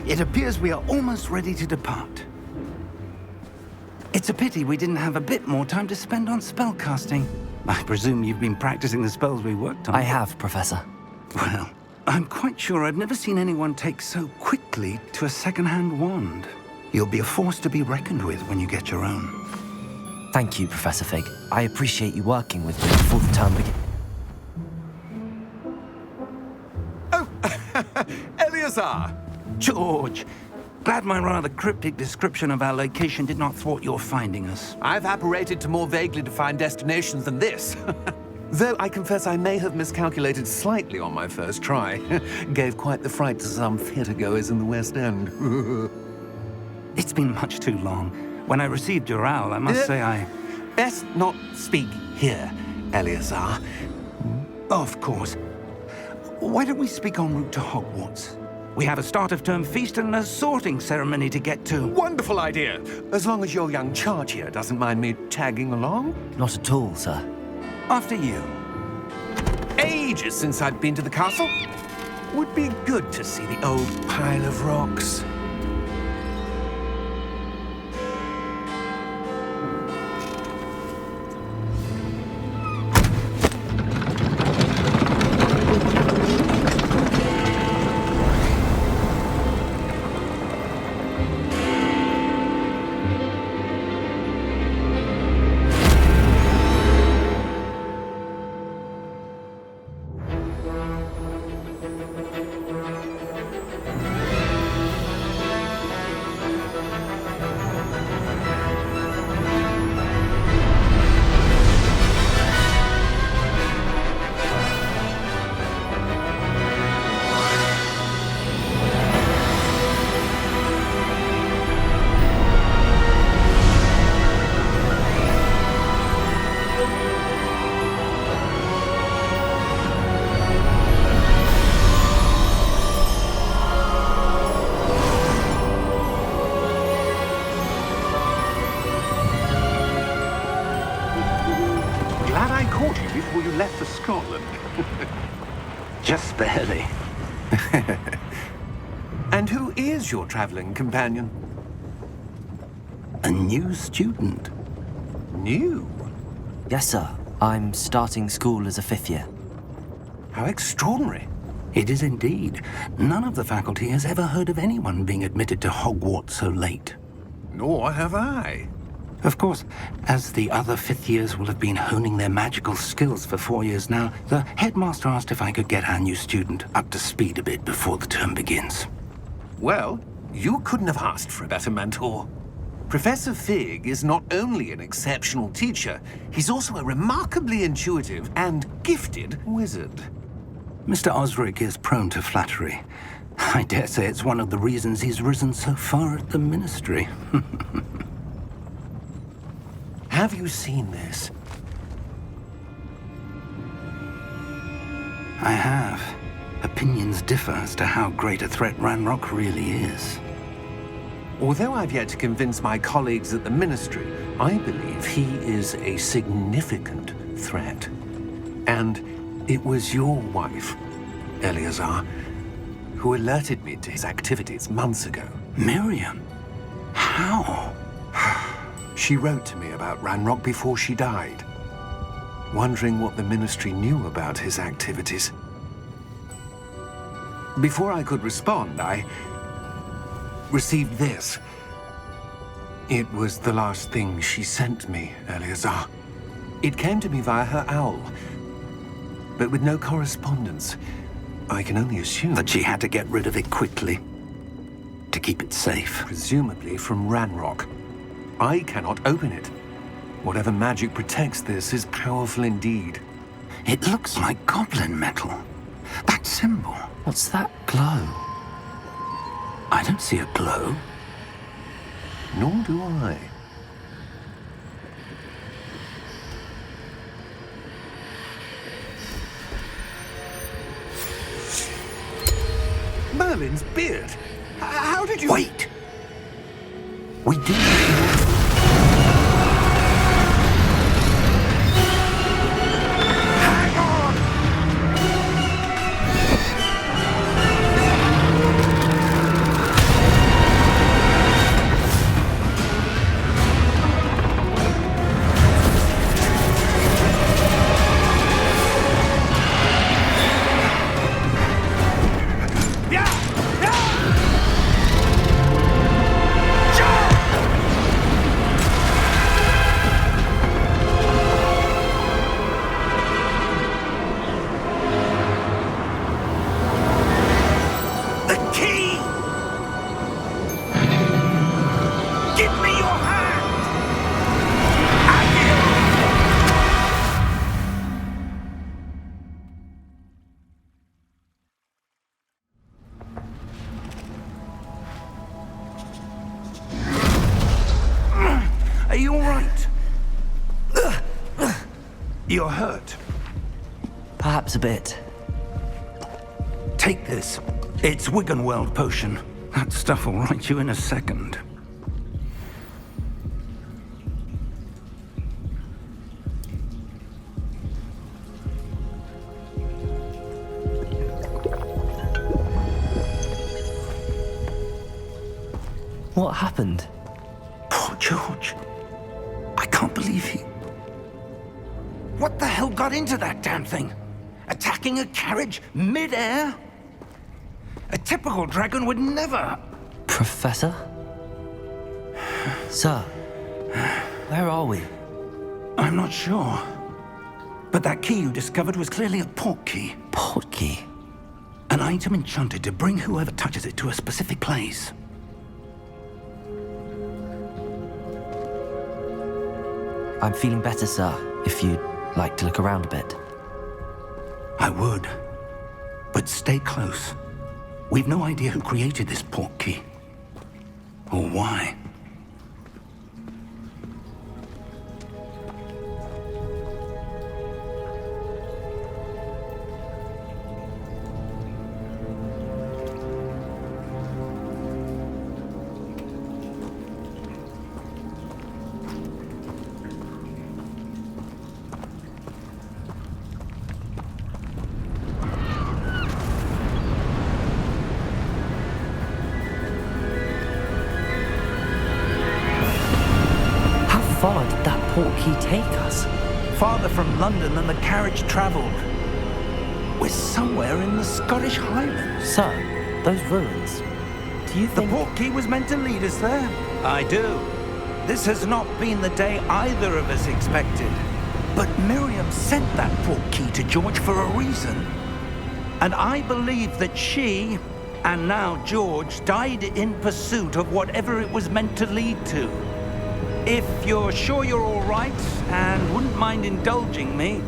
It appears we are almost ready to depart. It's a pity we didn't have a bit more time to spend on spellcasting. I presume you've been practicing the spells we worked on. I have, Professor. Well, I'm quite sure I've never seen anyone take so quickly to a second-hand wand. You'll be a force to be reckoned with when you get your own. Thank you, Professor Fig. I appreciate you working with me before the term begins. Oh, Eleazar! George, glad my rather cryptic description of our location did not thwart your finding us. I've apparated to more vaguely defined destinations than this. Though I confess I may have miscalculated slightly on my first try. Gave quite the fright to some theatre-goers in the West End. It's been much too long. When I received your owl, I must say I... Best not speak here, Eleazar. Of course. Why don't we speak en route to Hogwarts? We have a start-of-term feast and a sorting ceremony to get to. Wonderful idea! As long as your young charge here doesn't mind me tagging along. Not at all, sir. After you. Ages since I'd been to the castle. Would be good to see the old pile of rocks. Glad I caught you before you left for Scotland. Just barely. And who is your traveling companion? A new student. New? Yes, sir. I'm starting school as a 5th year. How extraordinary. It is indeed. None of the faculty has ever heard of anyone being admitted to Hogwarts so late. Nor have I. Of course, as the other 5th years will have been honing their magical skills for 4 years now, the headmaster asked if I could get our new student up to speed a bit before the term begins. Well, you couldn't have asked for a better mentor. Professor Fig is not only an exceptional teacher, he's also a remarkably intuitive and gifted wizard. Mr. Osric is prone to flattery. I dare say it's one of the reasons he's risen so far at the ministry. Have you seen this? I have. Opinions differ as to how great a threat Ranrock really is. Although I've yet to convince my colleagues at the ministry, I believe he is a significant threat. And it was your wife, Eleazar, who alerted me to his activities months ago. Miriam? How? She wrote to me about Ranrock before she died, wondering what the ministry knew about his activities. Before I could respond, I received this. It was the last thing she sent me, Eleazar. It came to me via her owl, but with no correspondence. I can only assume That she had to get rid of it quickly, to keep it safe. presumably from Ranrock. I cannot open it. Whatever magic protects this is powerful indeed. It looks like goblin metal. That symbol. What's that glow? I don't see a glow. Nor do I. Merlin's beard. How did you... Wait! We do. Hang on! You're hurt. Perhaps a bit. Take this. It's Wiggenweld potion. That stuff will right you in a second. What happened? Poor George. I can't believe he... What the hell got into that damn thing? Attacking a carriage mid-air? A typical dragon would never... Professor? Sir, where are we? I'm not sure. But that key you discovered was clearly a port key. Port key? An item enchanted to bring whoever touches it to a specific place. I'm feeling better, sir, if you'd like to look around a bit. I would. But stay close. We've no idea who created this port key. Or why. How far did that port key take us? Farther from London than the carriage travelled. We're somewhere in the Scottish Highlands. Sir, those ruins. Do you The think... port key was meant to lead us there? I do. This has not been the day either of us expected. But Miriam sent that port key to George for a reason. And I believe that she, and now George, died in pursuit of whatever it was meant to lead to. If you're sure you're all right and wouldn't mind indulging me,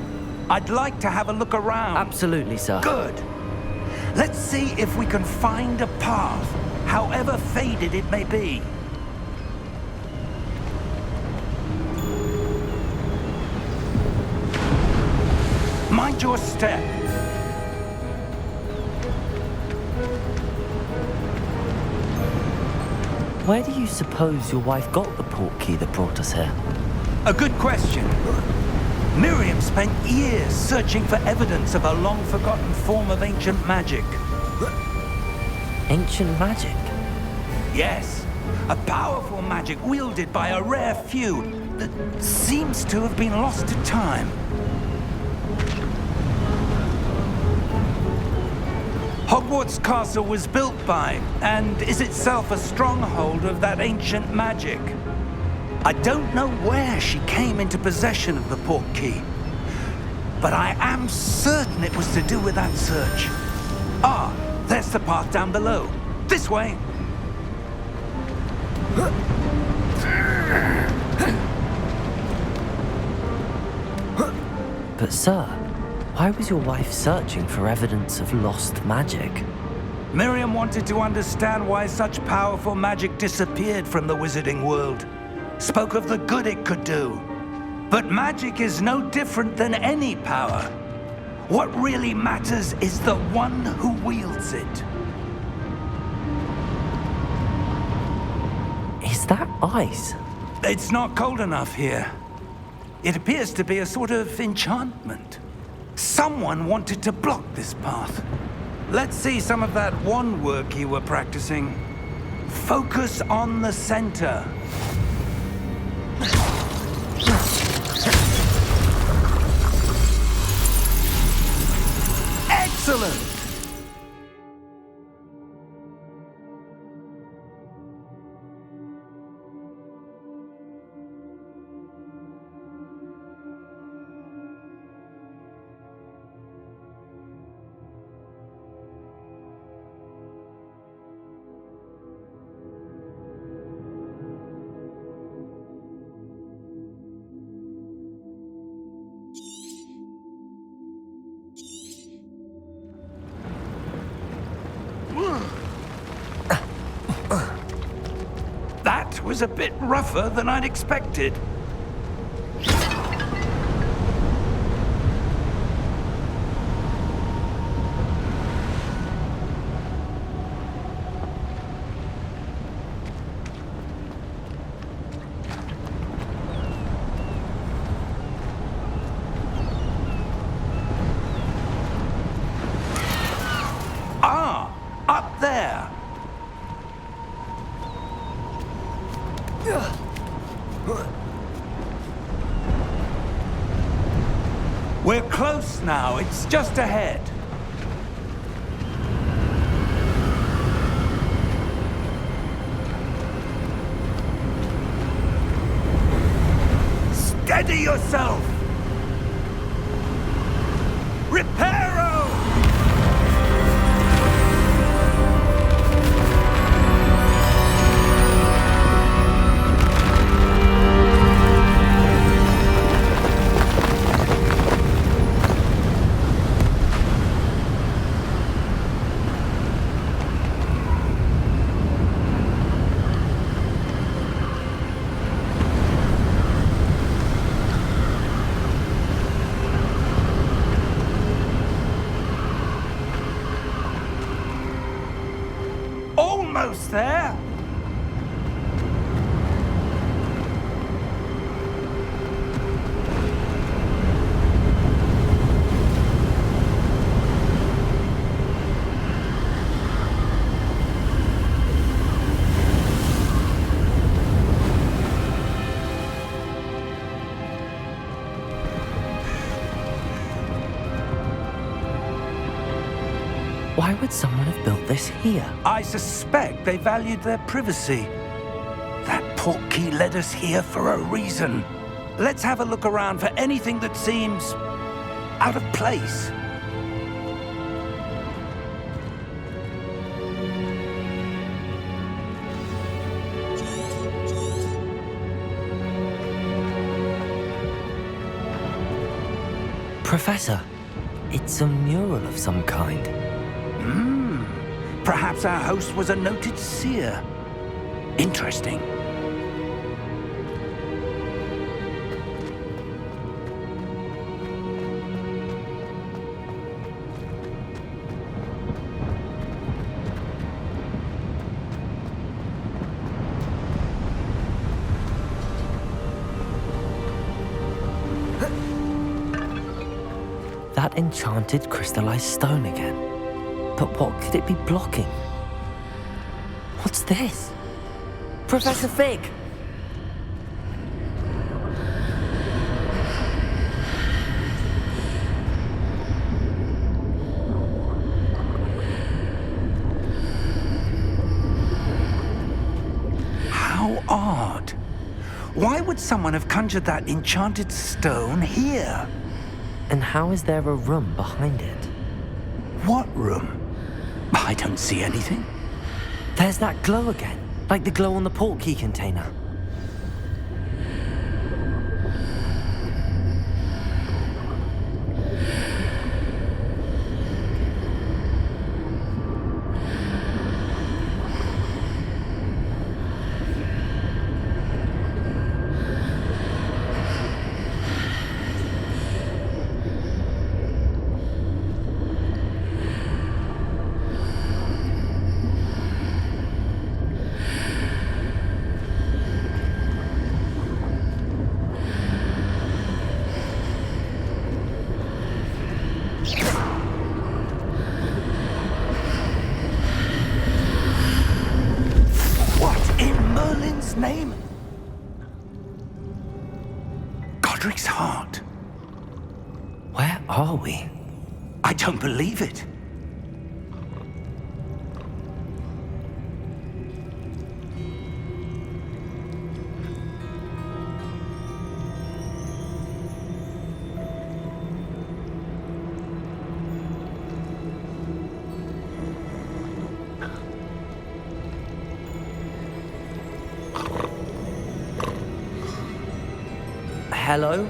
I'd like to have a look around. Absolutely, sir. Good. Let's see if we can find a path, however faded it may be. Mind your step. Where do you suppose your wife got the port key that brought us here? A good question. Miriam spent years searching for evidence of a long-forgotten form of ancient magic. Ancient magic? Yes, a powerful magic wielded by a rare few that seems to have been lost to time. Hogwarts Castle was built by, and is itself a stronghold of that ancient magic. I don't know where she came into possession of the port key, but I am certain it was to do with that search. Ah, there's the path down below. This way. But sir, why was your wife searching for evidence of lost magic? Miriam wanted to understand why such powerful magic disappeared from the wizarding world. Spoke of the good it could do. But magic is no different than any power. What really matters is the one who wields it. Is that ice? It's not cold enough here. It appears to be a sort of enchantment. Someone wanted to block this path. Let's see some of that wand work you were practicing. Focus on the center. Excellent! That was a bit rougher than I'd expected. there! We're close now. It's just ahead. Steady yourself! Reparo! Almost there. Why would someone have built this here? I suspect they valued their privacy. That portkey led us here for a reason. Let's have a look around for anything that seems out of place. Professor, it's a mural of some kind. Perhaps our host was a noted seer. Interesting. That enchanted crystallized stone again. But what could it be blocking? What's this? Professor Fig! How odd. Why would someone have conjured that enchanted stone here? And how is there a room behind it? What room? I don't see anything. There's that glow again, like the glow on the portkey container. Name? Godric's heart. Where are we? I don't believe it. Hello?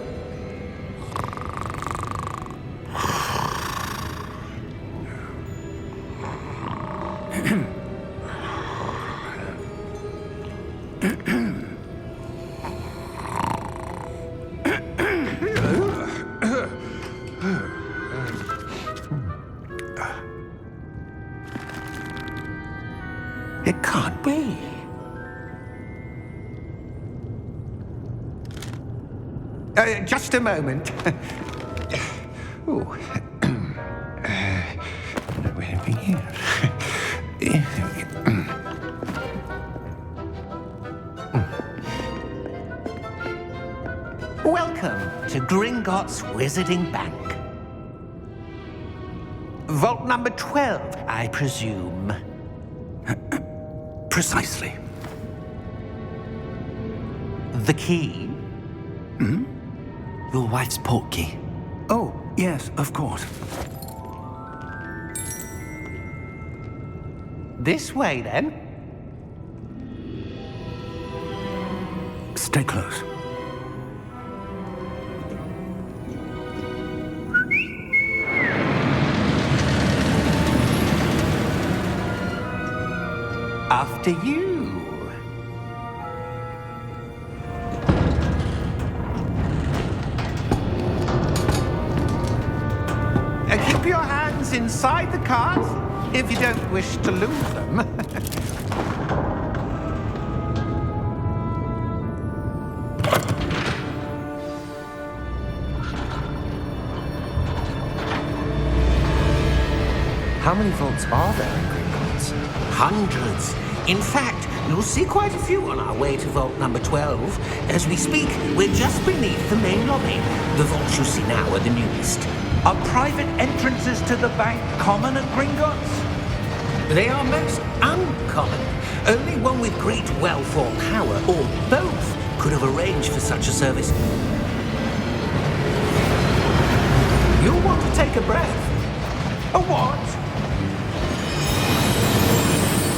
It can't be. Just a moment. Oh. Where are we here? Welcome to Gringotts Wizarding Bank. Vault number 12, I presume. Precisely. The key? Your wife's portkey. Oh, yes, of course. This way, then. Stay close. After you. Keep your hands inside the cart if you don't wish to lose them. How many vaults are there in Gringotts? Hundreds. In fact, you'll see quite a few on our way to vault number 12. As we speak, we're just beneath the main lobby. The vaults you see now are the newest. Are private entrances to the bank common at Gringotts? They are most uncommon. Only one with great wealth or power, or both, could have arranged for such a service. You'll want to take a breath. A what?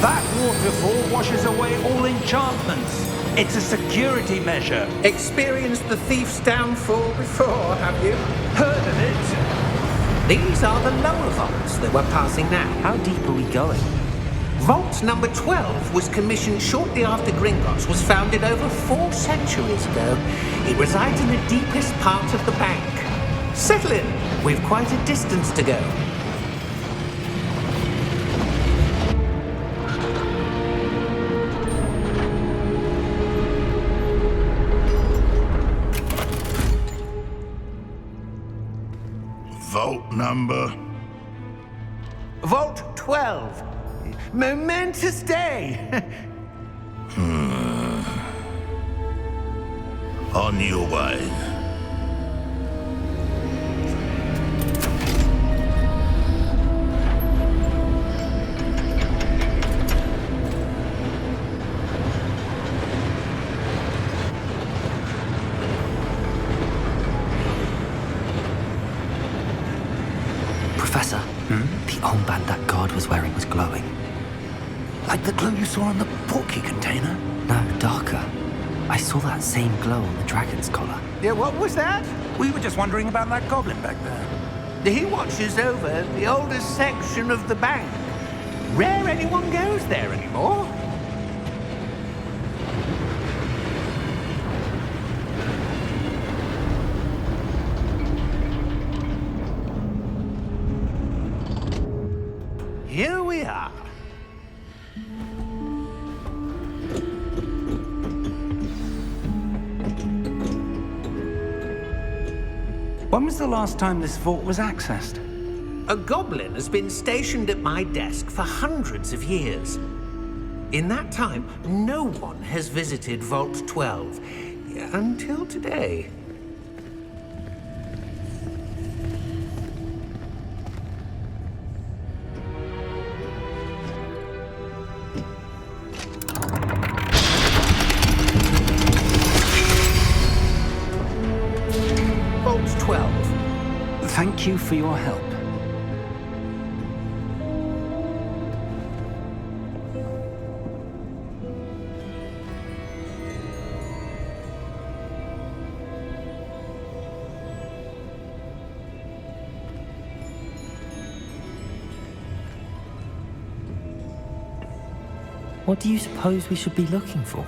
That waterfall washes away all enchantments. It's a security measure. Experienced the thief's downfall before, have you? Heard of it? These are the lower vaults that we're passing now. How deep are we going? Vault number 12 was commissioned shortly after Gringotts was founded over 4 centuries ago. It resides in the deepest part of the bank. Settle in. We've quite a distance to go. Vault number? Vault 12. Momentous day. On your way. Professor, the armband that guard was wearing was glowing. Like the glow you saw on the portkey container? No, darker. I saw that same glow on the dragon's collar. Yeah, what was that? We were just wondering about that goblin back there. He watches over the oldest section of the bank. Rare anyone goes there anymore. Here we are. When was the last time this vault was accessed? A goblin has been stationed at my desk for hundreds of years. In that time, no one has visited Vault 12 until today. Vault 12. Thank you for your help. What do you suppose we should be looking for?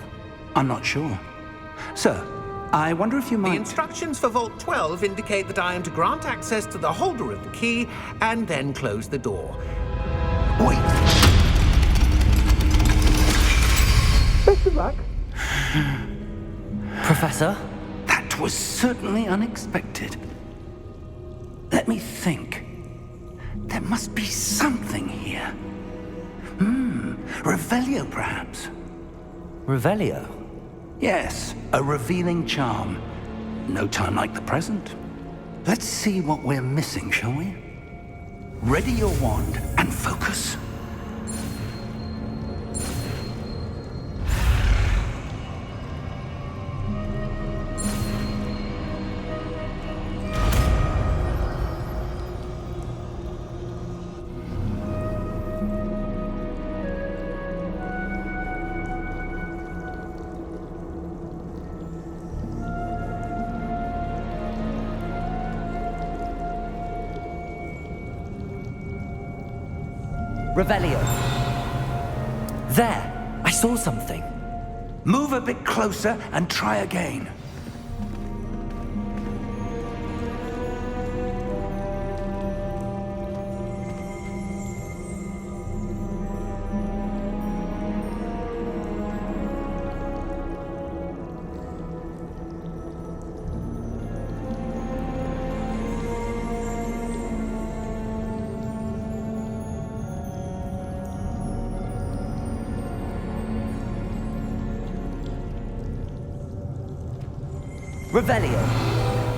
I'm not sure. Sir, I wonder if you The might... instructions for Vault 12 indicate that I am to grant access to the holder of the key and then close the door. Wait! Best of luck. Professor? That was certainly unexpected. Let me think. There must be something here. Revelio, perhaps? Revelio? Yes, a revealing charm. No time like the present. Let's see what we're missing, shall we? Ready your wand and focus. Revelio. There! I saw something. Move a bit closer and try again. Revelio.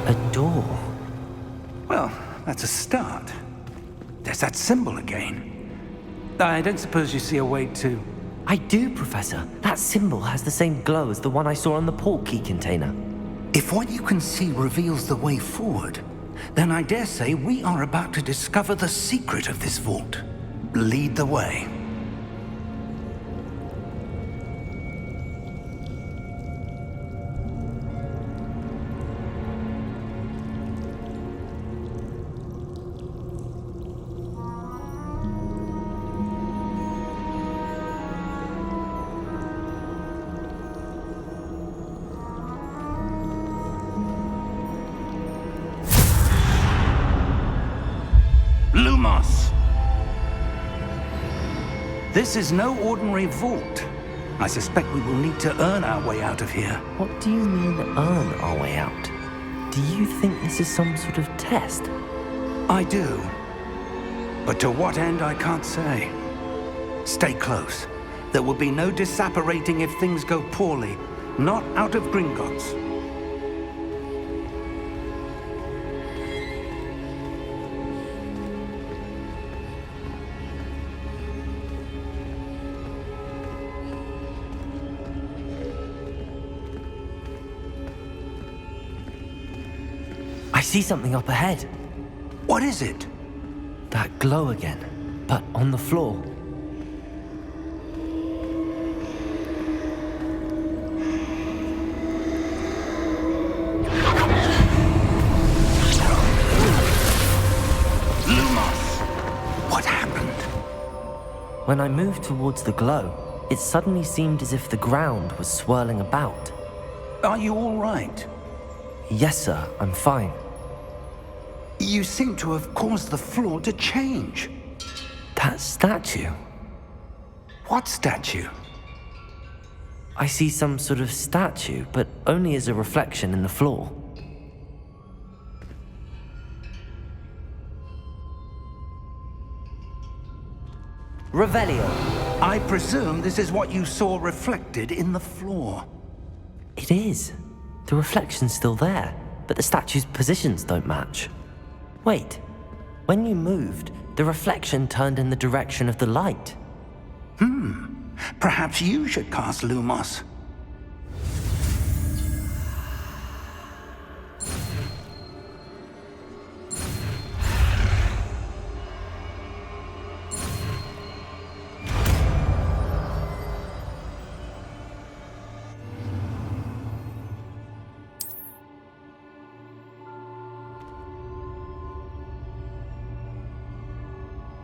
A door. Well, that's a start. There's that symbol again. I don't suppose you see a way to... I do, Professor. That symbol has the same glow as the one I saw on the portkey container. If what you can see reveals the way forward, then I dare say we are about to discover the secret of this vault. Lead the way. Lumos! This is no ordinary vault. I suspect we will need to earn our way out of here. What do you mean, earn our way out? Do you think this is some sort of test? I do. But to what end, I can't say. Stay close. There will be no disapparating if things go poorly. Not out of Gringotts. I see something up ahead. What is it? That glow again, but on the floor. Lumos! What happened? When I moved towards the glow, it suddenly seemed as if the ground was swirling about. Are you all right? Yes, sir, I'm fine. You seem to have caused the floor to change. That statue. What statue? I see some sort of statue, but only as a reflection in the floor. Revelio. I presume this is what you saw reflected in the floor. It is. The reflection's still there, but the statue's positions don't match. Wait, when you moved, the reflection turned in the direction of the light. Perhaps you should cast Lumos.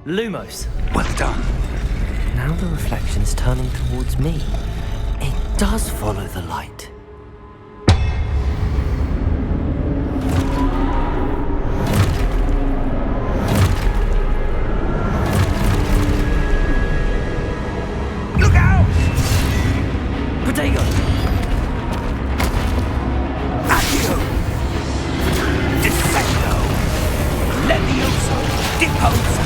Lumos. Well done. Now the reflection's turning towards me. It does follow the light. Look out! Protego! Accio! Defendo! Levioso! Deposo!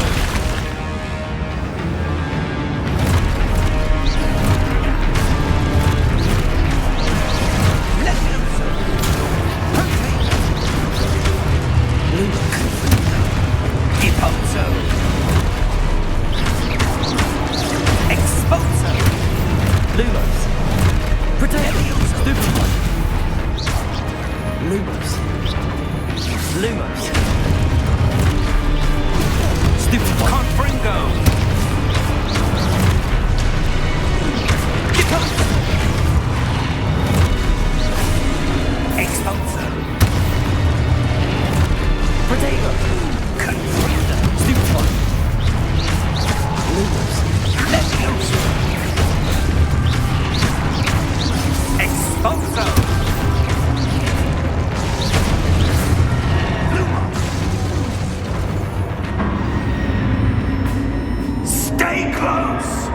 close!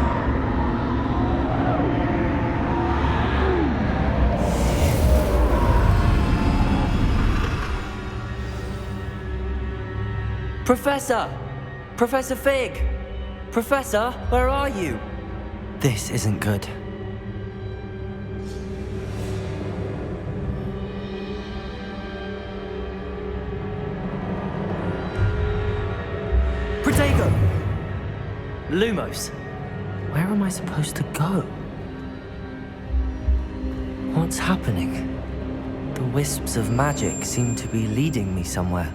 Professor! Professor Fig! Professor, where are you? This isn't good. Protego! Lumos! Where am I supposed to go? What's happening? The wisps of magic seem to be leading me somewhere.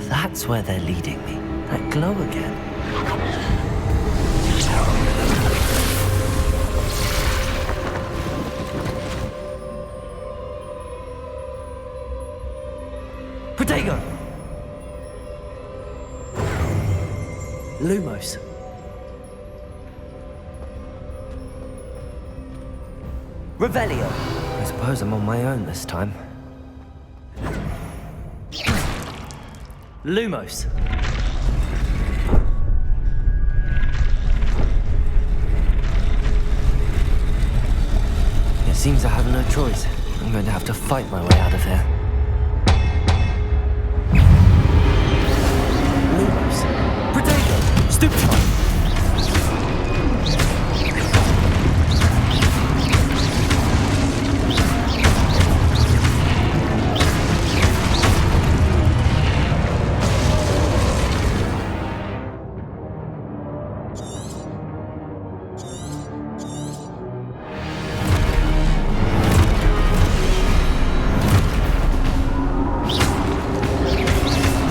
That's where they're leading me. That glow again. Protego! Lumos. Revelio. I suppose I'm on my own this time. Lumos. It seems I have no choice. I'm going to have to fight my way out of here. Lumos. Protego. Stupefy.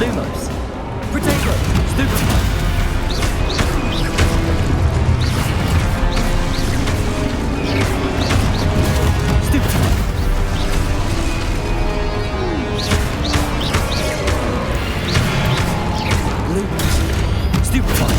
Lumos. Protego. Stupefy. Stupefy. Lumos. Stupefy.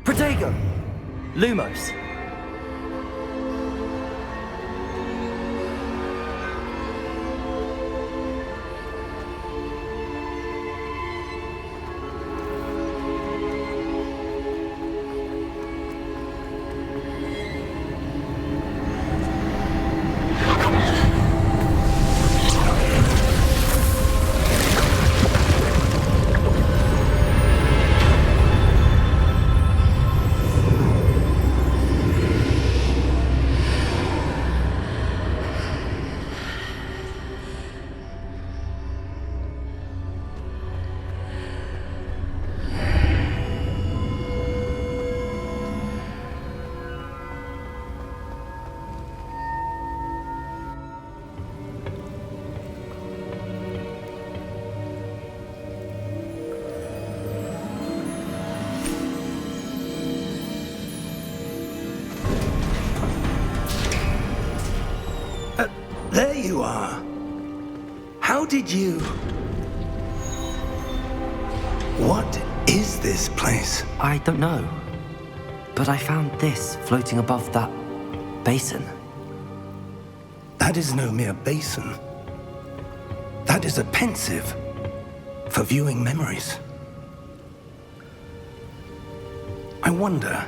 Protego! Lumos! There you are. How did you... What is this place? I don't know. But I found this floating above that basin. That is no mere basin. That is a pensive for viewing memories. I wonder...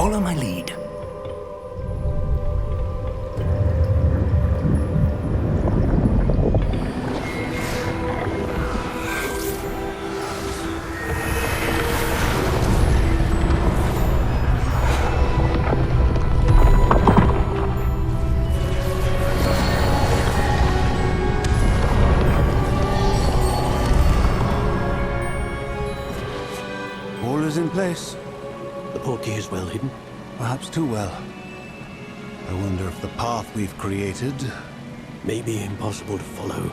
Follow my lead. All is in place. The portkey is well hidden. Perhaps too well. I wonder if the path we've created... May be impossible to follow.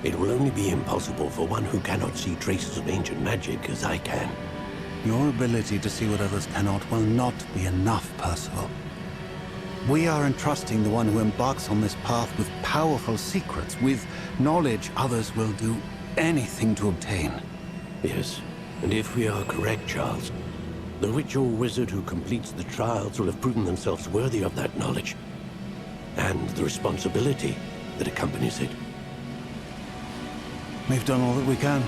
It will only be impossible for one who cannot see traces of ancient magic as I can. Your ability to see what others cannot will not be enough, Percival. We are entrusting the one who embarks on this path with powerful secrets, with knowledge others will do anything to obtain. Yes, and if we are correct, Charles, the witch or wizard who completes the trials will have proven themselves worthy of that knowledge, and the responsibility that accompanies it. We've done all that we can.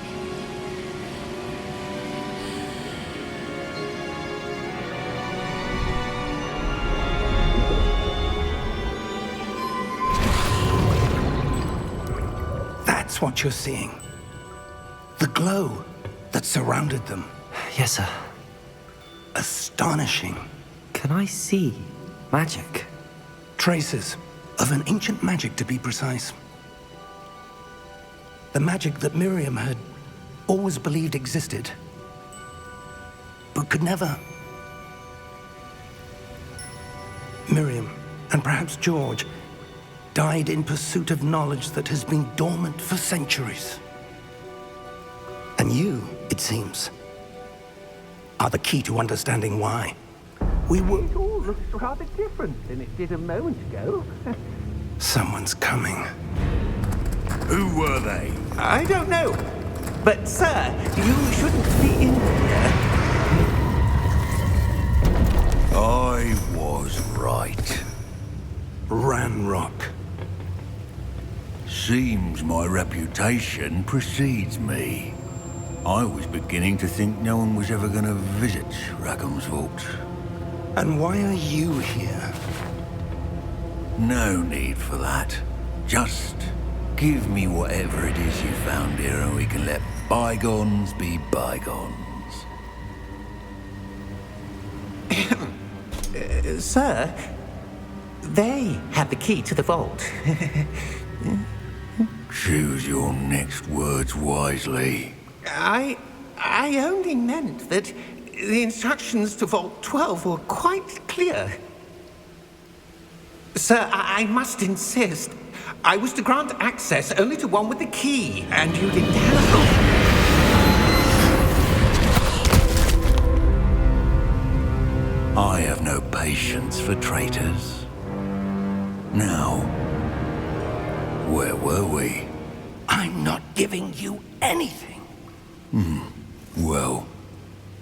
That's what you're seeing. The glow that surrounded them. Yes, sir. Astonishing. Can I see magic? Traces of an ancient magic, to be precise. The magic that Miriam had always believed existed, but could never. Miriam, and perhaps George, died in pursuit of knowledge that has been dormant for centuries. And you, it seems, are the key to understanding why. We were... It all looks rather different than it did a moment ago. Someone's coming. Who were they? I don't know. But, sir, you shouldn't be in here. I was right. Ranrock. Seems my reputation precedes me. I was beginning to think no one was ever going to visit Rackham's vault. And why are you here? No need for that. Just give me whatever it is you found here and we can let bygones be bygones. Sir, they had the key to the vault. Choose your next words wisely. I only meant that the instructions to Vault 12 were quite clear. Sir, I must insist. I was to grant access only to one with the key, and you didn't have... I have no patience for traitors. Now, where were we? I'm not giving you anything. Well,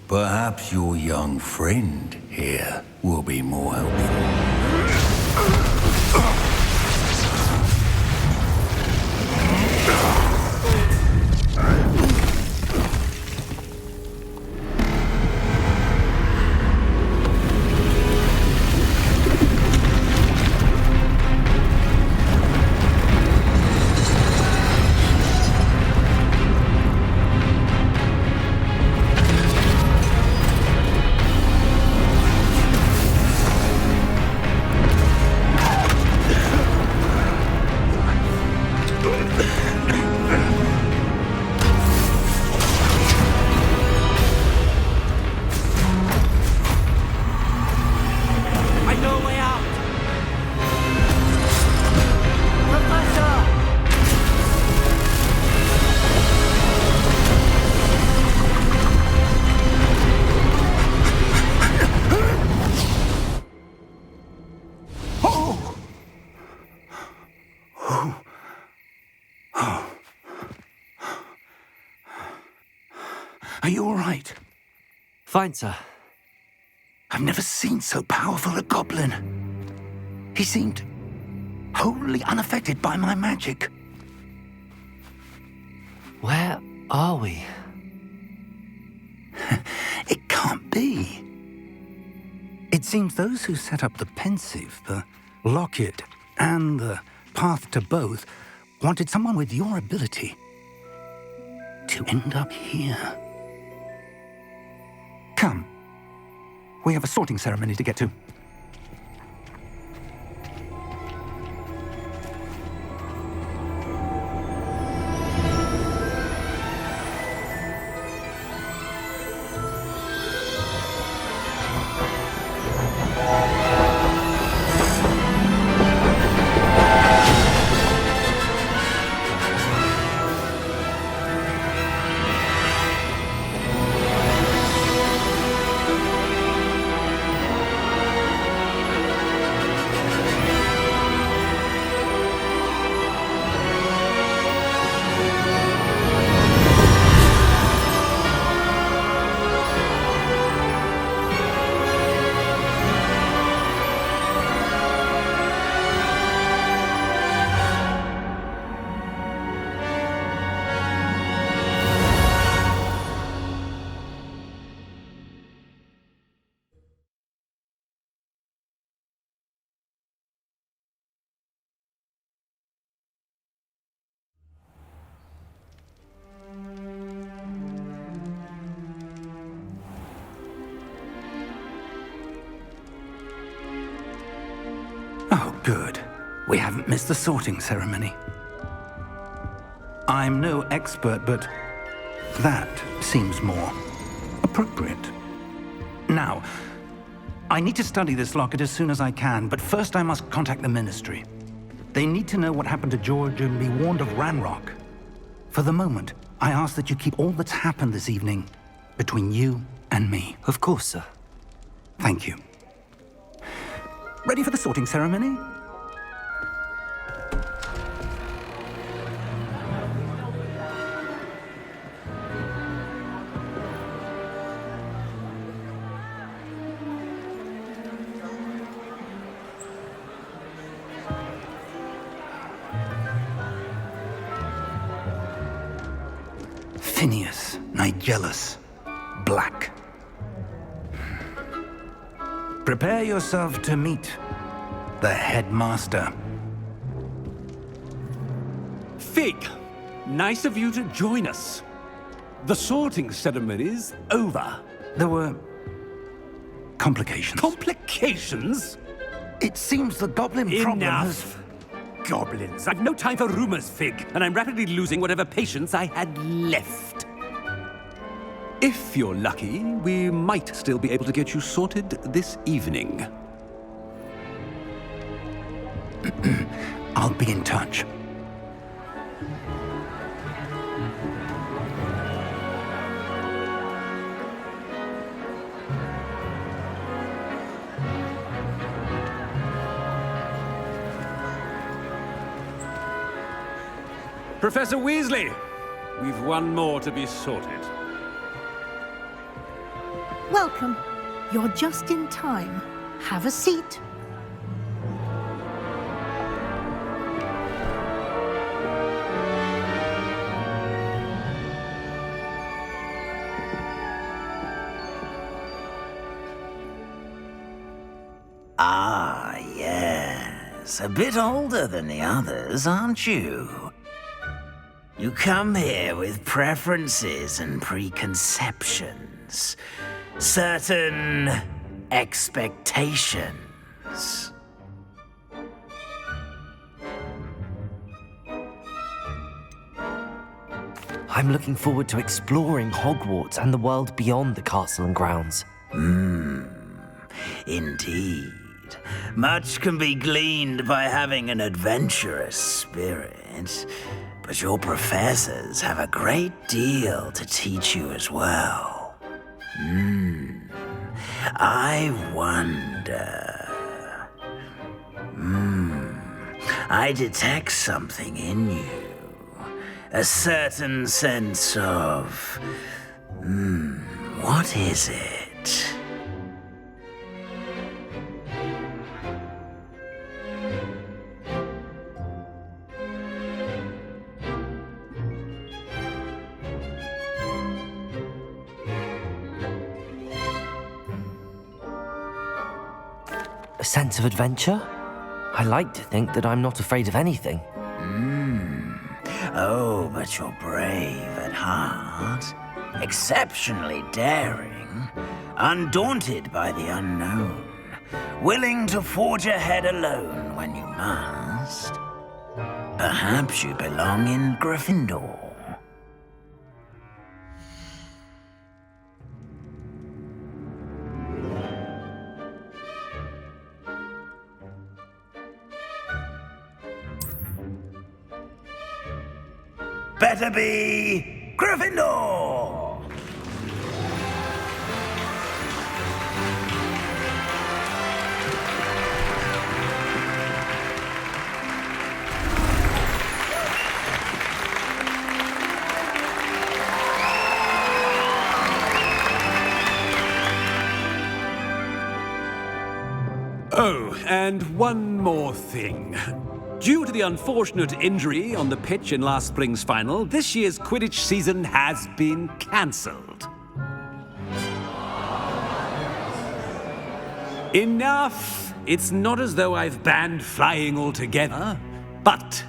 perhaps your young friend here will be more helpful. Are you all right? Fine, sir. I've never seen so powerful a goblin. He seemed wholly unaffected by my magic. Where are we? It can't be. seems those who set up the pensive, the locket, and the path to both wanted someone with your ability to end up here. Come. We have a sorting ceremony to get to. Oh, good. We haven't missed the sorting ceremony. I'm no expert, but that seems more appropriate. Now, I need to study this locket as soon as I can, but first I must contact the Ministry. They need to know what happened to George and be warned of Ranrock. For the moment, I ask that you keep all that's happened this evening between you and me. Of course, sir. Thank you. Ready for the sorting ceremony? Phineas, Nigellus, Black. Prepare yourself to meet the headmaster. Fig, nice of you to join us. The sorting ceremony's over. There were complications. Complications? It seems the goblin problem has... Enough. Goblins. I've no time for rumors, Fig, and I'm rapidly losing whatever patience I had left. If you're lucky, we might still be able to get you sorted this evening. I'll be in touch. Professor Weasley, we've one more to be sorted. Welcome. You're just in time. Have a seat. Ah, yes. A bit older than the others, aren't you? You come here with preferences and preconceptions. Certain expectations. I'm looking forward to exploring Hogwarts and the world beyond the castle and grounds. Indeed. Much can be gleaned by having an adventurous spirit, but your professors have a great deal to teach you as well. I wonder... I detect something in you. A certain sense of... what is it? A sense of adventure? I like to think that I'm not afraid of anything. Oh, but you're brave at heart. Exceptionally daring. Undaunted by the unknown. Willing to forge ahead alone when you must. Perhaps you belong in Gryffindor. Better be Gryffindor! Oh, and one more thing. Due to the unfortunate injury on the pitch in last spring's final, this year's Quidditch season has been cancelled. Enough! It's not as though I've banned flying altogether, but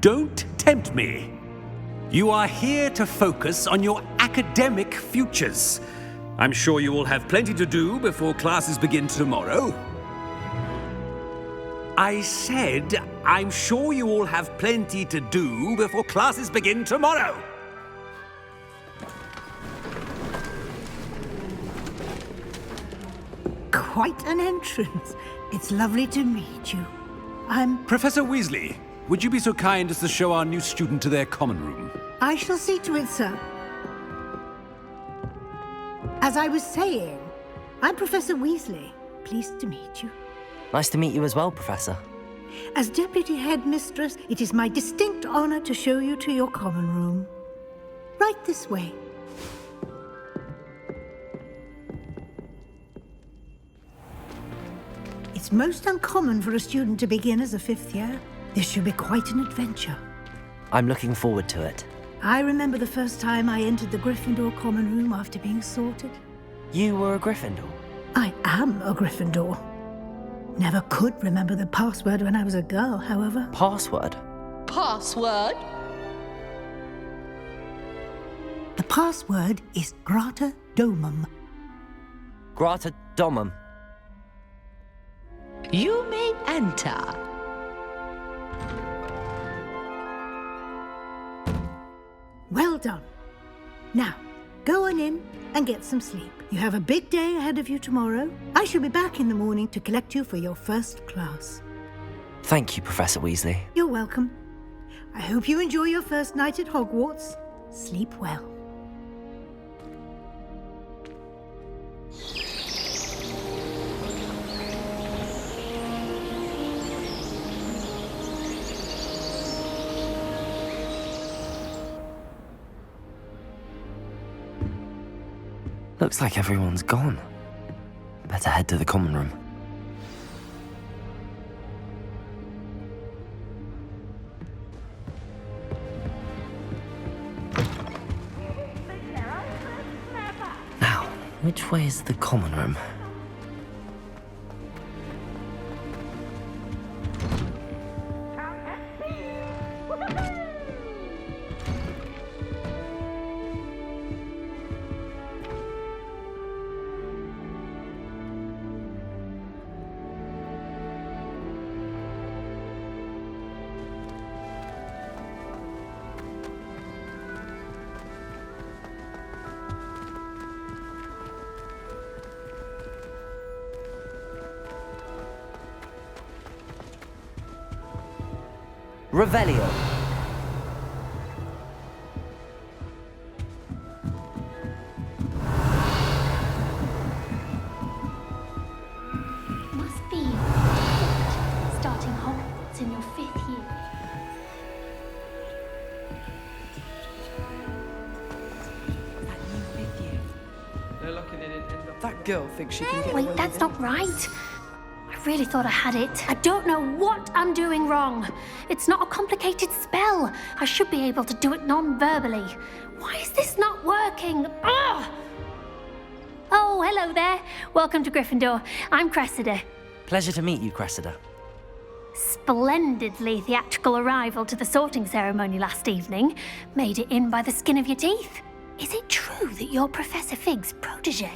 don't tempt me. You are here to focus on your academic futures. I'm sure you will have plenty to do before classes begin tomorrow. I said, I'm sure you all have plenty to do before classes begin tomorrow. Quite an entrance. It's lovely to meet you. I'm... Professor Weasley, would you be so kind as to show our new student to their common room? I shall see to it, sir. As I was saying, I'm Professor Weasley. Pleased to meet you. Nice to meet you as well, Professor. As Deputy Headmistress, it is my distinct honor to show you to your common room. Right this way. It's most uncommon for a student to begin as a fifth year. This should be quite an adventure. I'm looking forward to it. I remember the first time I entered the Gryffindor common room after being sorted. You were a Gryffindor? I am a Gryffindor. Never could remember the password when I was a girl, however. Password? Password? The password is Grata Domum. Grata Domum. You may enter. Well done. Now, go on in and get some sleep. You have a big day ahead of you tomorrow. I shall be back in the morning to collect you for your first class. Thank you, Professor Weasley. You're welcome. I hope you enjoy your first night at Hogwarts. Sleep well. Looks like everyone's gone. Better head to the common room. Now, which way is the common room? Revelio. Must be starting Hogwarts in your 5th year. That girl thinks she can get away Wait, with that's it. not right. I really thought I had it. I don't know what I'm doing wrong. It's not a complicated spell. I should be able to do it non-verbally. Why is this not working? Ugh! Oh, hello there. Welcome to Gryffindor. I'm Cressida. Pleasure to meet you, Cressida. Splendidly theatrical arrival to the sorting ceremony last evening. Made it in by the skin of your teeth. Is it true that you're Professor Fig's protege?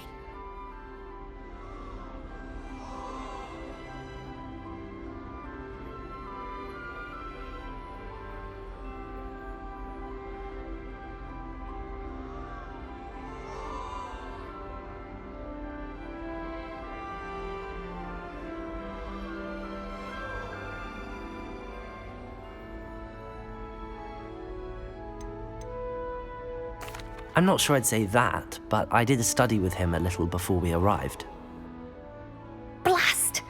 I'm not sure I'd say that, but I did a study with him a little before we arrived. Blast!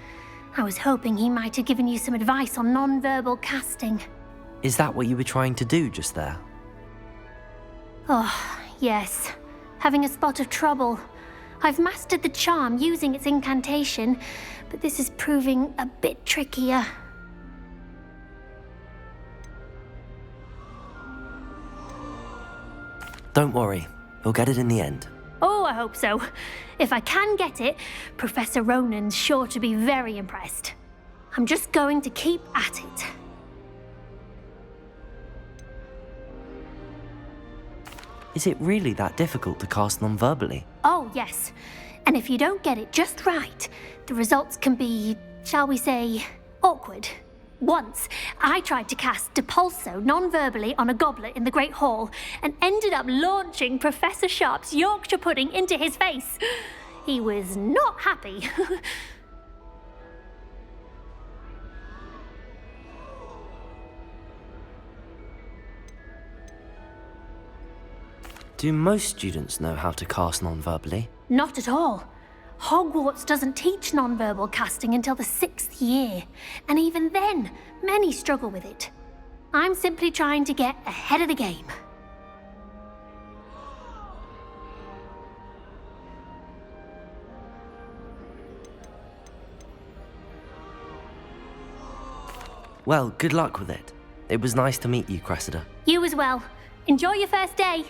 I was hoping he might have given you some advice on non-verbal casting. Is that what you were trying to do just there? Oh, yes. Having a spot of trouble. I've mastered the charm using its incantation, but this is proving a bit trickier. Don't worry, you'll get it in the end. Oh, I hope so. If I can get it, Professor Ronan's sure to be very impressed. I'm just going to keep at it. Is it really that difficult to cast non-verbally? Oh, yes. And if you don't get it just right, the results can be, shall we say, awkward. Once, I tried to cast Depulso non-verbally on a goblet in the Great Hall and ended up launching Professor Sharp's Yorkshire pudding into his face. He was not happy. Do most students know how to cast non-verbally? Not at all. Hogwarts doesn't teach non-verbal casting until the 6th year, and even then, many struggle with it. I'm simply trying to get ahead of the game. Well, good luck with it. It was nice to meet you, Cressida. You as well. Enjoy your first day.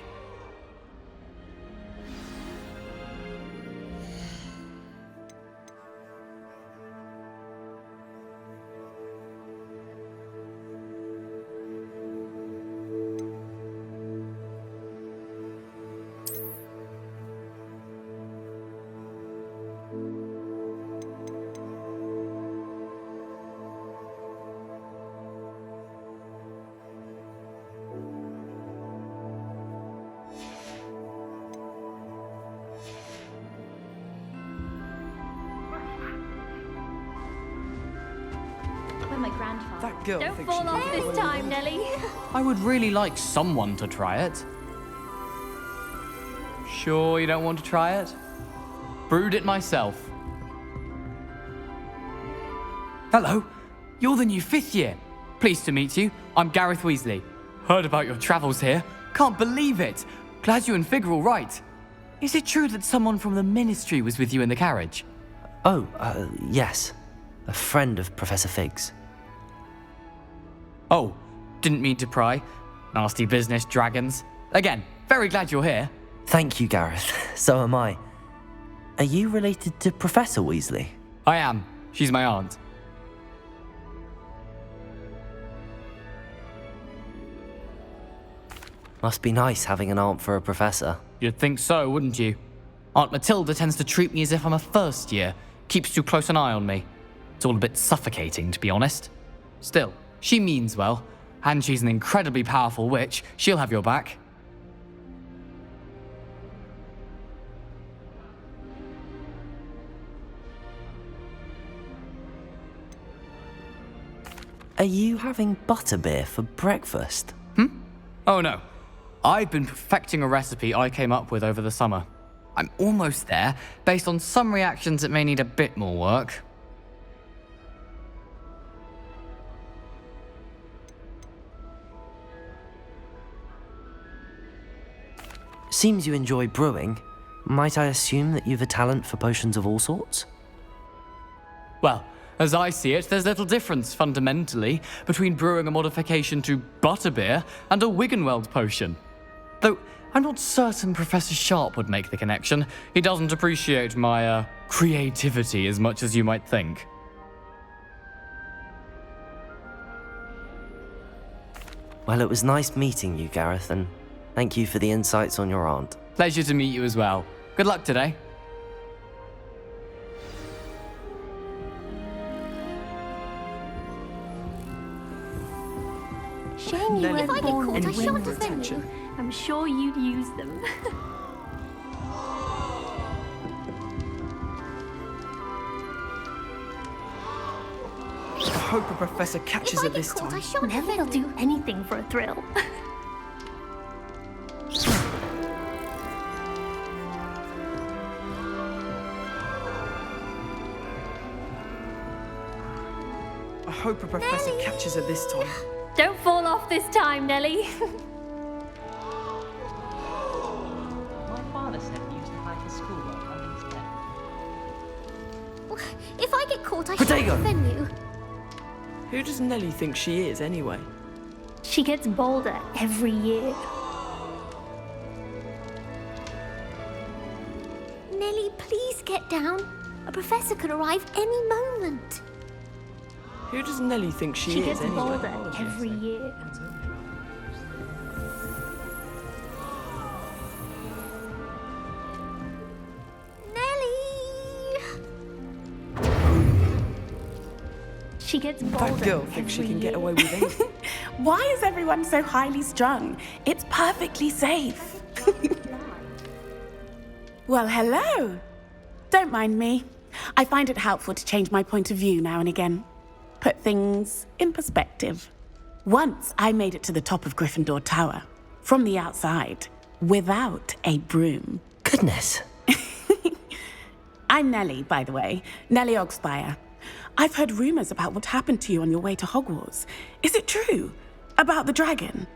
My grandfather. That girl Don't thinks fall she off can this get time, Nelly. I would really like someone to try it. Sure you don't want to try it? Brewed it myself. Hello, you're the new 5th year. Pleased to meet you. I'm Gareth Weasley. Heard about your travels here. Can't believe it. Glad you and Fig are all right. Is it true that someone from the Ministry was with you in the carriage? Oh, yes. A friend of Professor Fig's. Oh, didn't mean to pry. Nasty business, dragons. Again, very glad you're here. Thank you, Gareth. So am I. Are you related to Professor Weasley? I am. She's my aunt. Must be nice having an aunt for a professor. You'd think so, wouldn't you? Aunt Matilda tends to treat me as if I'm a first year. Keeps too close an eye on me. It's all a bit suffocating, to be honest. Still, she means well, and she's an incredibly powerful witch. She'll have your back. Are you having butterbeer for breakfast? Oh no. I've been perfecting a recipe I came up with over the summer. I'm almost there. Based on some reactions, it may need a bit more work. Seems you enjoy brewing. Might I assume that you've a talent for potions of all sorts? Well, as I see it, there's little difference, fundamentally, between brewing a modification to butterbeer and a Wiggenweld potion. Though, I'm not certain Professor Sharp would make the connection. He doesn't appreciate my, creativity as much as you might think. Well, it was nice meeting you, Gareth, and thank you for the insights on your aunt. Pleasure to meet you as well. Good luck today. Shame you If weren't I get born caught, with I wings. shan't defend you. I'm sure you'd use them. I hope a professor catches her this time. Nelly will do anything for a thrill. I hope a professor catches her this time. Don't fall off this time, Nelly. My father said he used to hide his schoolwork under his bed. If I get caught, I Protego! shan't defend you. Who does Nelly think she is, anyway? She gets bolder every year. Nelly, please get down. A professor could arrive any moment. Who does Nelly think she She is, gets anyway? bolder every year. She gets bolder That girl thinks she every can get year. away with anything. Why is everyone so highly strung? It's perfectly safe. Well, hello. Don't mind me. I find it helpful to change my point of view now and again. Put things in perspective. Once I made it to the top of Gryffindor Tower, from the outside, without a broom. Goodness. I'm Nellie, by the way. Nellie Ogspire. I've heard rumors about what happened to you on your way to Hogwarts. Is it true? About the dragon?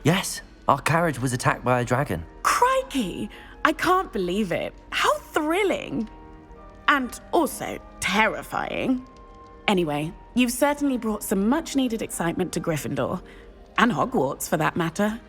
Yes, our carriage was attacked by a dragon. Crikey! I can't believe it. How thrilling! And also terrifying. Anyway, you've certainly brought some much-needed excitement to Gryffindor. And Hogwarts, for that matter.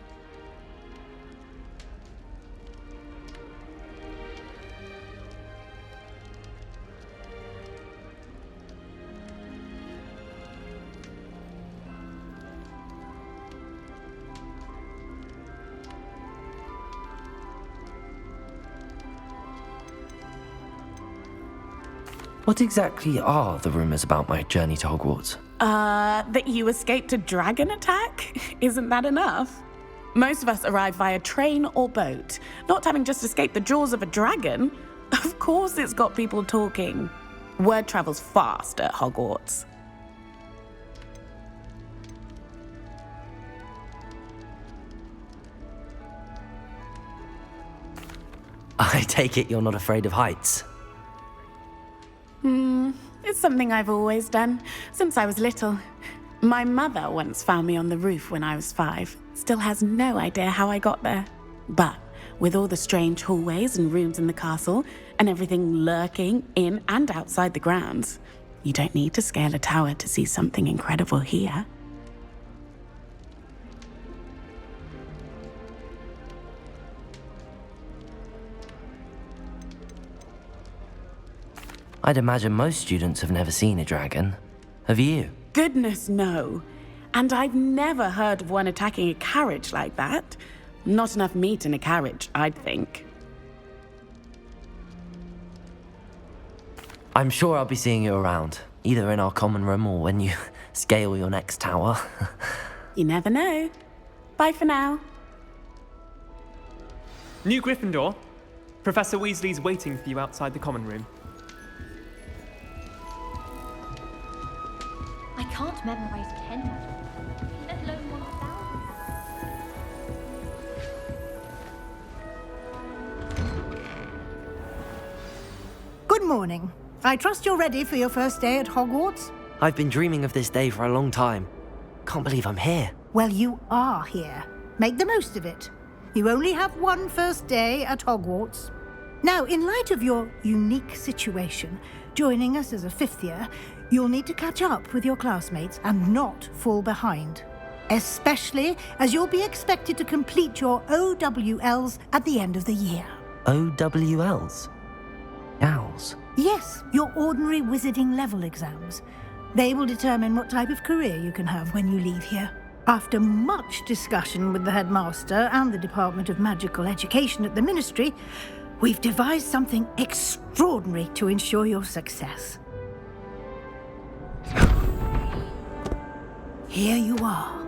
What exactly are the rumors about my journey to Hogwarts? That you escaped a dragon attack? Isn't that enough? Most of us arrive via train or boat, not having just escaped the jaws of a dragon. Of course it's got people talking. Word travels fast at Hogwarts. I take it you're not afraid of heights. It's something I've always done, since I was little. My mother once found me on the roof when I was 5. Still has no idea how I got there. But with all the strange hallways and rooms in the castle, and everything lurking in and outside the grounds, you don't need to scale a tower to see something incredible here. I'd imagine most students have never seen a dragon. Have you? Goodness, no. And I've never heard of one attacking a carriage like that. Not enough meat in a carriage, I'd think. I'm sure I'll be seeing you around, either in our common room or when you scale your next tower. You never know. Bye for now. New Gryffindor. Professor Weasley's waiting for you outside the common room. I can't memorize 10 magic, let alone 1,000. Good morning. I trust you're ready for your first day at Hogwarts? I've been dreaming of this day for a long time. Can't believe I'm here. Well, you are here. Make the most of it. You only have one first day at Hogwarts. Now, in light of your unique situation, joining us as a 5th year, you'll need to catch up with your classmates and not fall behind. Especially as you'll be expected to complete your OWLs at the end of the year. OWLs? Owls? Yes, your ordinary wizarding level exams. They will determine what type of career you can have when you leave here. After much discussion with the headmaster and the Department of Magical Education at the Ministry, we've devised something extraordinary to ensure your success. Here you are.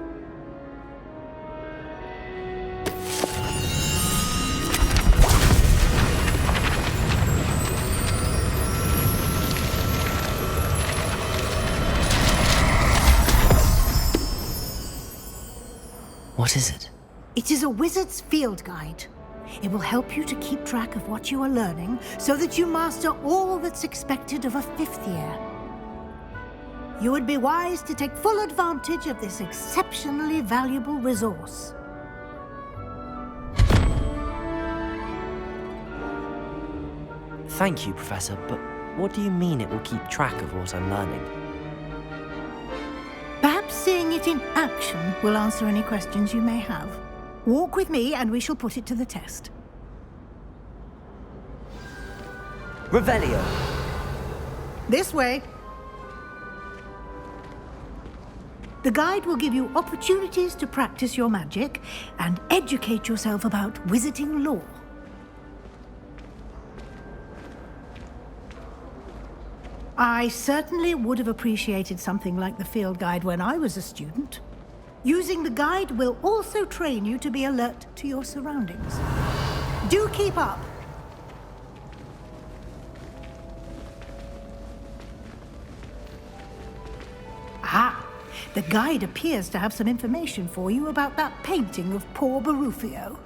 What is it? It is a wizard's field guide. It will help you to keep track of what you are learning so that you master all that's expected of a 5th year. You would be wise to take full advantage of this exceptionally valuable resource. Thank you, Professor, but what do you mean it will keep track of what I'm learning? Perhaps seeing it in action will answer any questions you may have. Walk with me and we shall put it to the test. Revelio! This way. The guide will give you opportunities to practice your magic and educate yourself about wizarding lore. I certainly would have appreciated something like the field guide when I was a student. Using the guide will also train you to be alert to your surroundings. Do keep up. Ah, the guide appears to have some information for you about that painting of poor Barufio.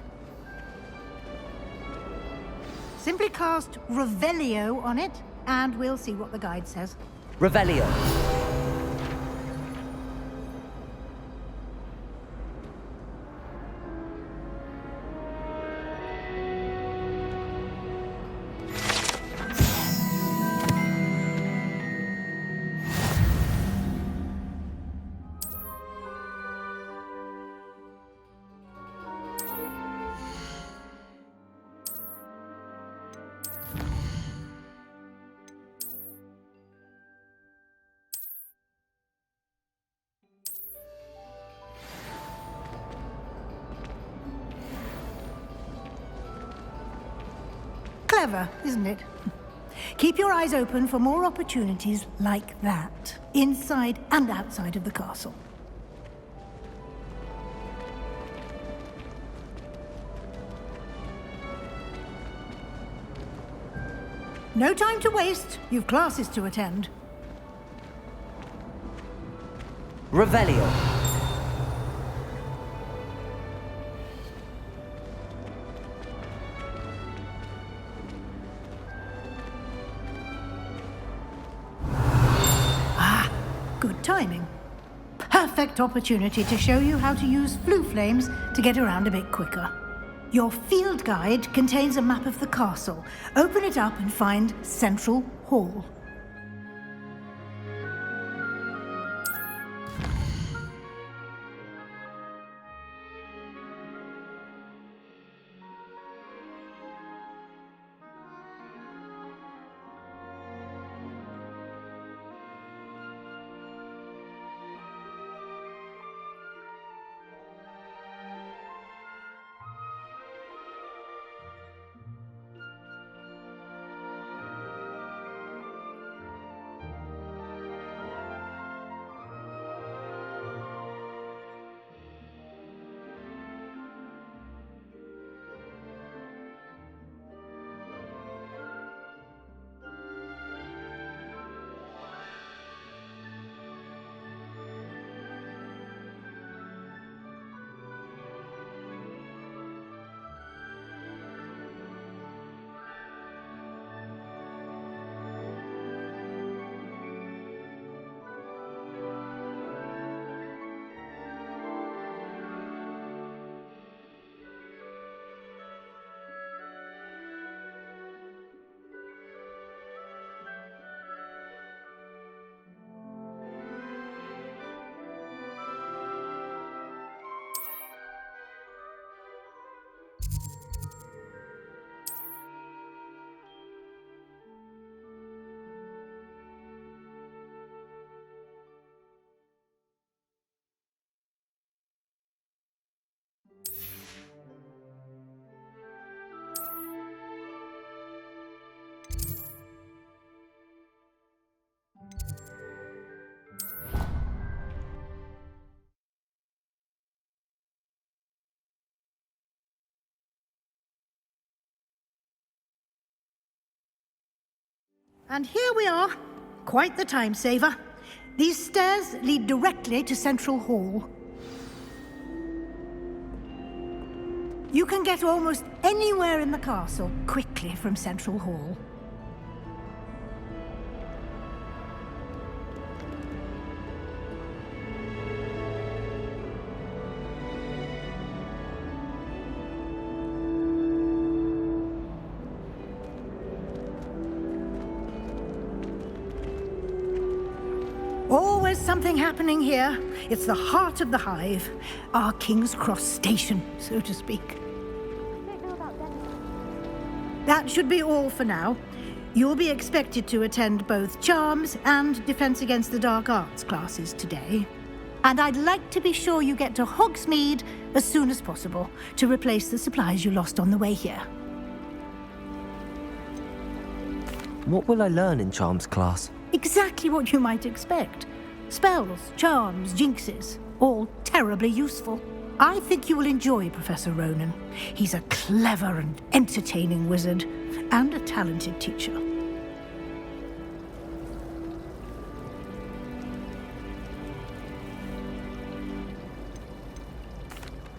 Simply cast Revelio on it, and we'll see what the guide says. Revelio! Clever, isn't it? Keep your eyes open for more opportunities like that, inside and outside of the castle. No time to waste. You've classes to attend. Revelio! Good timing. Perfect opportunity to show you how to use flue flames to get around a bit quicker. Your field guide contains a map of the castle. Open it up and find Central Hall. And here we are. Quite the time saver. These stairs lead directly to Central Hall. You can get almost anywhere in the castle quickly from Central Hall. Always something happening here. It's the heart of the hive. Our King's Cross station, so to speak. That should be all for now. You'll be expected to attend both Charms and Defense Against the Dark Arts classes today. And I'd like to be sure you get to Hogsmeade as soon as possible to replace the supplies you lost on the way here. What will I learn in Charms class? Exactly what you might expect. Spells, charms, jinxes, all terribly useful. I think you will enjoy Professor Ronan. He's a clever and entertaining wizard, and a talented teacher.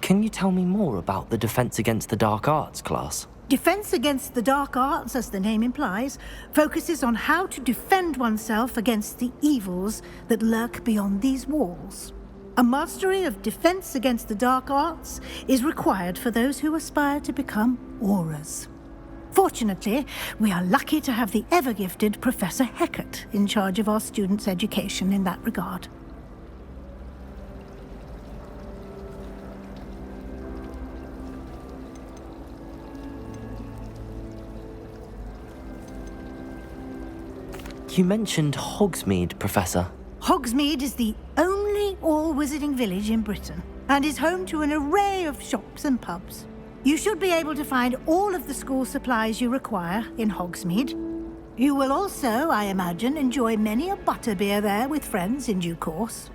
Can you tell me more about the Defense Against the Dark Arts class? Defense Against the Dark Arts, as the name implies, focuses on how to defend oneself against the evils that lurk beyond these walls. A mastery of Defense Against the Dark Arts is required for those who aspire to become Aurors. Fortunately, we are lucky to have the ever-gifted Professor Hecat in charge of our students' education in that regard. You mentioned Hogsmeade, Professor. Hogsmeade is the only all-wizarding village in Britain and is home to an array of shops and pubs. You should be able to find all of the school supplies you require in Hogsmeade. You will also, I imagine, enjoy many a butterbeer there with friends in due course.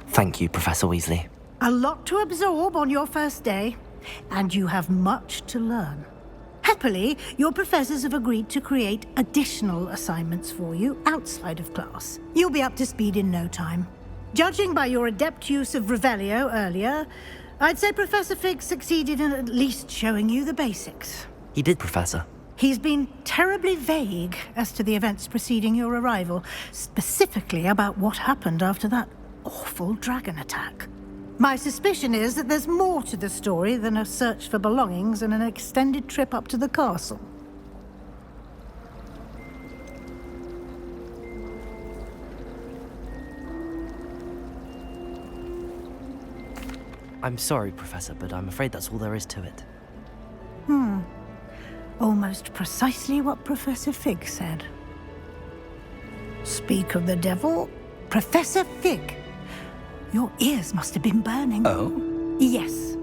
Thank you, Professor Weasley. A lot to absorb on your first day, and you have much to learn. Happily, your professors have agreed to create additional assignments for you outside of class. You'll be up to speed in no time. Judging by your adept use of Revelio earlier, I'd say Professor Fig succeeded in at least showing you the basics. He did, Professor. He's been terribly vague as to the events preceding your arrival, specifically about what happened after that awful dragon attack. My suspicion is that there's more to the story than a search for belongings and an extended trip up to the castle. I'm sorry, Professor, but I'm afraid that's all there is to it. Almost precisely what Professor Fig said. Speak of the devil, Professor Fig. Your ears must have been burning. Oh? Yes.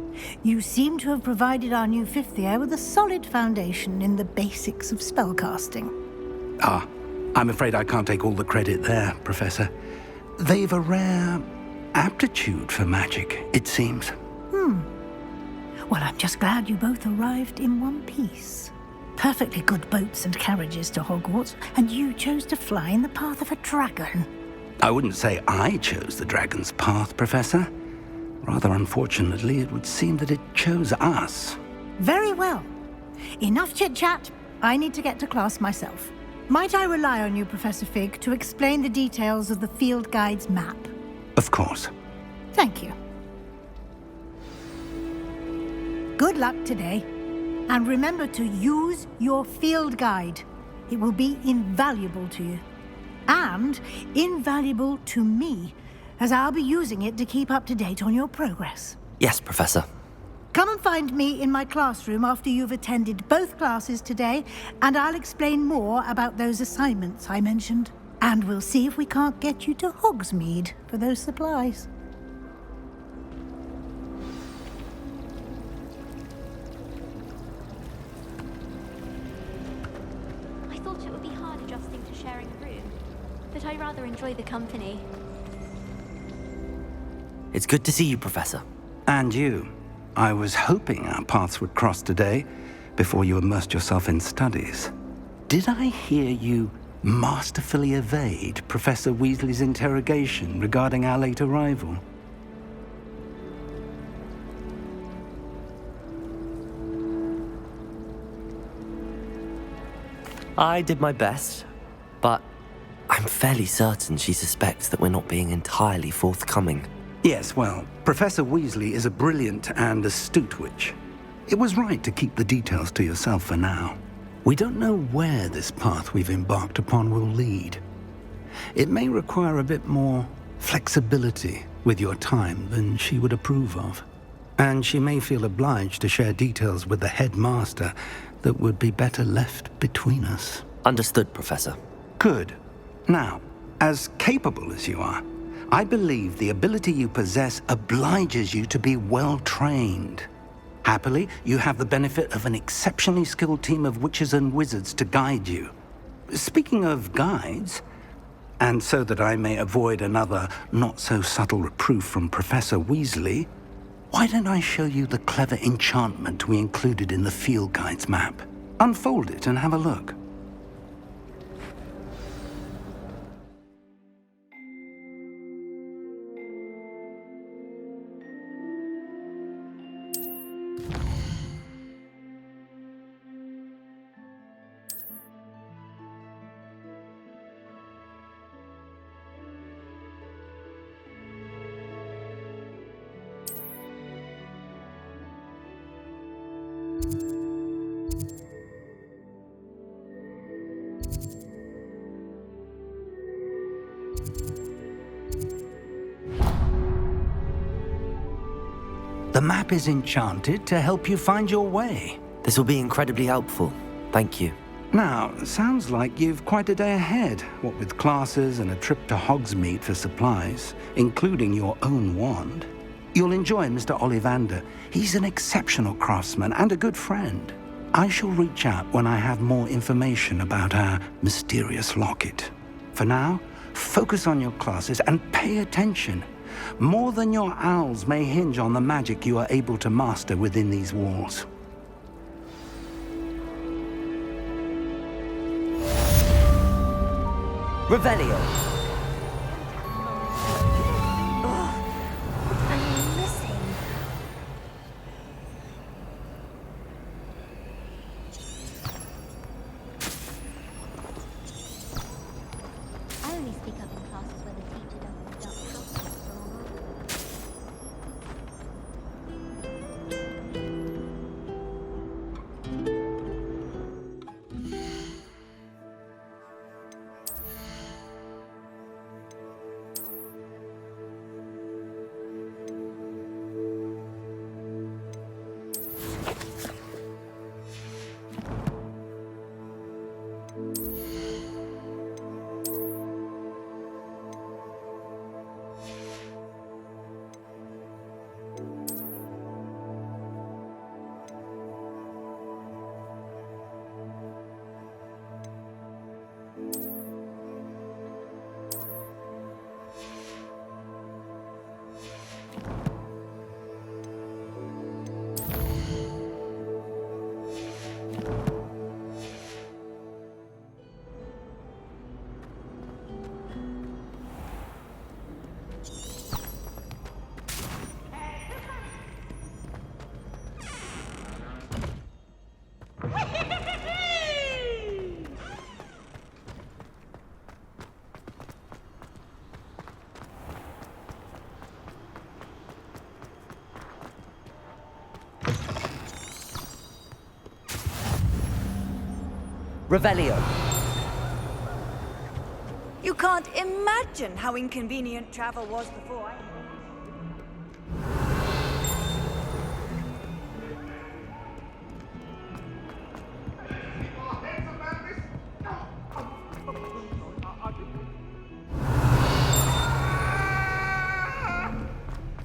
You seem to have provided our new fifth year with a solid foundation in the basics of spellcasting. Ah, I'm afraid I can't take all the credit there, Professor. They've a rare aptitude for magic, it seems. Well, I'm just glad you both arrived in one piece. Perfectly good boats and carriages to Hogwarts, and you chose to fly in the path of a dragon. I wouldn't say I chose the dragon's path, Professor. Rather unfortunately, it would seem that it chose us. Very well. Enough chit-chat. I need to get to class myself. Might I rely on you, Professor Fig, to explain the details of the field guide's map? Of course. Thank you. Good luck today. And remember to use your field guide. It will be invaluable to you. And invaluable to me, as I'll be using it to keep up to date on your progress. Yes, Professor. Come and find me in my classroom after you've attended both classes today, and I'll explain more about those assignments I mentioned. And we'll see if we can't get you to Hogsmeade for those supplies. but I rather enjoy the company. It's good to see you, Professor. And you. I was hoping our paths would cross today, before you immersed yourself in studies. Did I hear you masterfully evade Professor Weasley's interrogation regarding our late arrival? I did my best, but I'm fairly certain she suspects that we're not being entirely forthcoming. Yes, well, Professor Weasley is a brilliant and astute witch. It was right to keep the details to yourself for now. We don't know where this path we've embarked upon will lead. It may require a bit more flexibility with your time than she would approve of. And she may feel obliged to share details with the headmaster that would be better left between us. Understood, Professor. Good. Now, as capable as you are, I believe the ability you possess obliges you to be well trained. Happily, you have the benefit of an exceptionally skilled team of witches and wizards to guide you. Speaking of guides, and so that I may avoid another not-so-subtle reproof from Professor Weasley, why don't I show you the clever enchantment we included in the field guide's map? Unfold it and have a look. The map is enchanted to help you find your way. This will be incredibly helpful. Thank you. Now, sounds like you've quite a day ahead, what with classes and a trip to Hogsmeade for supplies, including your own wand. You'll enjoy Mr. Ollivander. He's an exceptional craftsman and a good friend. I shall reach out when I have more information about our mysterious locket. For now, focus on your classes and pay attention. More than your owls may hinge on the magic you are able to master within these walls. Revelio. I only speak up in classes where the teacher doesn't conduct house checks for all mine. Revelio. You can't imagine how inconvenient travel was before.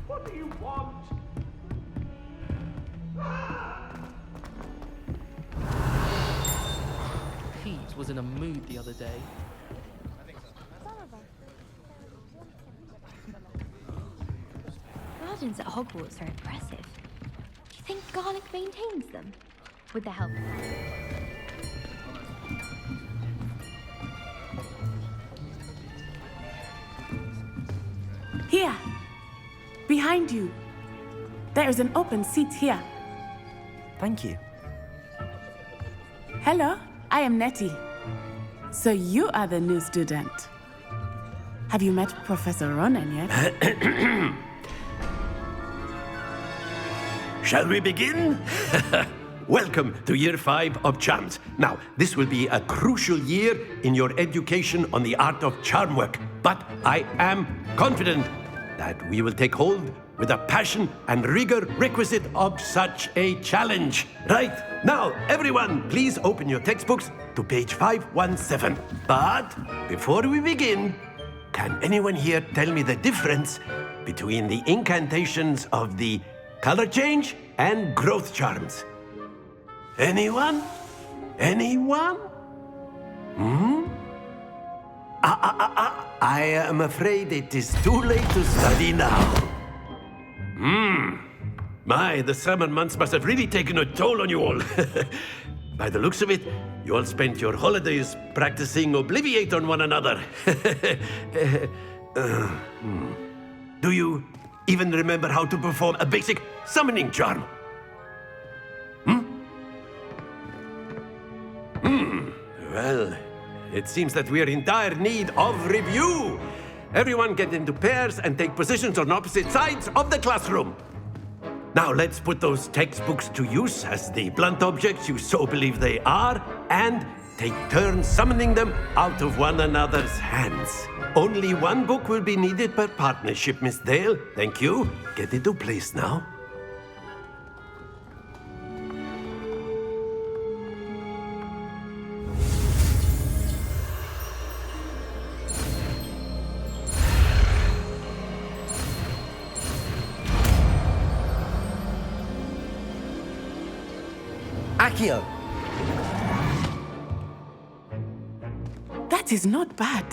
What do you want? Pete was in a mood the other day. gardens at Hogwarts are impressive. Do you think Garlic maintains them? With the help of... Here! Behind you! There is an open seat here. Thank you. Hello, I am Nettie. So you are the new student. Have you met Professor Ronan yet? Shall we begin? Welcome to Year 5 of Charms. Now, this will be a crucial year in your education on the art of charm work. But I am confident that we will take hold with the passion and rigor requisite of such a challenge. Right, now, everyone, please open your textbooks to page 517. But before we begin, can anyone here tell me the difference between the incantations of the color change and growth charms? Anyone? Anyone? I am afraid it is too late to study now. My, the summer months must have really taken a toll on you all. By the looks of it, you all spent your holidays practicing Obliviate on one another. Do you even remember how to perform a basic summoning charm? Well, it seems that we are in dire need of review. Everyone get into pairs and take positions on opposite sides of the classroom. Now let's put those textbooks to use as the blunt objects you so believe they are, and take turns summoning them out of one another's hands. Only one book will be needed per partnership, Miss Dale. Thank you. Get into place now. Accio! That is not bad.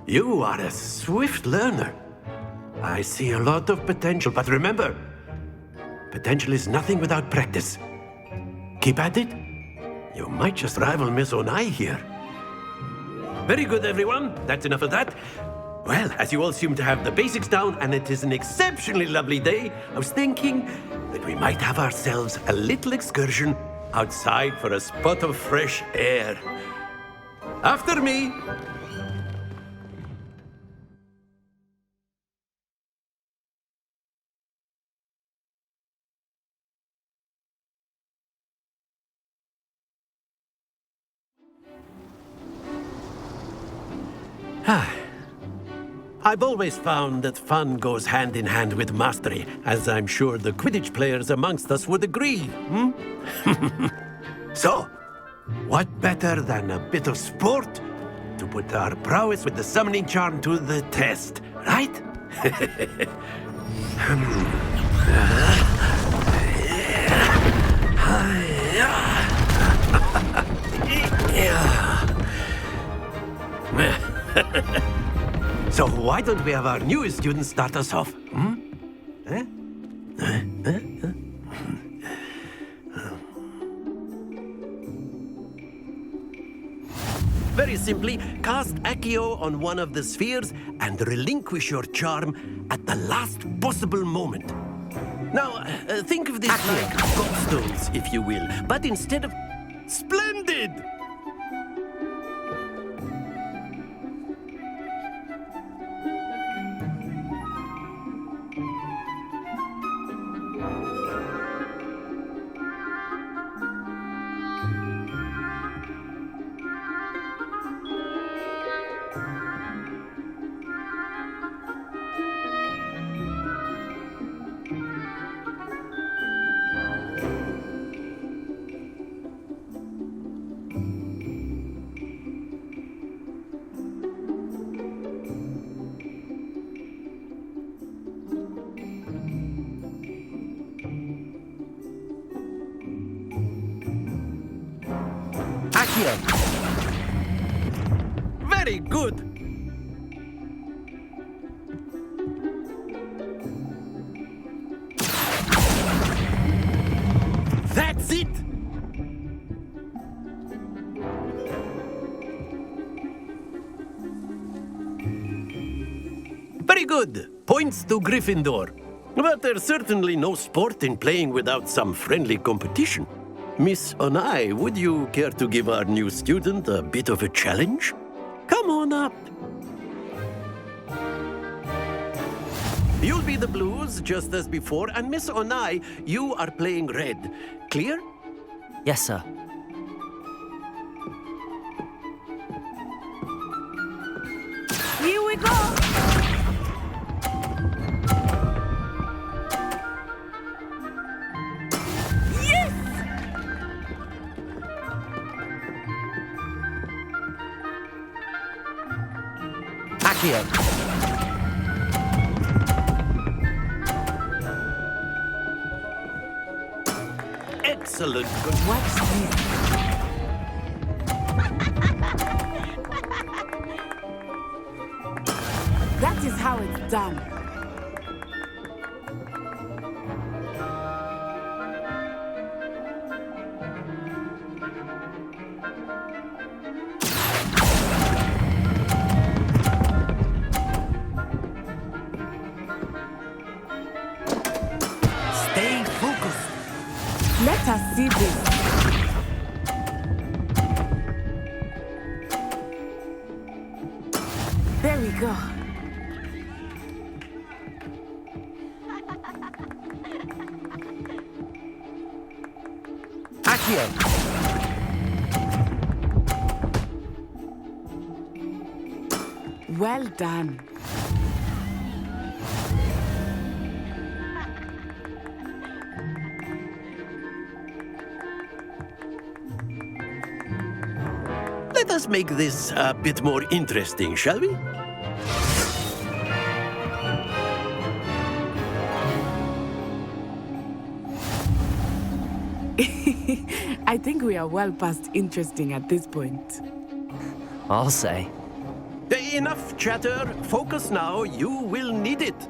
You are a swift learner. I see a lot of potential, but remember, potential is nothing without practice. Keep at it. You might just rival Miss Onai here. Very good, everyone. That's enough of that. Well, as you all seem to have the basics down, and it is an exceptionally lovely day, I was thinking that we might have ourselves a little excursion outside for a spot of fresh air. After me. I've always found that fun goes hand in hand with mastery, as I'm sure the Quidditch players amongst us would agree. So, what better than a bit of sport to put our prowess with the summoning charm to the test, right? So why don't we have our newest student start us off? Very simply, cast Accio on one of the spheres and relinquish your charm at the last possible moment. Now, think of this like gobstones, if you will, but instead of... Splendid! Very good. That's it! Very good. Points to Gryffindor. But there's certainly no sport in playing without some friendly competition. Miss Onai, would you care to give our new student a bit of a challenge? Come on up. You'll be the blues, just as before, and Miss Onai, you are playing red. Clear? Yes, sir. Here we go! Yes! Accio. Excellent. Good. Watch this. That is how it's done. Stay focused. Let us see this. There we go. Accio. Well done. Let us make this a bit more interesting, shall we? I think we are well past interesting at this point. I'll say. Enough chatter. Focus now. You will need it.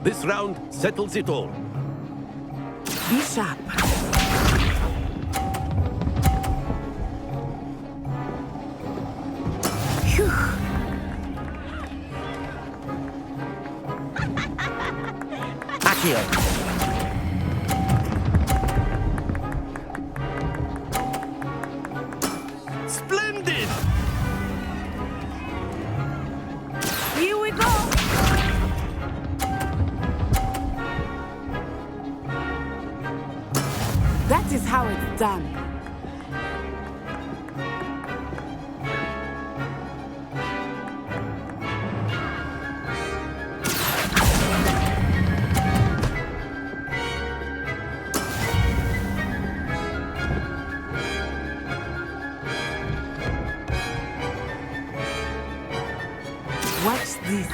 This round settles it all. Be sharp. Phew. Accio. Splendid! Here we go. That is how it's done. Watch this.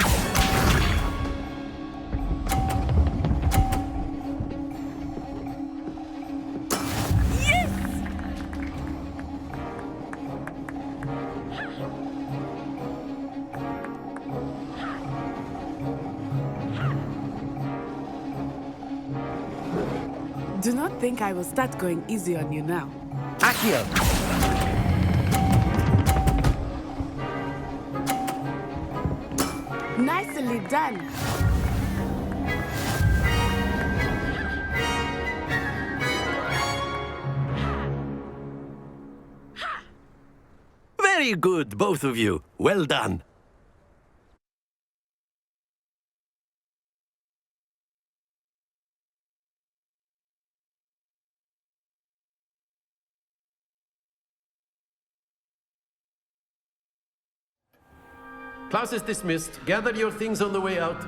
Yes! Do not think I will start going easy on you now. Accio. Nicely done. Very good, both of you. Well done. Class is dismissed. Gather your things on the way out.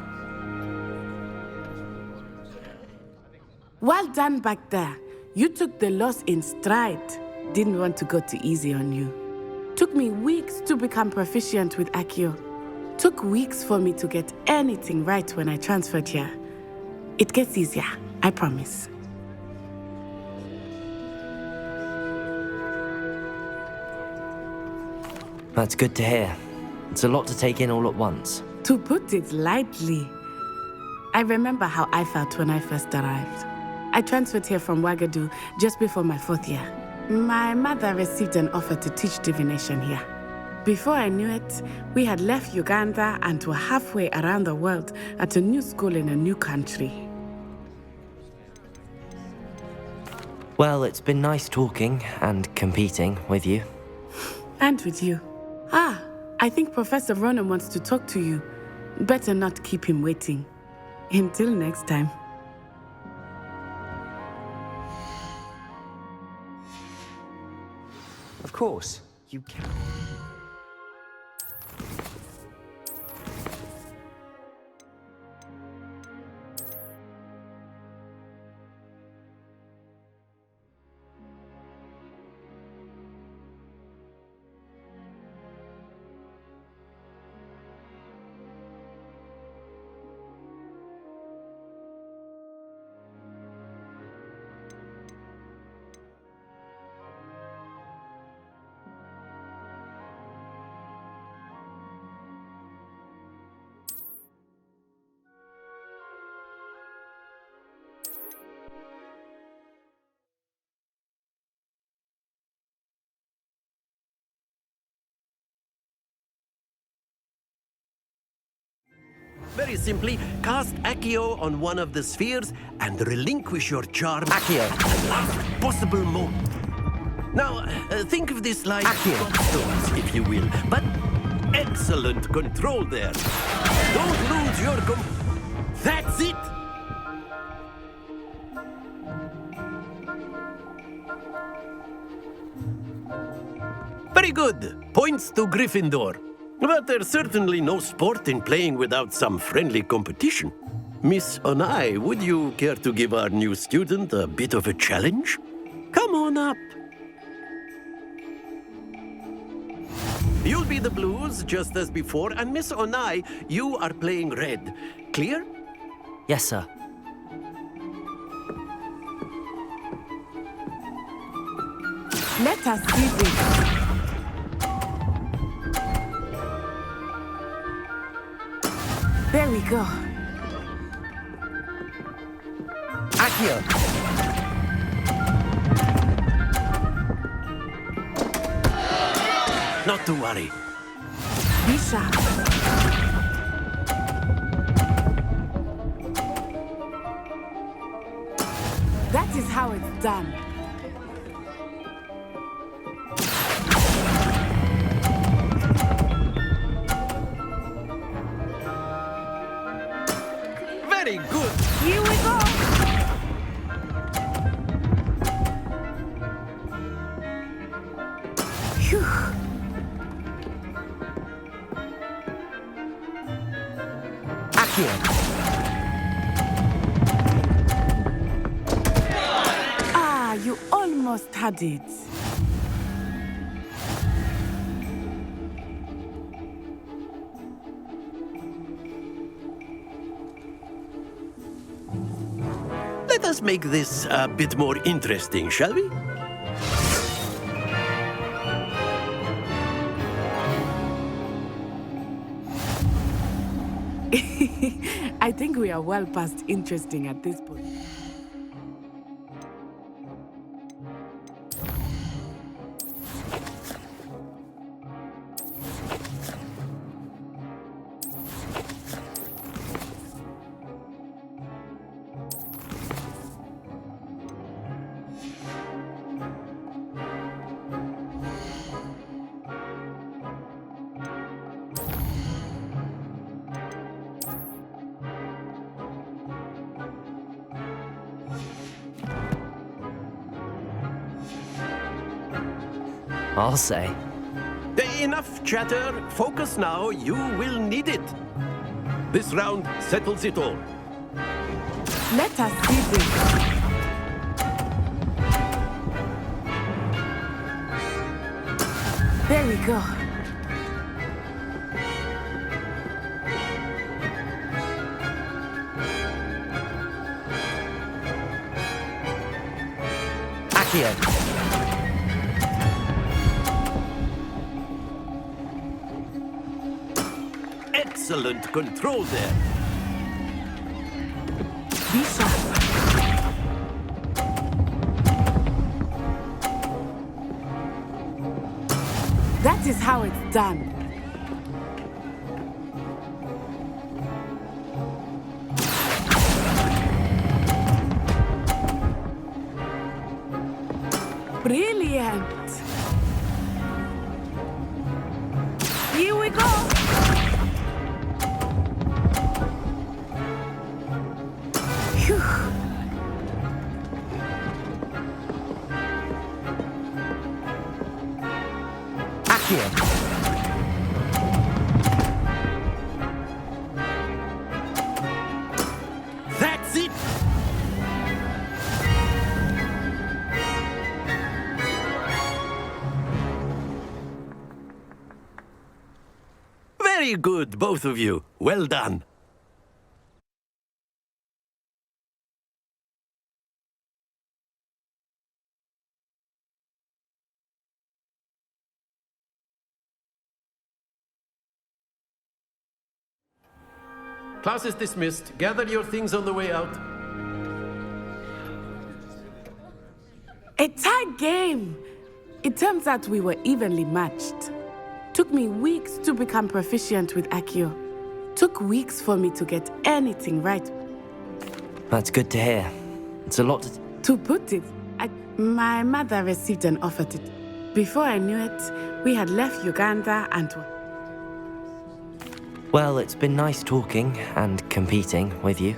Well done back there. You took the loss in stride. Didn't want to go too easy on you. Took me weeks to become proficient with Accio. Took weeks for me to get anything right when I transferred here. It gets easier, I promise. That's good to hear. It's a lot to take in all at once. To put it lightly, I remember how I felt when I first arrived. I transferred here from Wagadu just before my 4th year. My mother received an offer to teach divination here. Before I knew it, we had left Uganda and were halfway around the world at a new school in a new country. Well, it's been nice talking and competing with you. And with you. Ah, I think Professor Ronan wants to talk to you. Better not keep him waiting. Until next time. Of course, you can. Very simply, cast Accio on one of the spheres and relinquish your charm Accio. at the last possible moment. Now, think of this like stones, if you will, but excellent control there. Don't lose your That's it! Very good. Points to Gryffindor. But there's certainly no sport in playing without some friendly competition. Miss Onai, would you care to give our new student a bit of a challenge? Come on up. You'll be the blues, just as before, and Miss Onai, you are playing red. Clear? Yes, sir. Let us see this. There we go. Accio. Not to worry. Be sharp. That is how it's done. Very good. Here we go. Phew. Accio. Ah, you almost had it. Let us make this a bit more interesting, shall we? I think we are well past interesting at this point. I'll say. Enough chatter. Focus now. You will need it. This round settles it all. Let us see this. There we go. Accio. Excellent control there. Be sharp. done. Brilliant! Here we go! Phew. Accio! That's it! Very good, both of you. Well done. Class is dismissed. Gather your things on the way out. A tight game! It turns out we were evenly matched. Took me weeks to become proficient with Accio. Took weeks for me to get anything right. That's good to hear. It's a lot to... To put it, my mother received an offer to... Before I knew it, we had left Uganda and... Well, it's been nice talking and competing with you.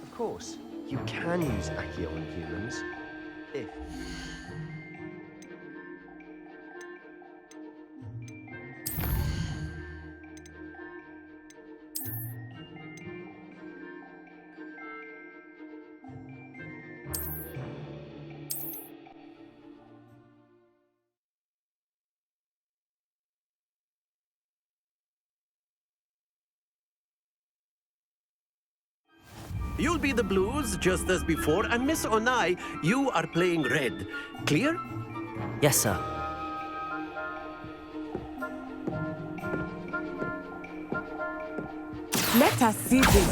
Of course, you can use Accio on humans. If... You'll be the blues, just as before, and Miss Onai, you are playing red. Clear? Yes, sir. Let us see this.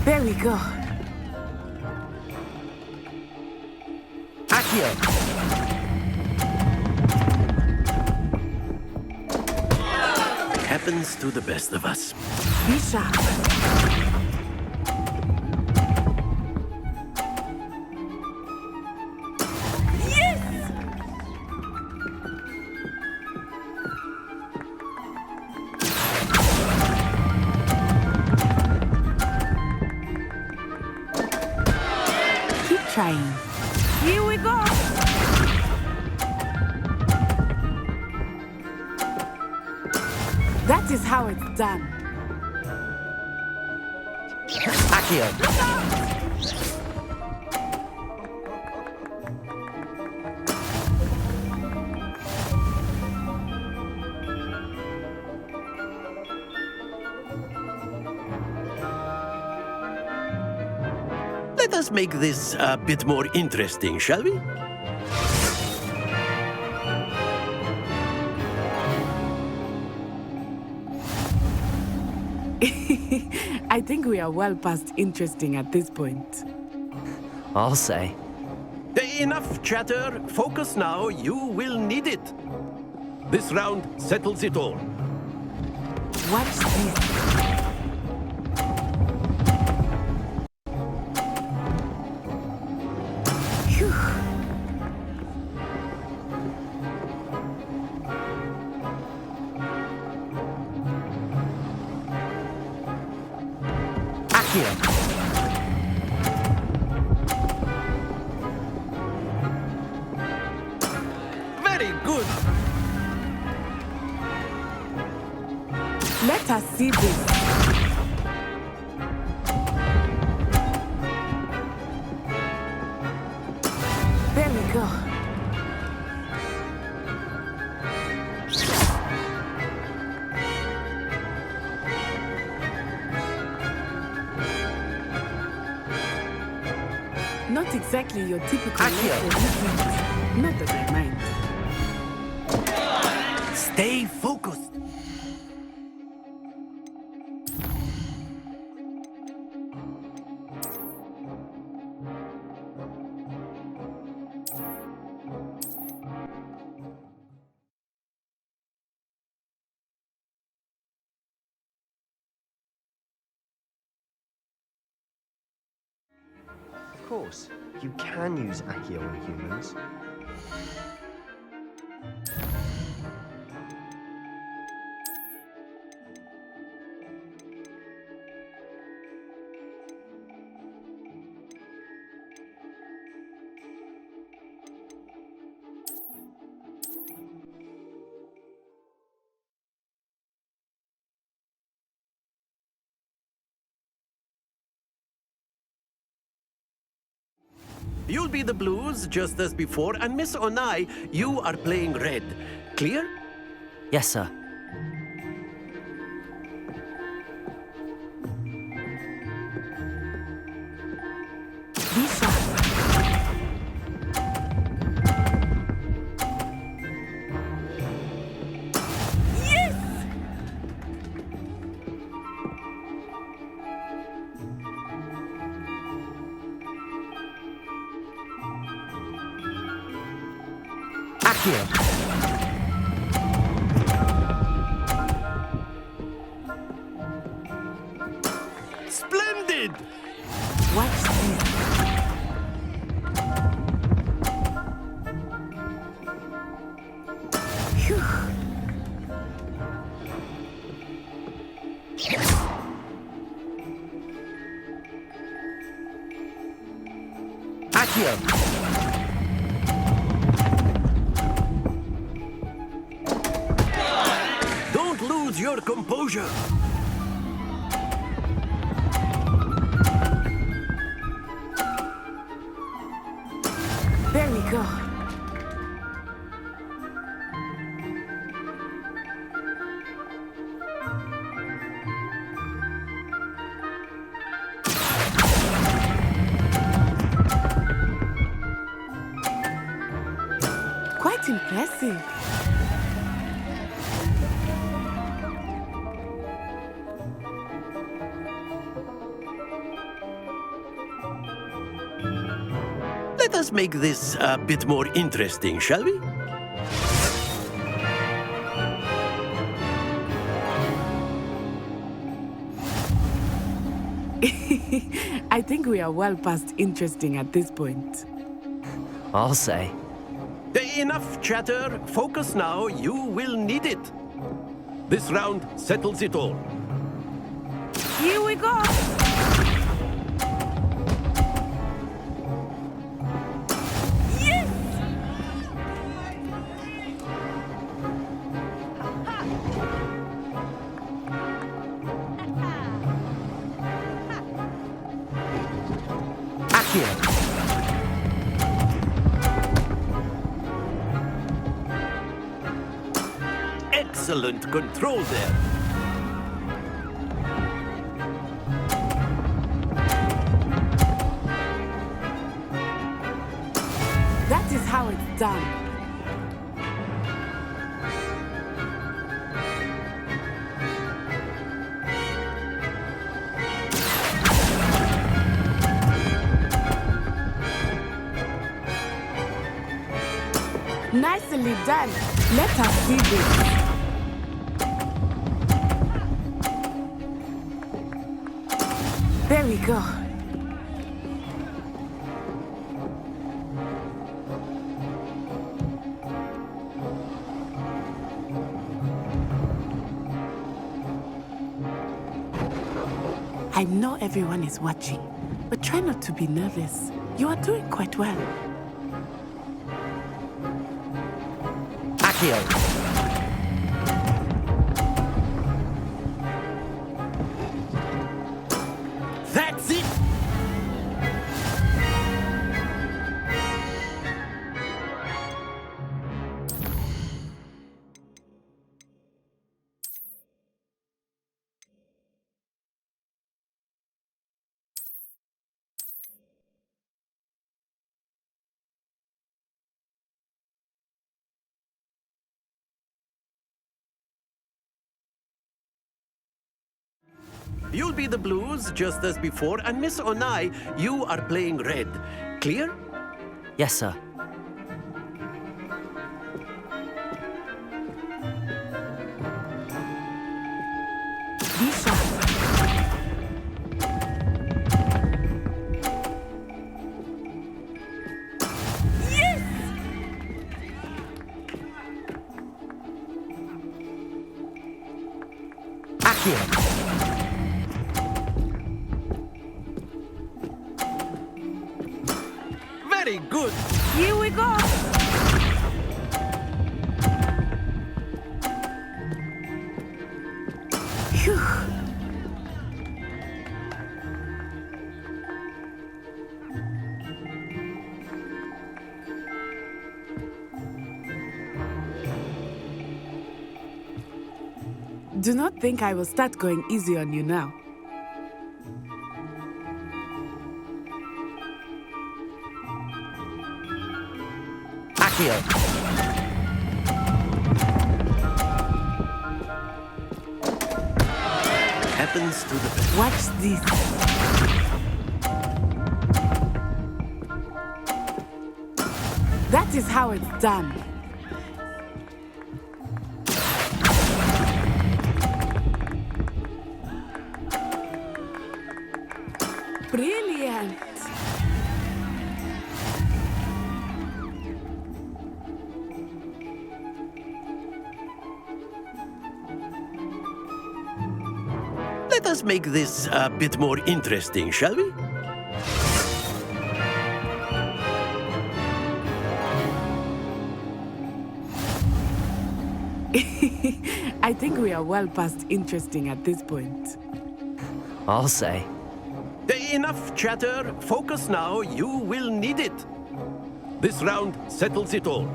There we go. Accio! Happens to the best of us. Be sharp. Yes! Keep trying. Here we go. That is how it's done. Accio! Let us make this a bit more interesting, shall we? I think we are well past interesting at this point. I'll say. Enough chatter. Focus now. You will need it. This round settles it all. Watch this. Very good. Let us see this. There we go. exactly your typical local, is it? Not that I mind. Stay focused. Of course, you can use Accio on humans. You'll be the blues, just as before, and Miss Onai, you are playing red. Clear? Yes, sir. Splendid! What's this? Phew. Accio! Don't lose your composure. There we go. Quite impressive. Let us make this a bit more interesting, shall we? I think we are well past interesting at this point. I'll say. Enough chatter. Focus now. You will need it. This round settles it all. Here we go. Yes! Accio! Excellent control there. That is how it's done. Nicely done. Let us see this. There we go. I know everyone is watching, but try not to be nervous. You are doing quite well. Accio! you'll be the blues just as before, and Miss Onai, you are playing red. Clear? Yes, sir. Be sharp. Very good. Here we go. Phew. Do not think I will start going easy on you now. Accio. Happens to the best. Watch this. That is how it's done. Brilliant. Let us make this a bit more interesting, shall we? I think we are well past interesting at this point. I'll say. Enough chatter. Focus now. You will need it. This round settles it all.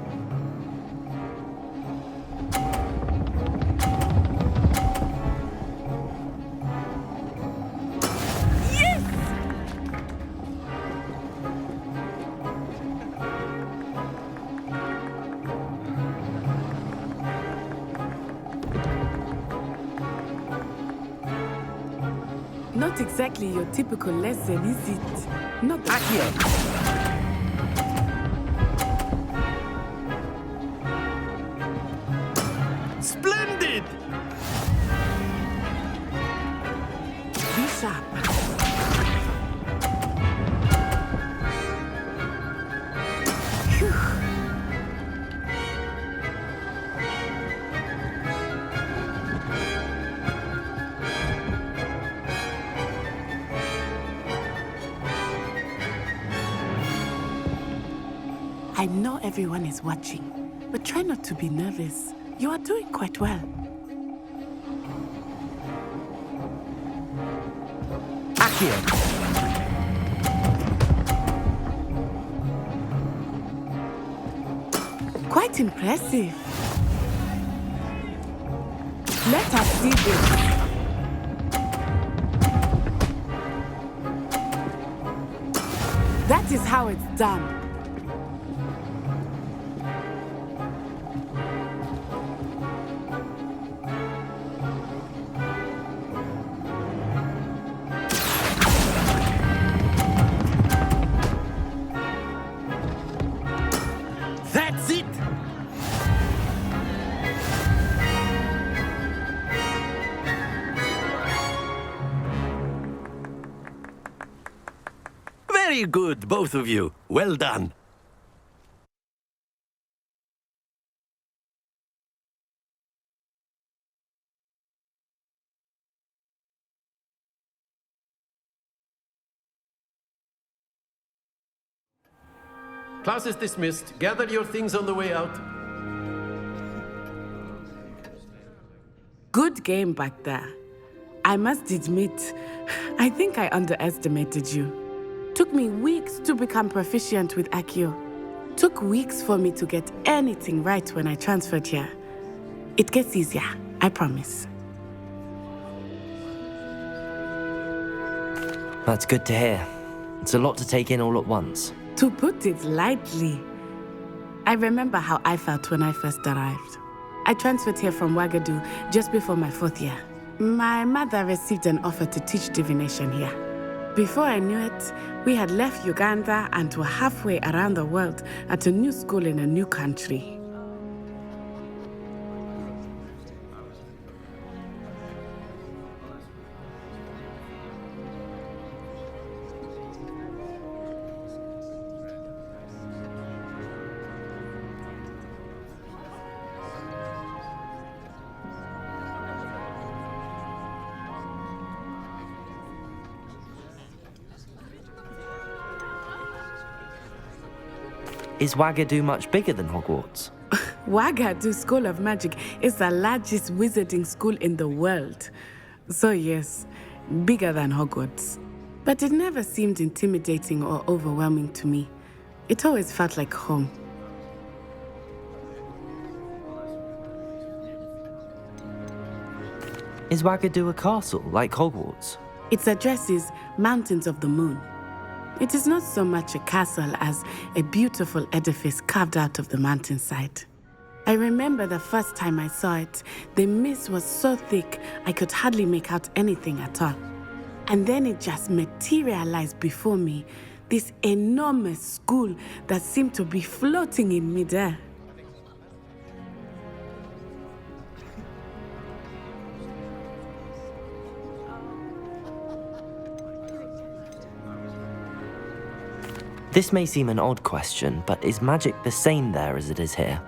Not exactly your typical lesson, is it? Not Splendid! Be sharp. Phew. I know everyone is watching, but try not to be nervous. You are doing quite well. Accio. Quite impressive. Let us see this. That is how it's done. That's it! Very good, both of you. Well done. Class is dismissed. Gather your things on the way out. Good game back there. I must admit, I think I underestimated you. Took me weeks to become proficient with Accio. Took weeks for me to get anything right when I transferred here. It gets easier, I promise. That's good to hear. It's a lot to take in all at once. To put it lightly, I remember how I felt when I first arrived. I transferred here from Wagadu just before my 4th year. My mother received an offer to teach divination here. Before I knew it, we had left Uganda and were halfway around the world at a new school in a new country. Is Wagadu much bigger than Hogwarts? Wagadu School of Magic is the largest wizarding school in the world. So yes, bigger than Hogwarts. But it never seemed intimidating or overwhelming to me. It always felt like home. Is Wagadu a castle, like Hogwarts? Its address is Mountains of the Moon. It is not so much a castle as a beautiful edifice carved out of the mountainside. I remember the first time I saw it, the mist was so thick I could hardly make out anything at all. And then it just materialized before me, this enormous school that seemed to be floating in midair. This may seem an odd question, but is magic the same there as it is here?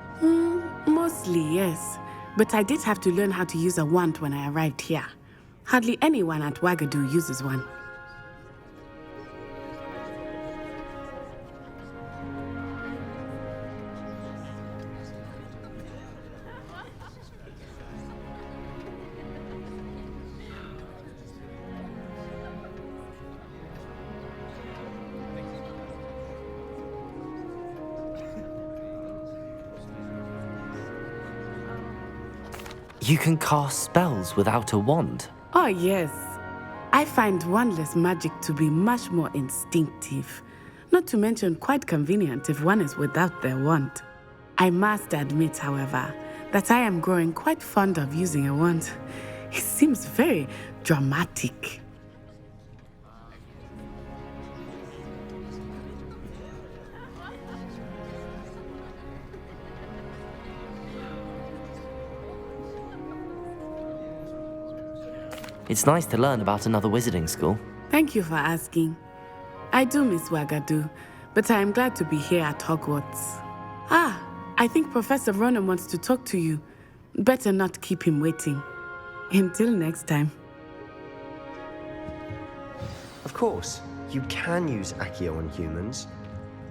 Mostly, yes. But I did have to learn how to use a wand when I arrived here. Hardly anyone at Wagadu uses one. You can cast spells without a wand? Oh, yes. I find wandless magic to be much more instinctive. Not to mention quite convenient if one is without their wand. I must admit, however, that I am growing quite fond of using a wand. It seems very dramatic. It's nice to learn about another wizarding school. Thank you for asking. I do miss Wagadu, but I am glad to be here at Hogwarts. I think Professor Ronan wants to talk to you. Better not keep him waiting. Until next time. Of course, you can use Accio on humans,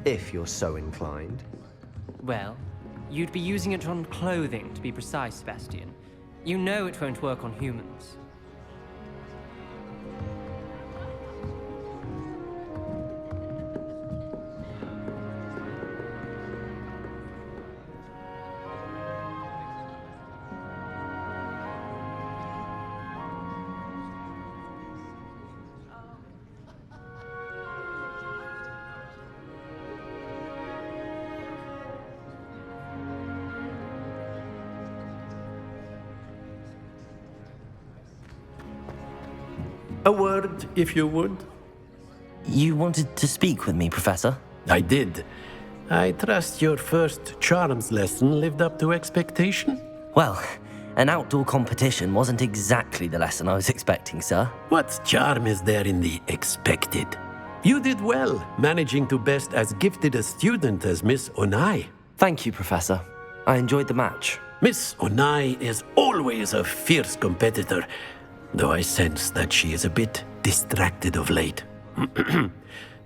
if you're so inclined. Well, you'd be using it on clothing, to be precise, Sebastian. You know it won't work on humans. A word, if you would. You wanted to speak with me, Professor? I did. I trust your first charms lesson lived up to expectation? Well, an outdoor competition wasn't exactly the lesson I was expecting, sir. What charm is there in the expected? You did well, managing to best as gifted a student as Miss Onai. Thank you, Professor. I enjoyed the match. Miss Onai is always a fierce competitor, though I sense that she is a bit distracted of late.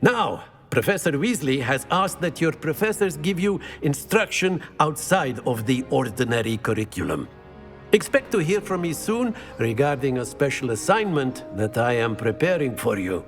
Now, Professor Weasley has asked that your professors give you instruction outside of the ordinary curriculum. Expect to hear from me soon regarding a special assignment that I am preparing for you.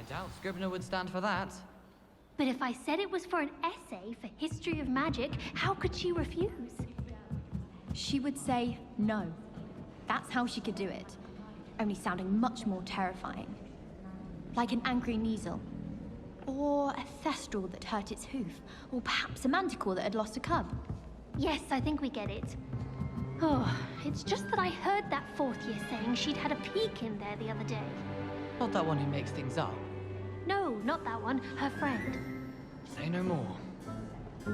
doubt Scribner would stand for that. But if I said it was for an essay for history of magic, how could she refuse? She would say no. That's how she could do it. Only sounding much more terrifying. Like an angry Kneasel. Or a Thestral that hurt its hoof. Or perhaps a Manticore that had lost a cub. Yes, I think we get it. Oh, it's just that I heard that fourth year saying she'd had a peek in there the other day. Not that one who makes things up. No, not that one. Her friend. Say no more.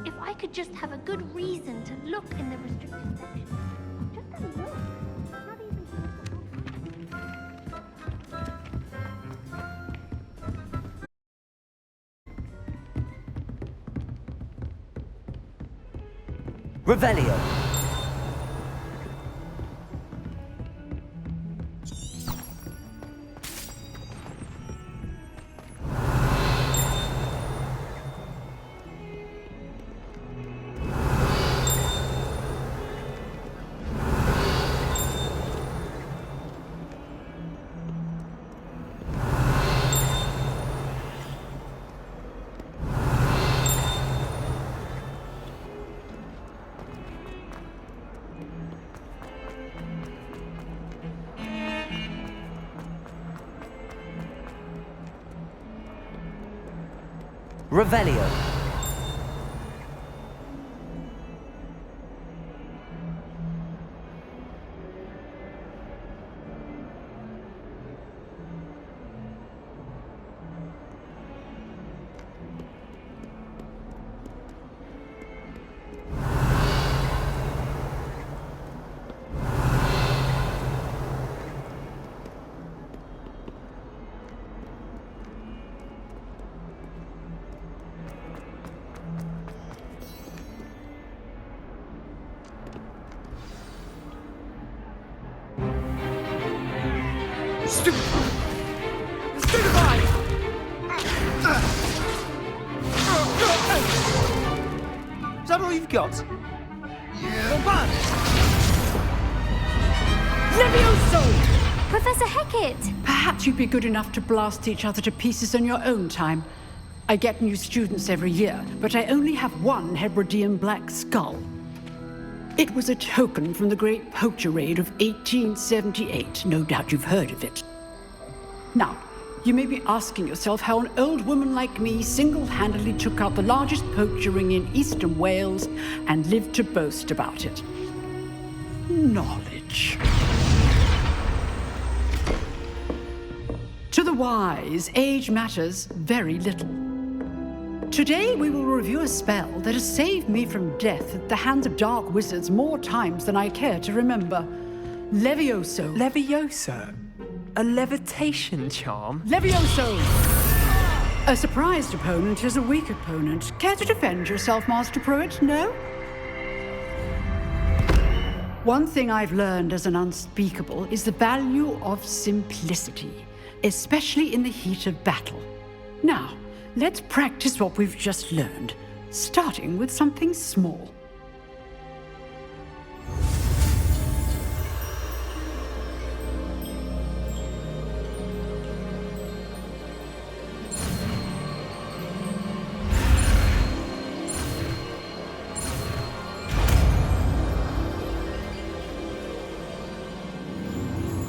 If I could just have a good reason to look in the restricted section. Just a look. Not even Revelio. Revelio. Is that all you've got? Yeah. Levioso! Professor Hecat! Perhaps you'd be good enough to blast each other to pieces in your own time. I get new students every year, but I only have one Hebridean black skull. It was a token from the Great Poacher Raid of 1878. No doubt you've heard of it. Now, you may be asking yourself how an old woman like me single-handedly took out the largest poacher ring in eastern Wales and lived to boast about it. Knowledge. To the wise, age matters very little. Today we will review a spell that has saved me from death at the hands of dark wizards more times than I care to remember. Levioso. Levioso? A levitation charm? Levioso! A surprised opponent is a weak opponent. Care to defend yourself, Master Pruitt? No? One thing I've learned as an unspeakable is the value of simplicity, especially in the heat of battle. Now, let's practice what we've just learned, starting with something small.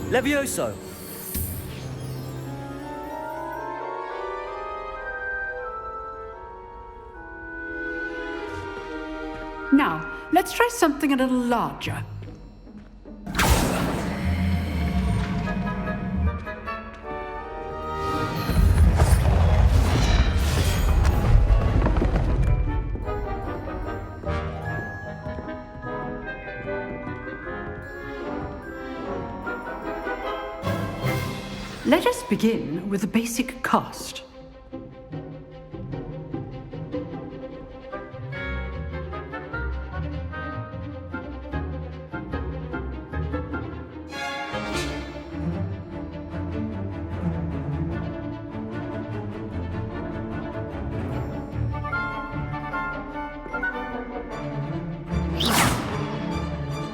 Levioso. Now, let's try something a little larger. Let us begin with the basic cast.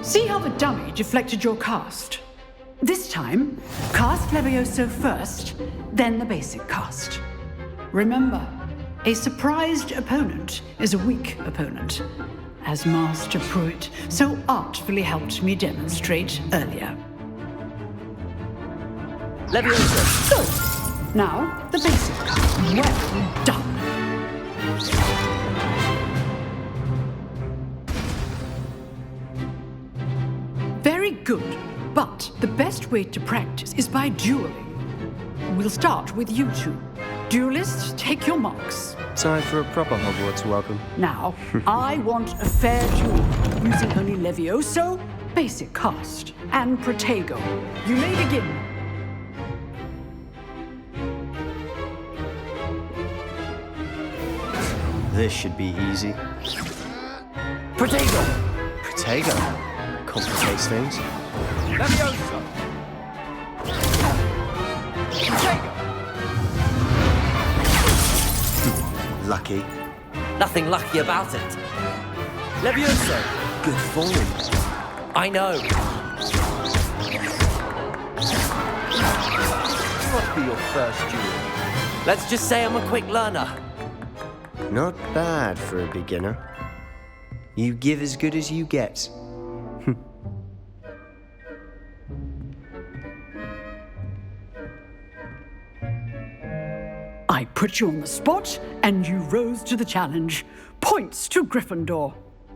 See how the dummy deflected your cast? This time, cast Levioso first, then the basic cast. Remember, a surprised opponent is a weak opponent, as Master Pruitt so artfully helped me demonstrate earlier. Leviosa! So, now the basic cast. Well done. Very good, but the best way to practice is by dueling. We'll start with you two. Duelists, take your marks. Time for a proper Hogwarts welcome. Now, I want a fair duel, using only Levioso, basic cast, and Protego. You may begin. This should be easy. Protego! Protego? Complicates things. Leviosa! Lucky. Nothing lucky about it. Leviosa! Good form. I know. This must be your first duel. Let's just say I'm a quick learner. Not bad for a beginner. You give as good as you get. I put you on the spot, and you rose to the challenge. Points to Gryffindor.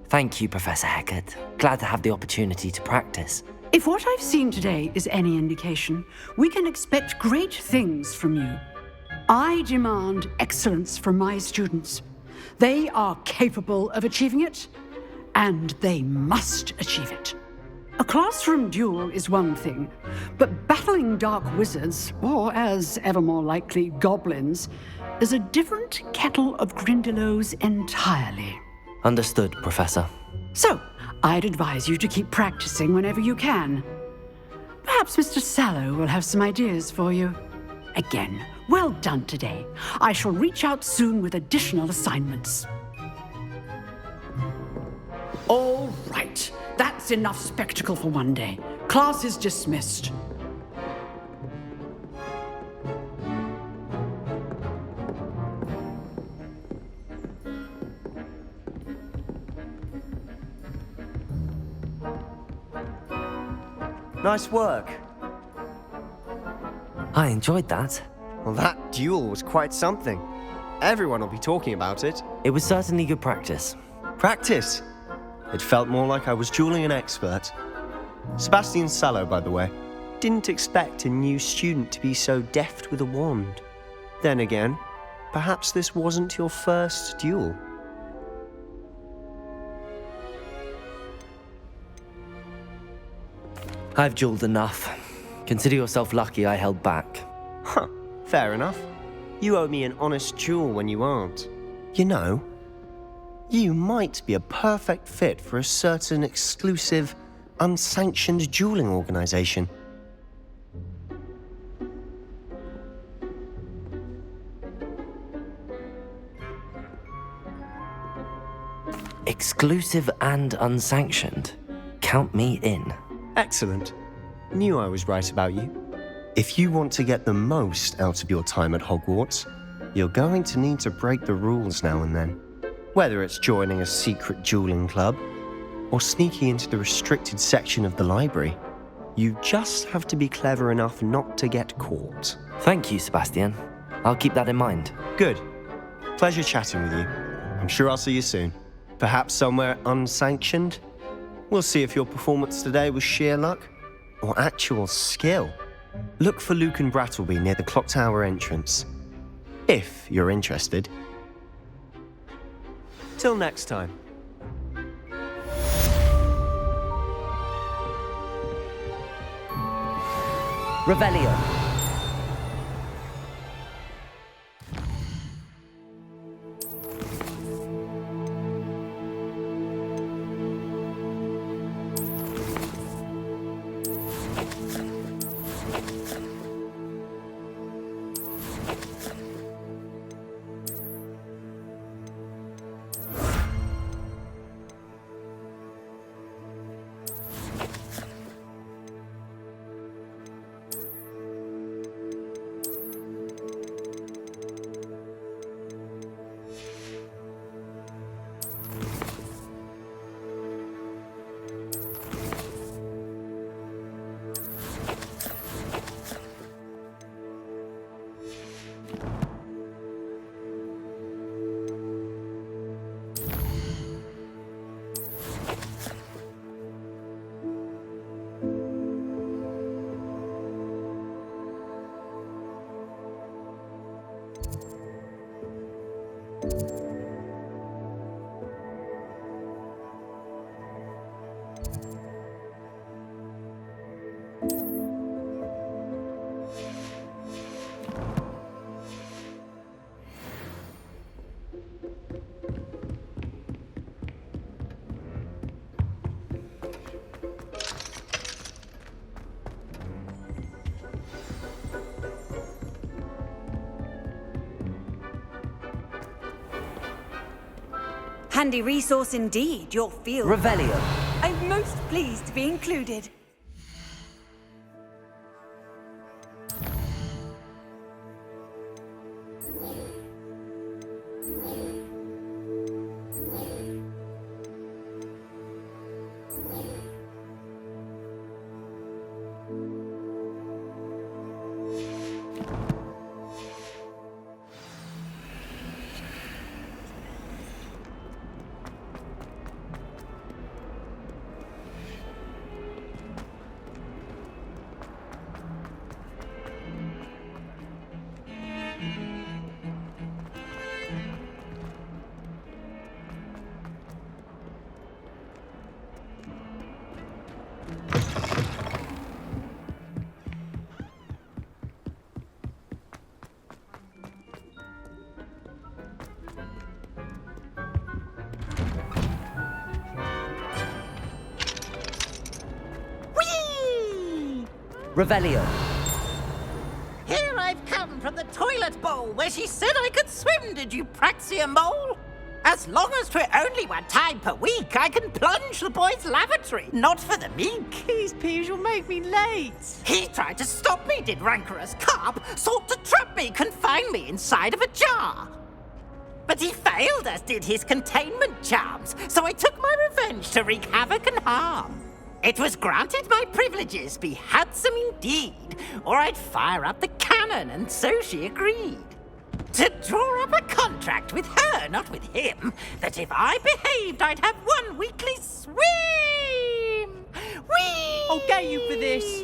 Thank you, Professor Hecat. Glad to have the opportunity to practice. If what I've seen today is any indication, we can expect great things from you. I demand excellence from my students. They are capable of achieving it, and they must achieve it. A classroom duel is one thing, but battling dark wizards, or as ever more likely, goblins, is a different kettle of Grindylows entirely. Understood, Professor. So, I'd advise you to keep practicing whenever you can. Perhaps Mr. Sallow will have some ideas for you. Again, well done today. I shall reach out soon with additional assignments. All right. That's enough spectacle for one day. Class is dismissed. Nice work. I enjoyed that. Well, that duel was quite something. Everyone will be talking about it. It was certainly good practice. Practice? It felt more like I was dueling an expert. Sebastian Sallow, by the way. Didn't expect a new student to be so deft with a wand. Then again, perhaps this wasn't your first duel. I've dueled enough. Consider yourself lucky I held back. Huh, fair enough. You owe me an honest duel when you aren't. You know, you might be a perfect fit for a certain exclusive, unsanctioned dueling organization. Exclusive and unsanctioned. Count me in. Excellent. Knew I was right about you. If you want to get the most out of your time at Hogwarts, you're going to need to break the rules now and then. Whether it's joining a secret dueling club or sneaking into the restricted section of the library, you just have to be clever enough not to get caught. Thank you, Sebastian. I'll keep that in mind. Good. Pleasure chatting with you. I'm sure I'll see you soon. Perhaps somewhere unsanctioned? We'll see if your performance today was sheer luck or actual skill. Look for Luke and Brattleby near the clock tower entrance, if you're interested. Till next time. Revelio. Handy resource indeed, your field. Revelio. I'm most pleased to be included. Revelio. Here I've come from the toilet bowl where she said I could swim, did you Praxia mole? As long as 'twere only one time per week, I can plunge the boy's lavatory, not for the meek. These peas will make me late. He tried to stop me, did rancorous carp, sought to trap me, confine me inside of a jar. But he failed, as did his containment charms, so I took my revenge to wreak havoc and harm. It was granted my privileges be handsome indeed, or I'd fire up the cannon, and so she agreed. To draw up a contract with her, not with him, that if I behaved, I'd have one weekly swim! Whee! I'll get you for this.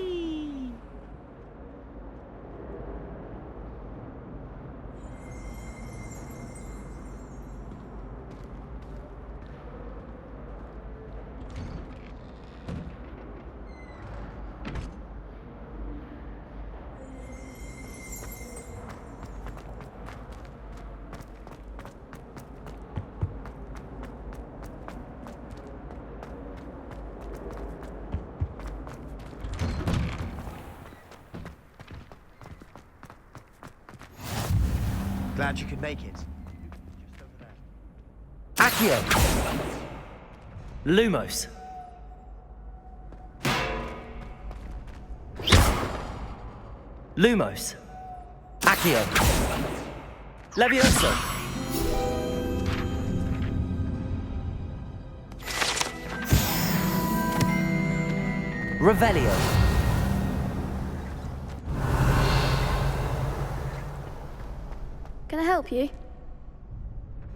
Glad you could make it. Accio. Lumos. Lumos. Accio. Levioso. Revelio. Can I help you?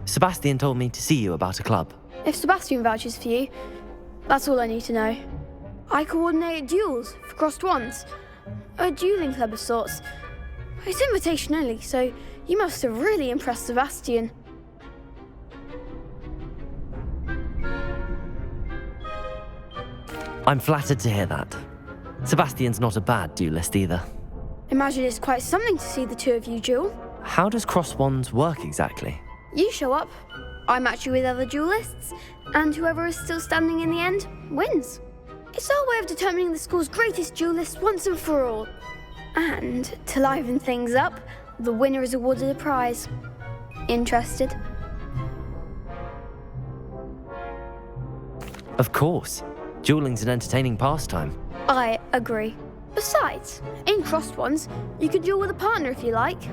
Sebastian told me to see you about a club. If Sebastian vouches for you, that's all I need to know. I coordinate duels for crossed wands. A dueling club of sorts. It's invitation only, so you must have really impressed Sebastian. I'm flattered to hear that. Sebastian's not a bad duelist either. Imagine it's quite something to see the two of you duel. How does cross wands work exactly? You show up, I match you with other duelists, and whoever is still standing in the end wins. It's our way of determining the school's greatest duelist once and for all. And to liven things up, the winner is awarded a prize. Interested? Of course. Dueling's an entertaining pastime. I agree. Besides, in crossed wands, you can duel with a partner if you like.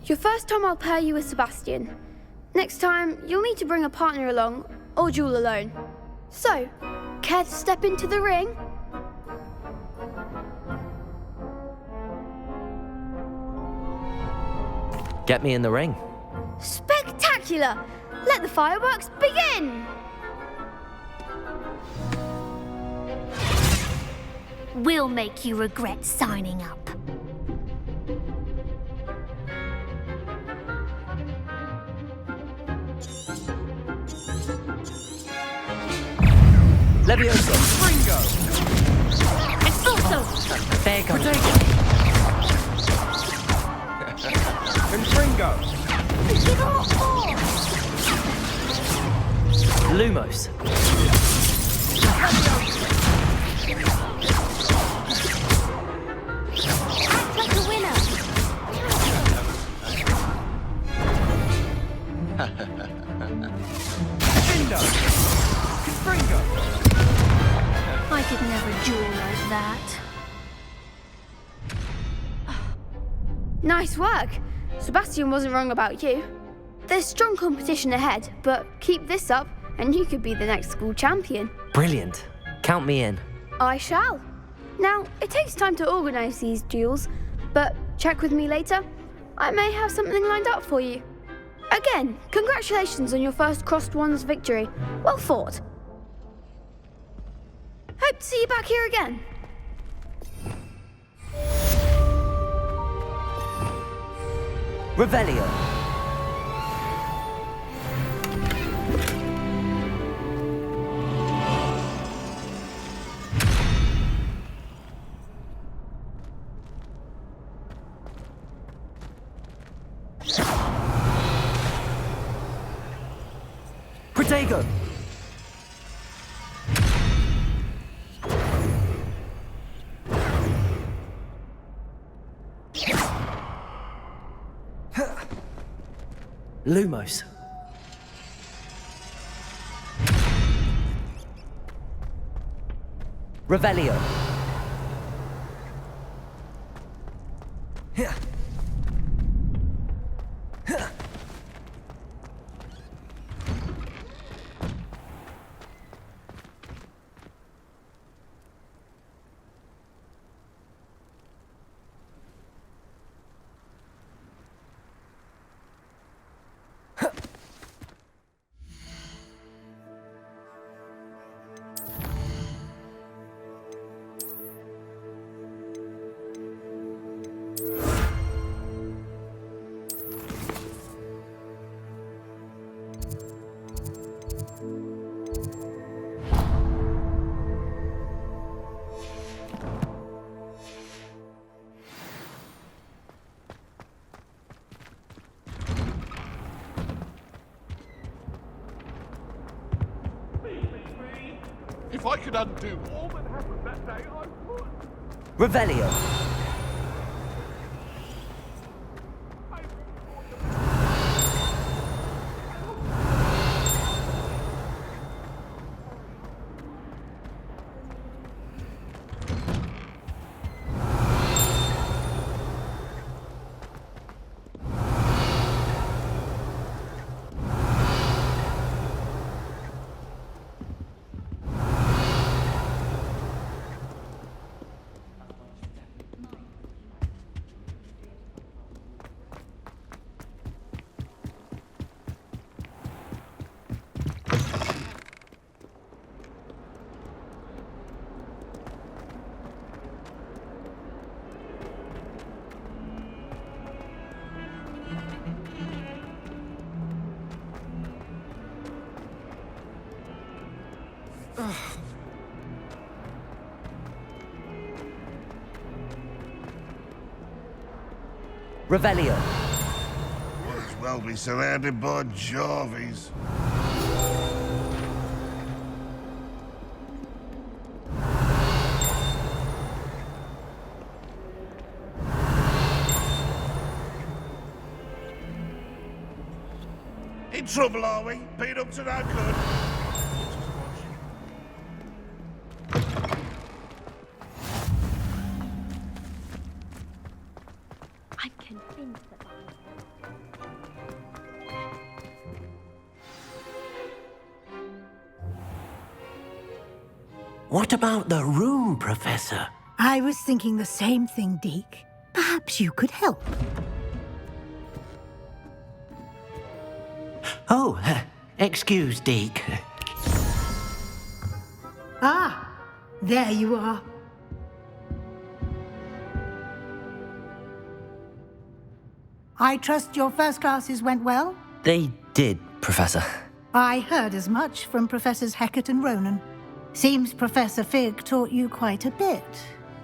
Your first time I'll pair you with Sebastian. Next time, you'll need to bring a partner along, or duel alone. So, care to step into the ring? Get me in the ring. Spectacular! Let the fireworks begin! We'll make you regret signing up. Levioso! Fringo! Expulso! There goes. Confringo! Lumos! Act like a winner! Findo! Confringo! I could never duel like that. Nice work. Sebastian wasn't wrong about you. There's strong competition ahead, but keep this up and you could be the next school champion. Brilliant. Count me in. I shall. Now, it takes time to organise these duels, but check with me later. I may have something lined up for you. Again, congratulations on your first Crossed Wands victory. Well fought. Hope to see you back here again. Revelio! Protego! Lumos. Revelio. If I could undo all that happened that day, I would. Revelio. Revelio. Might as well be surrounded by Jarvies. In trouble, are we? Been up to no good. I'm convinced that What about the room, Professor? I was thinking the same thing, Deke. Perhaps you could help. Oh, excuse, Deke. Ah, there you are. I trust your first classes went well? They did, Professor. I heard as much from Professors Hecat and Ronan. Seems Professor Fig taught you quite a bit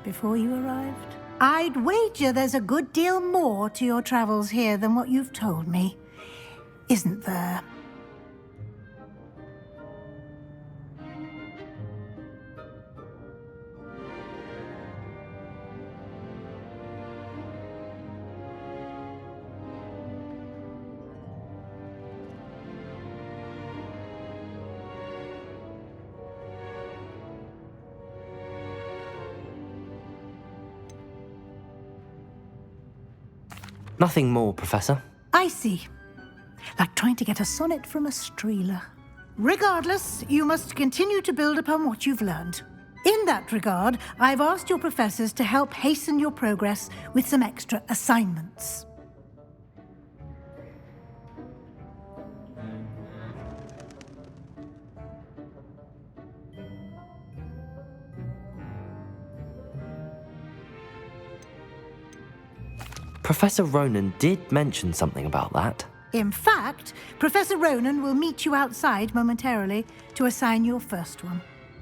before you arrived. I'd wager there's a good deal more to your travels here than what you've told me, isn't there? Nothing more, Professor. I see. Like trying to get a sonnet from a streeler. Regardless, you must continue to build upon what you've learned. In that regard, I've asked your professors to help hasten your progress with some extra assignments. Professor Ronan did mention something about that. In fact, Professor Ronan will meet you outside momentarily to assign your first one.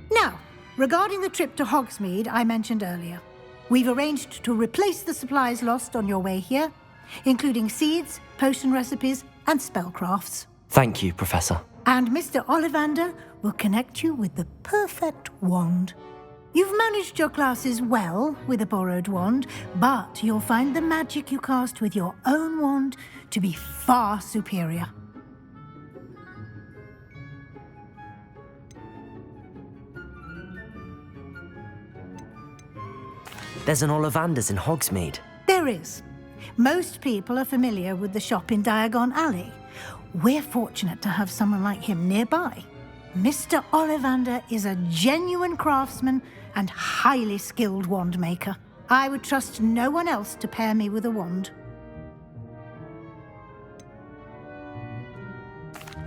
Now, regarding the trip to Hogsmeade I mentioned earlier, we've arranged to replace the supplies lost on your way here, including seeds, potion recipes, and spellcrafts. Thank you, Professor. And Mr. Ollivander will connect you with the perfect wand. You've managed your classes well with a borrowed wand, but you'll find the magic you cast with your own wand to be far superior. There's an Ollivander's in Hogsmeade. There is. Most people are familiar with the shop in Diagon Alley. We're fortunate to have someone like him nearby. Mr. Ollivander is a genuine craftsman and highly skilled wand maker. I would trust no one else to pair me with a wand.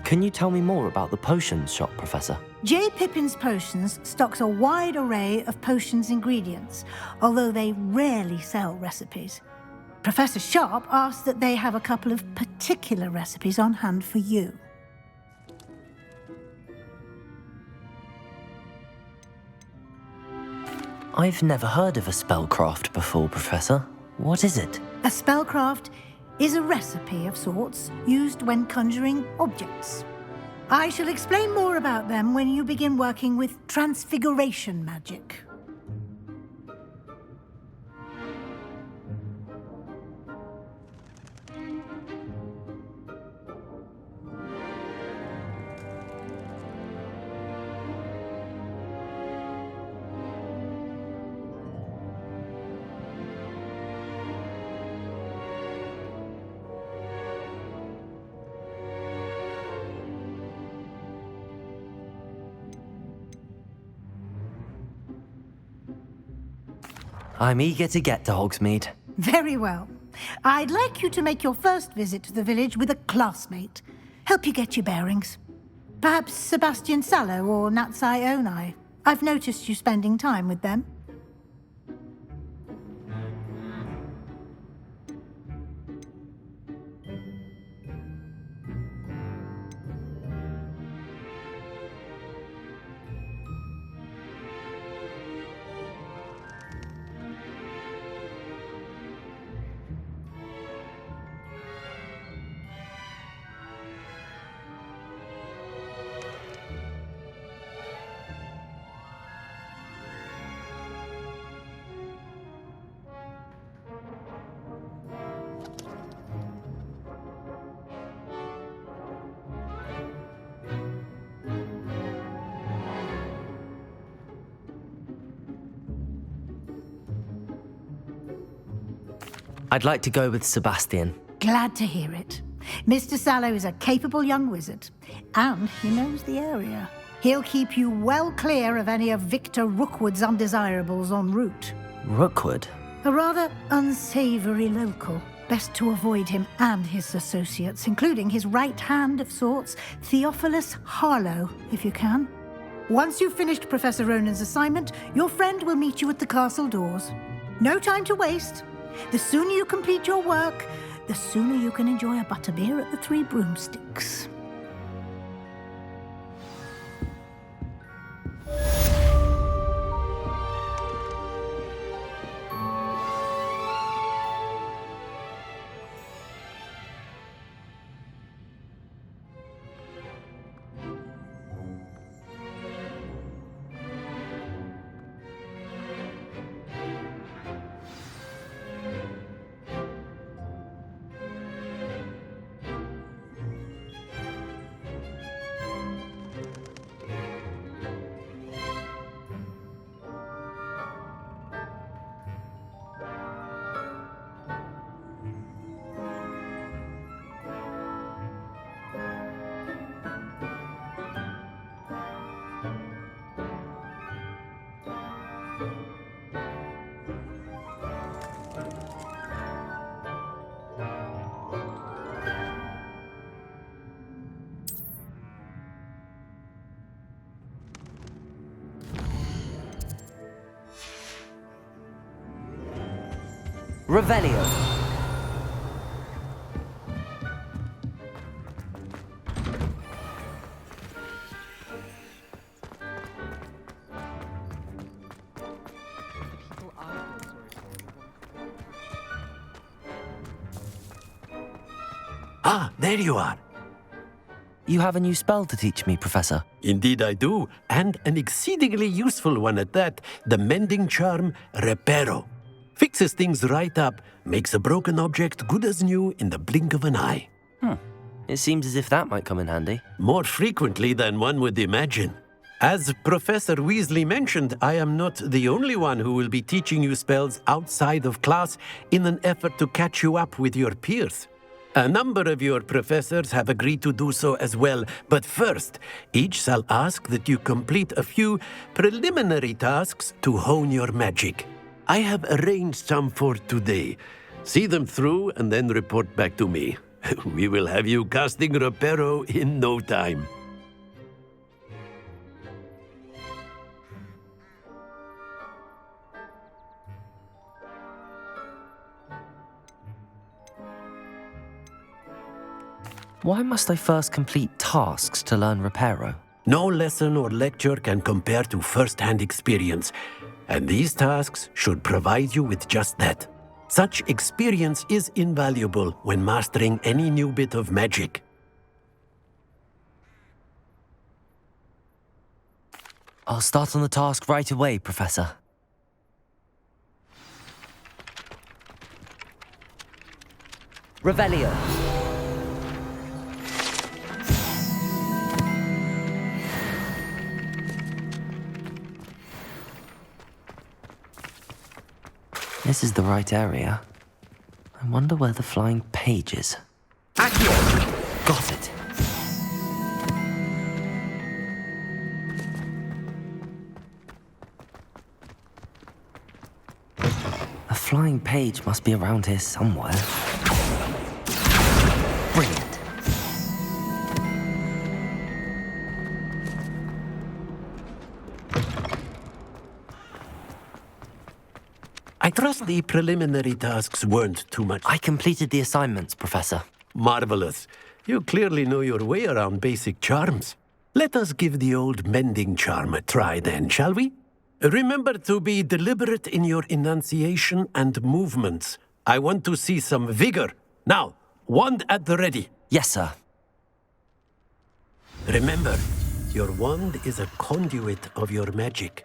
Can you tell me more about the potions shop, Professor? J. Pippin's Potions stocks a wide array of potions ingredients, although they rarely sell recipes. Professor Sharp asked that they have a couple of particular recipes on hand for you. I've never heard of a spellcraft before, Professor. What is it? A spellcraft is a recipe of sorts used when conjuring objects. I shall explain more about them when you begin working with transfiguration magic. I'm eager to get to Hogsmeade. Very well. I'd like you to make your first visit to the village with a classmate. Help you get your bearings. Perhaps Sebastian Sallow or Natsai Onai. I've noticed you spending time with them. I'd like to go with Sebastian. Glad to hear it. Mr. Sallow is a capable young wizard, and he knows the area. He'll keep you well clear of any of Victor Rookwood's undesirables en route. Rookwood? A rather unsavory local. Best to avoid him and his associates, including his right hand of sorts, Theophilus Harlow, if you can. Once you've finished Professor Ronan's assignment, your friend will meet you at the castle doors. No time to waste. The sooner you complete your work, the sooner you can enjoy a butterbeer at the Three Broomsticks. Revelio. Ah, there you are. You have a new spell to teach me, Professor. Indeed I do, and an exceedingly useful one at that, the mending charm Reparo. Fixes things right up, makes a broken object good as new in the blink of an eye. It seems as if that might come in handy. More frequently than one would imagine. As Professor Weasley mentioned, I am not the only one who will be teaching you spells outside of class in an effort to catch you up with your peers. A number of your professors have agreed to do so as well, but first, each shall ask that you complete a few preliminary tasks to hone your magic. I have arranged some for today. See them through and then report back to me. We will have you casting Reparo in no time. Why must I first complete tasks to learn Reparo? No lesson or lecture can compare to first-hand experience, and these tasks should provide you with just that. Such experience is invaluable when mastering any new bit of magic. I'll start on the task right away, Professor. Revelio. This is the right area. I wonder where the flying page is. Accio! Got it. A flying page must be around here somewhere. Brilliant. I trust the preliminary tasks weren't too much. I completed the assignments, Professor. Marvelous. You clearly know your way around basic charms. Let us give the old mending charm a try then, shall we? Remember to be deliberate in your enunciation and movements. I want to see some vigor. Now, wand at the ready. Yes, sir. Remember, your wand is a conduit of your magic.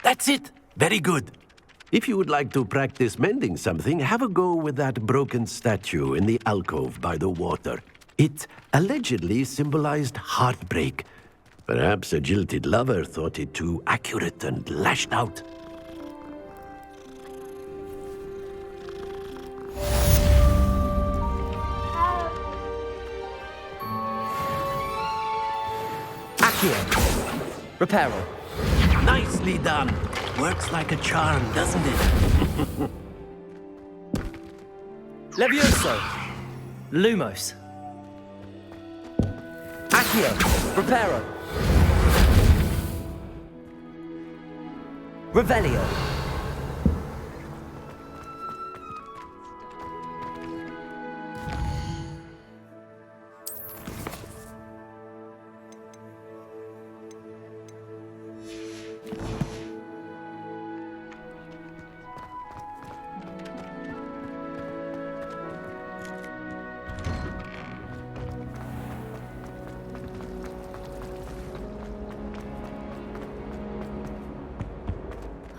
That's it! Very good. If you would like to practice mending something, have a go with that broken statue in the alcove by the water. It allegedly symbolized heartbreak. Perhaps a jilted lover thought it too accurate and lashed out. Accio. Reparo. Nicely done. Works like a charm, doesn't it? Levioso. Lumos. Accio. Reparo. Revelio.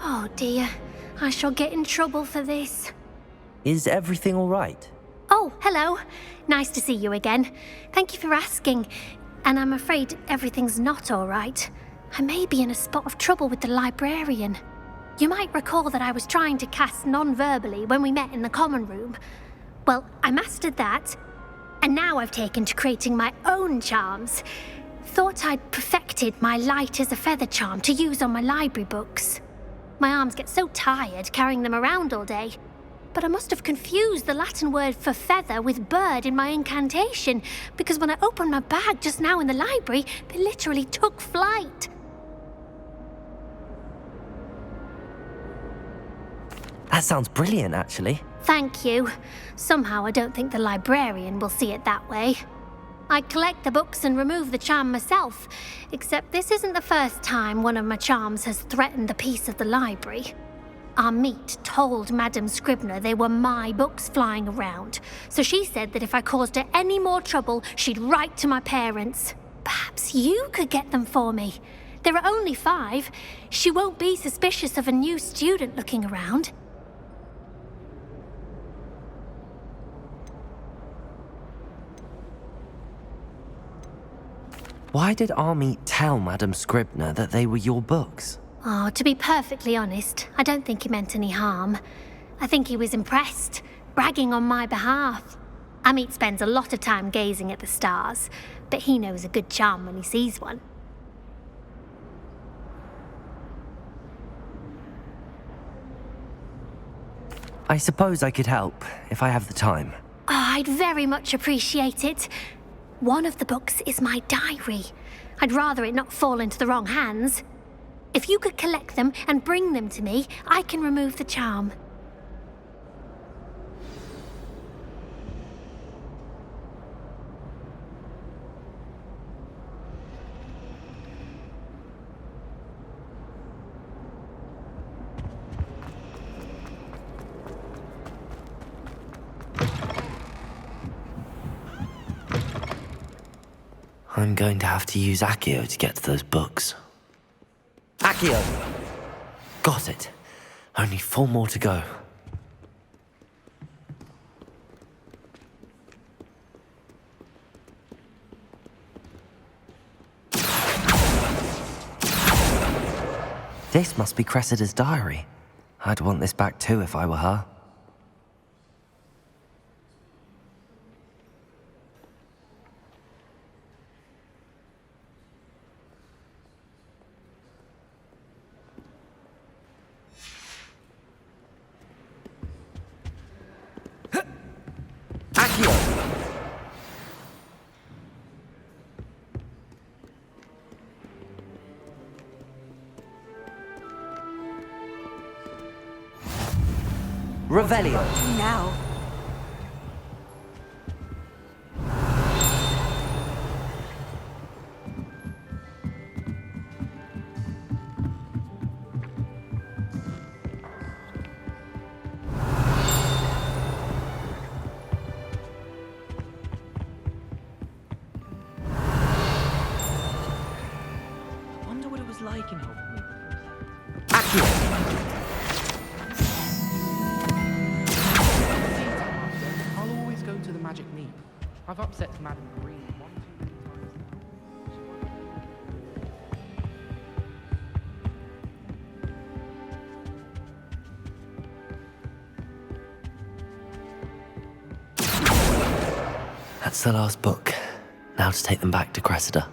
Oh dear, I shall get in trouble for this. Is everything all right? Oh, hello. Nice to see you again. Thank you for asking. And I'm afraid everything's not all right. I may be in a spot of trouble with the librarian. You might recall that I was trying to cast non-verbally when we met in the common room. Well, I mastered that, and now I've taken to creating my own charms. Thought I'd perfected my light as a feather charm to use on my library books. My arms get so tired carrying them around all day. But I must have confused the Latin word for feather with bird in my incantation, because when I opened my bag just now in the library, they literally took flight. That sounds brilliant, actually. Thank you. Somehow I don't think the librarian will see it that way. I collect the books and remove the charm myself, except this isn't the first time one of my charms has threatened the peace of the library. Our meet told Madame Scribner they were my books flying around, so she said that if I caused her any more trouble, she'd write to my parents. Perhaps you could get them for me. There are only 5. She won't be suspicious of a new student looking around. Why did Army tell Madame Scribner that they were your books? Oh, to be perfectly honest, I don't think he meant any harm. I think he was impressed, bragging on my behalf. Amit spends a lot of time gazing at the stars, but he knows a good charm when he sees one. I suppose I could help, if I have the time. Oh, I'd very much appreciate it. One of the books is my diary. I'd rather it not fall into the wrong hands. If you could collect them and bring them to me, I can remove the charm. I'm going to have to use Accio to get to those books. Accio! Got it. Only 4 more to go. This must be Cressida's diary. I'd want this back too if I were her. Revelio. Now. I wonder what it was like in Hogwarts. I'll always go to the Magic Neep. I've upset Madame Green 1, 2, 3 times. That's the last book. Now to take them back to Cressida.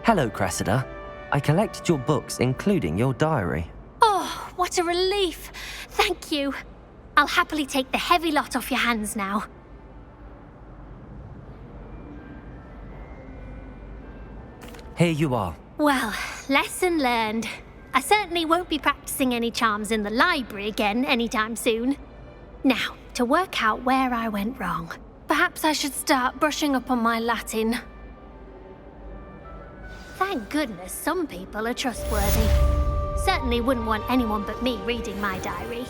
Hello, Cressida. I collected your books, including your diary. Oh, what a relief. Thank you. I'll happily take the heavy lot off your hands now. Here you are. Well, lesson learned. I certainly won't be practicing any charms in the library again anytime soon. Now, to work out where I went wrong. Perhaps I should start brushing up on my Latin. Thank goodness some people are trustworthy. Certainly wouldn't want anyone but me reading my diary.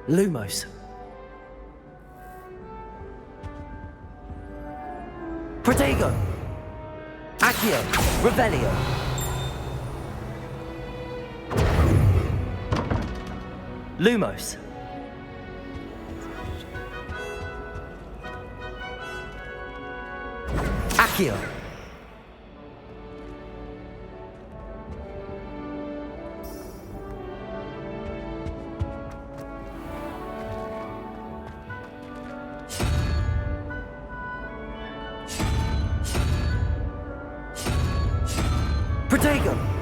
Lumos. Protego. Accio. Revelio. Lumos. Accio. Protego.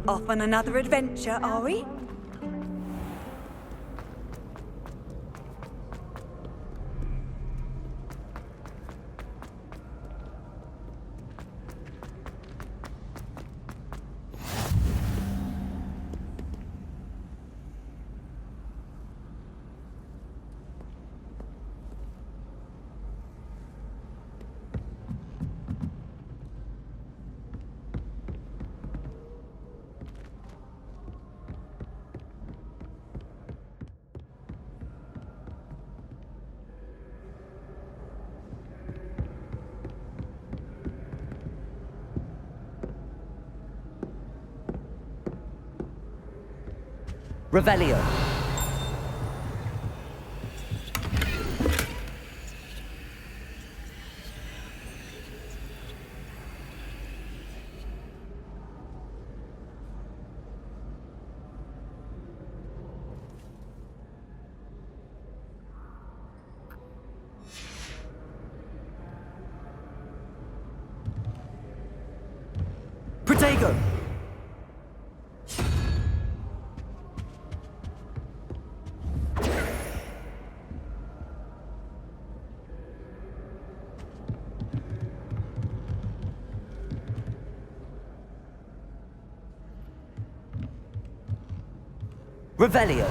Off on another adventure, are we? Revelio. Protego. Revelio.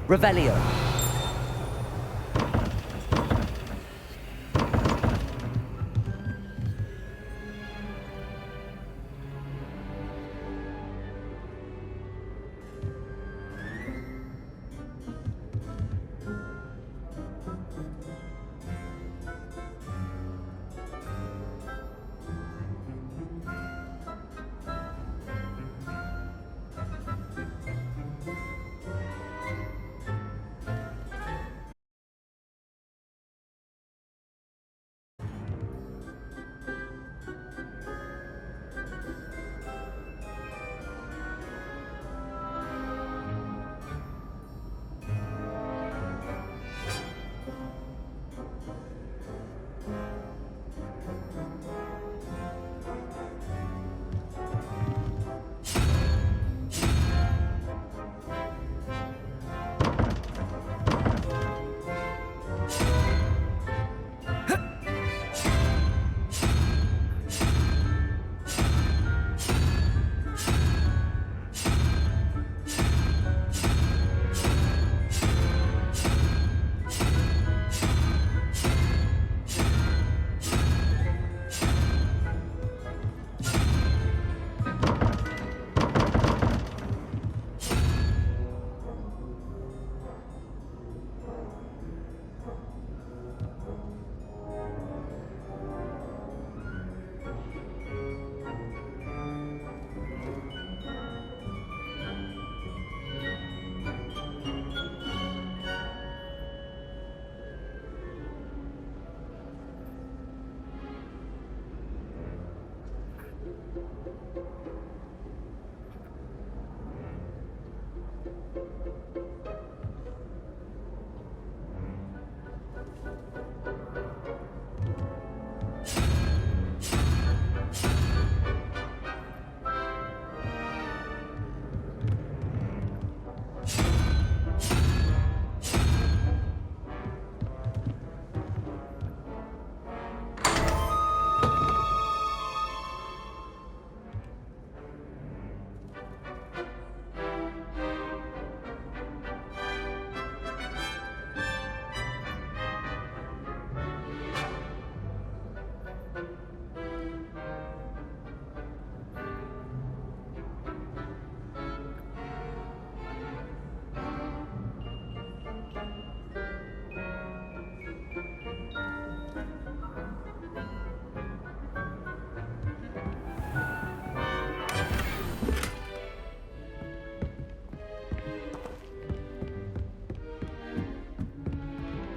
Revelio.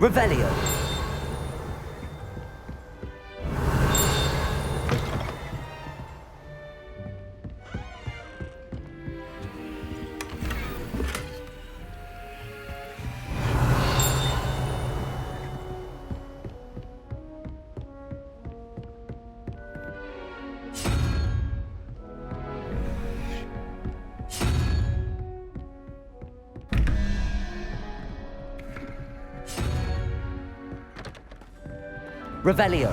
Revelio. Revelio.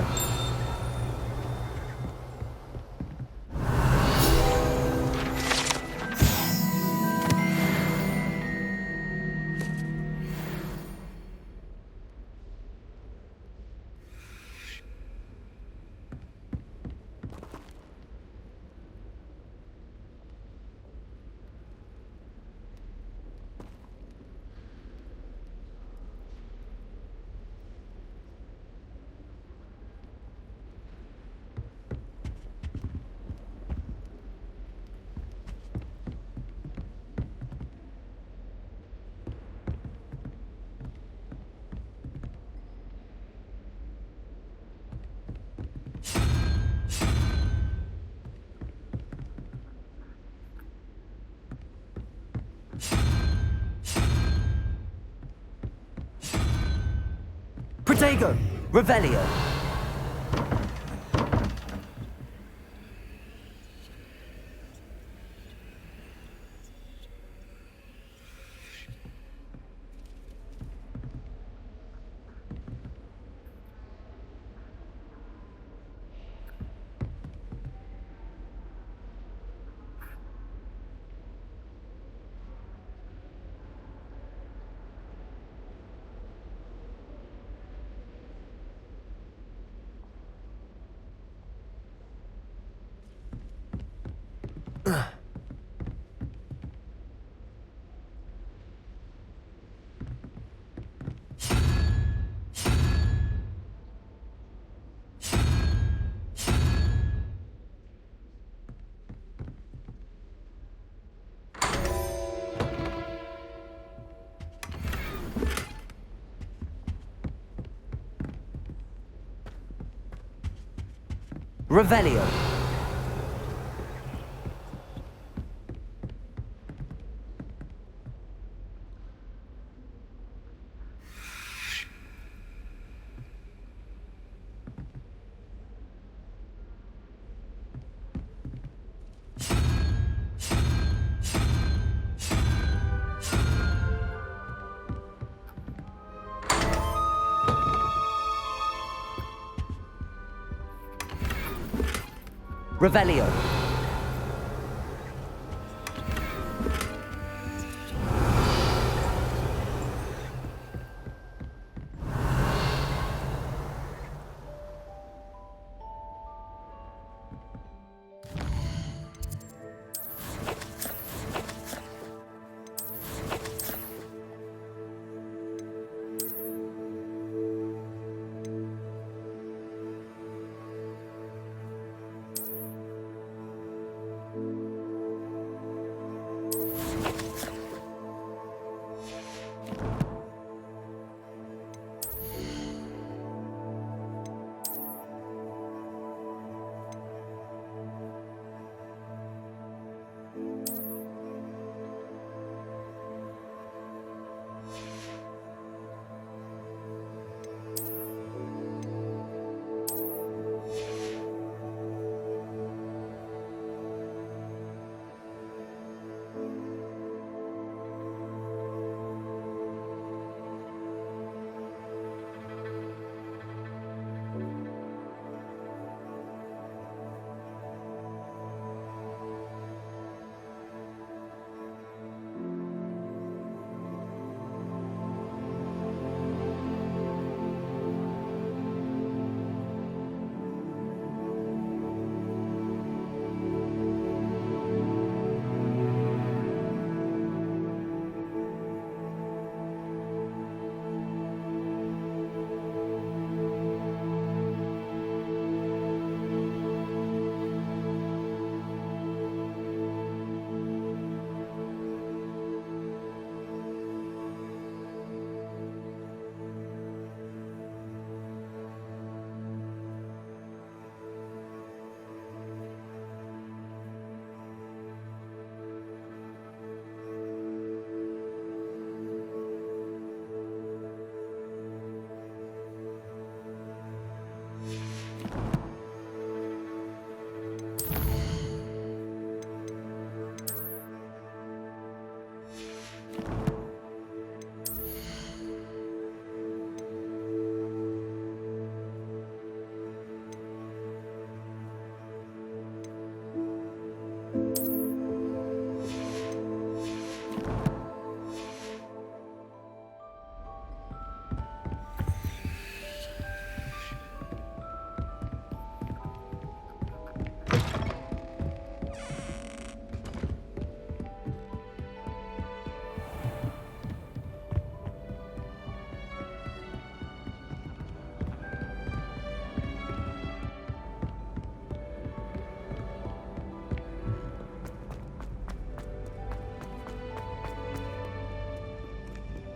Protego. Revelio. Revelio. Revelio.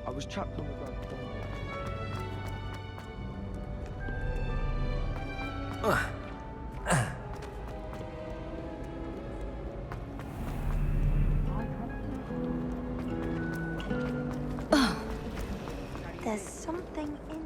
I was trapped on the ground. There's something in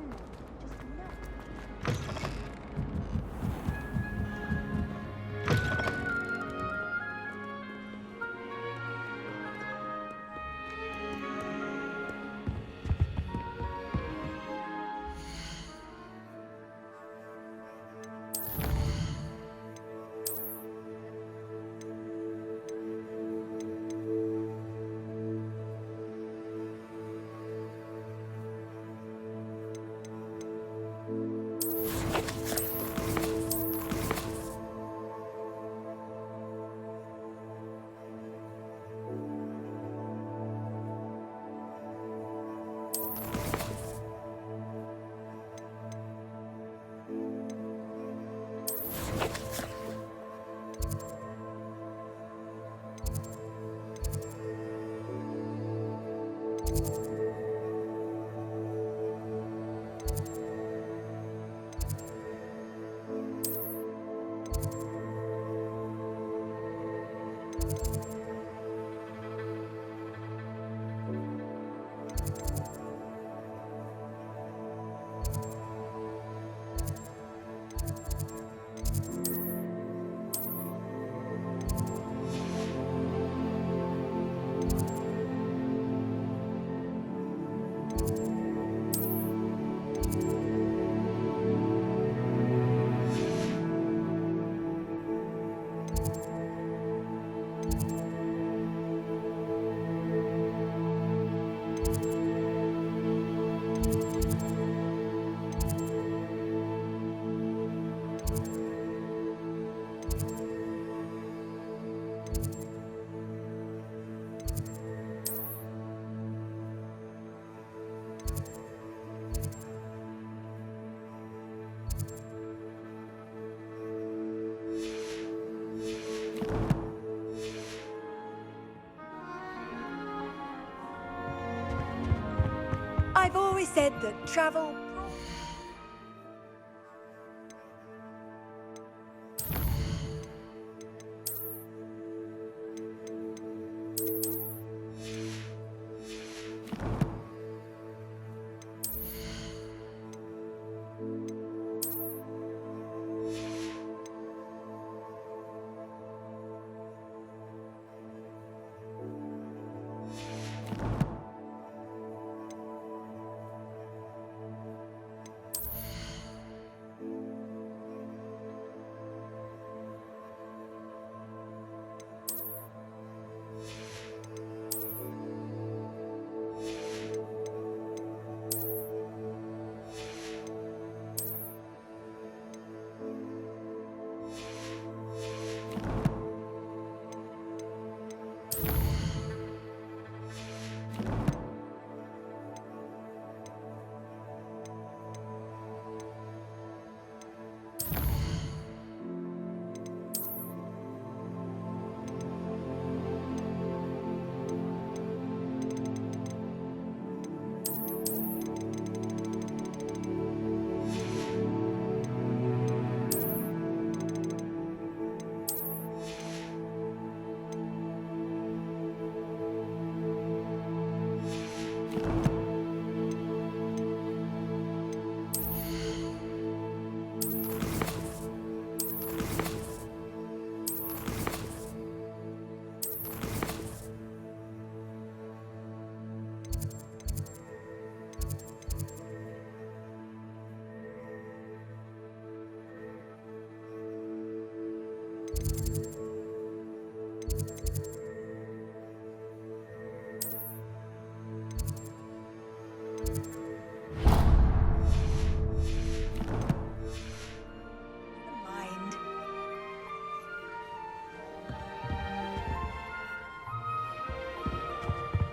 I've always said that travel...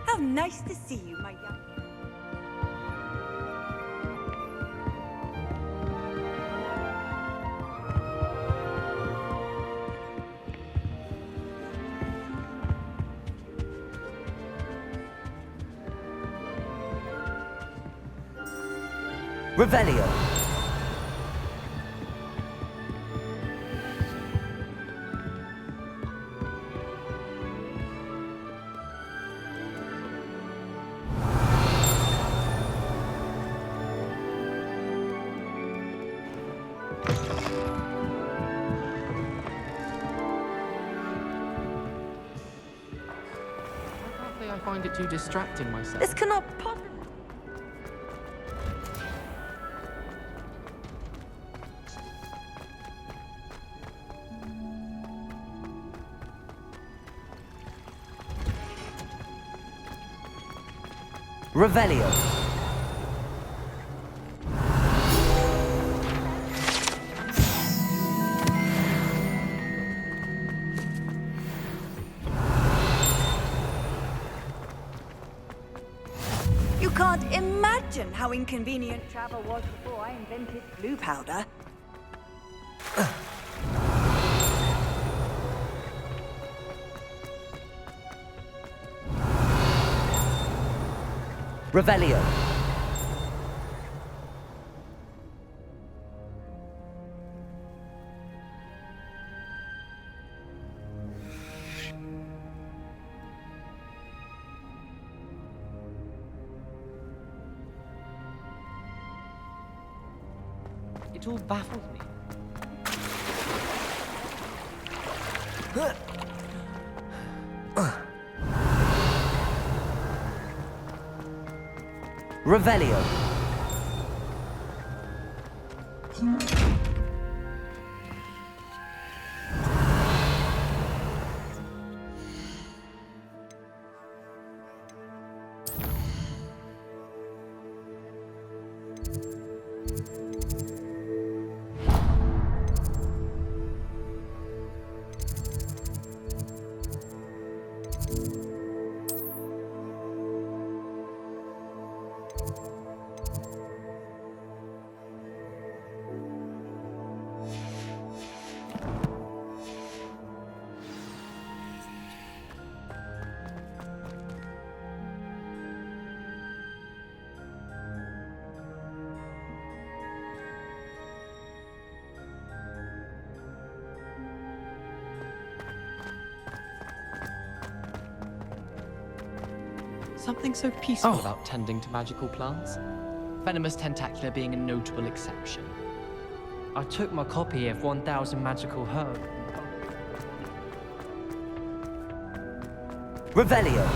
How nice to see you, my young... Revelio. I find it too distracting myself. This cannot possibly... Revelio. You can't imagine how inconvenient travel was before I invented blue powder. Revelio. It all baffles me. Revelio. Something so peaceful about tending to magical plants. Venomous Tentacular being a notable exception. I took my copy of 1000 Magical Herb. Revelio.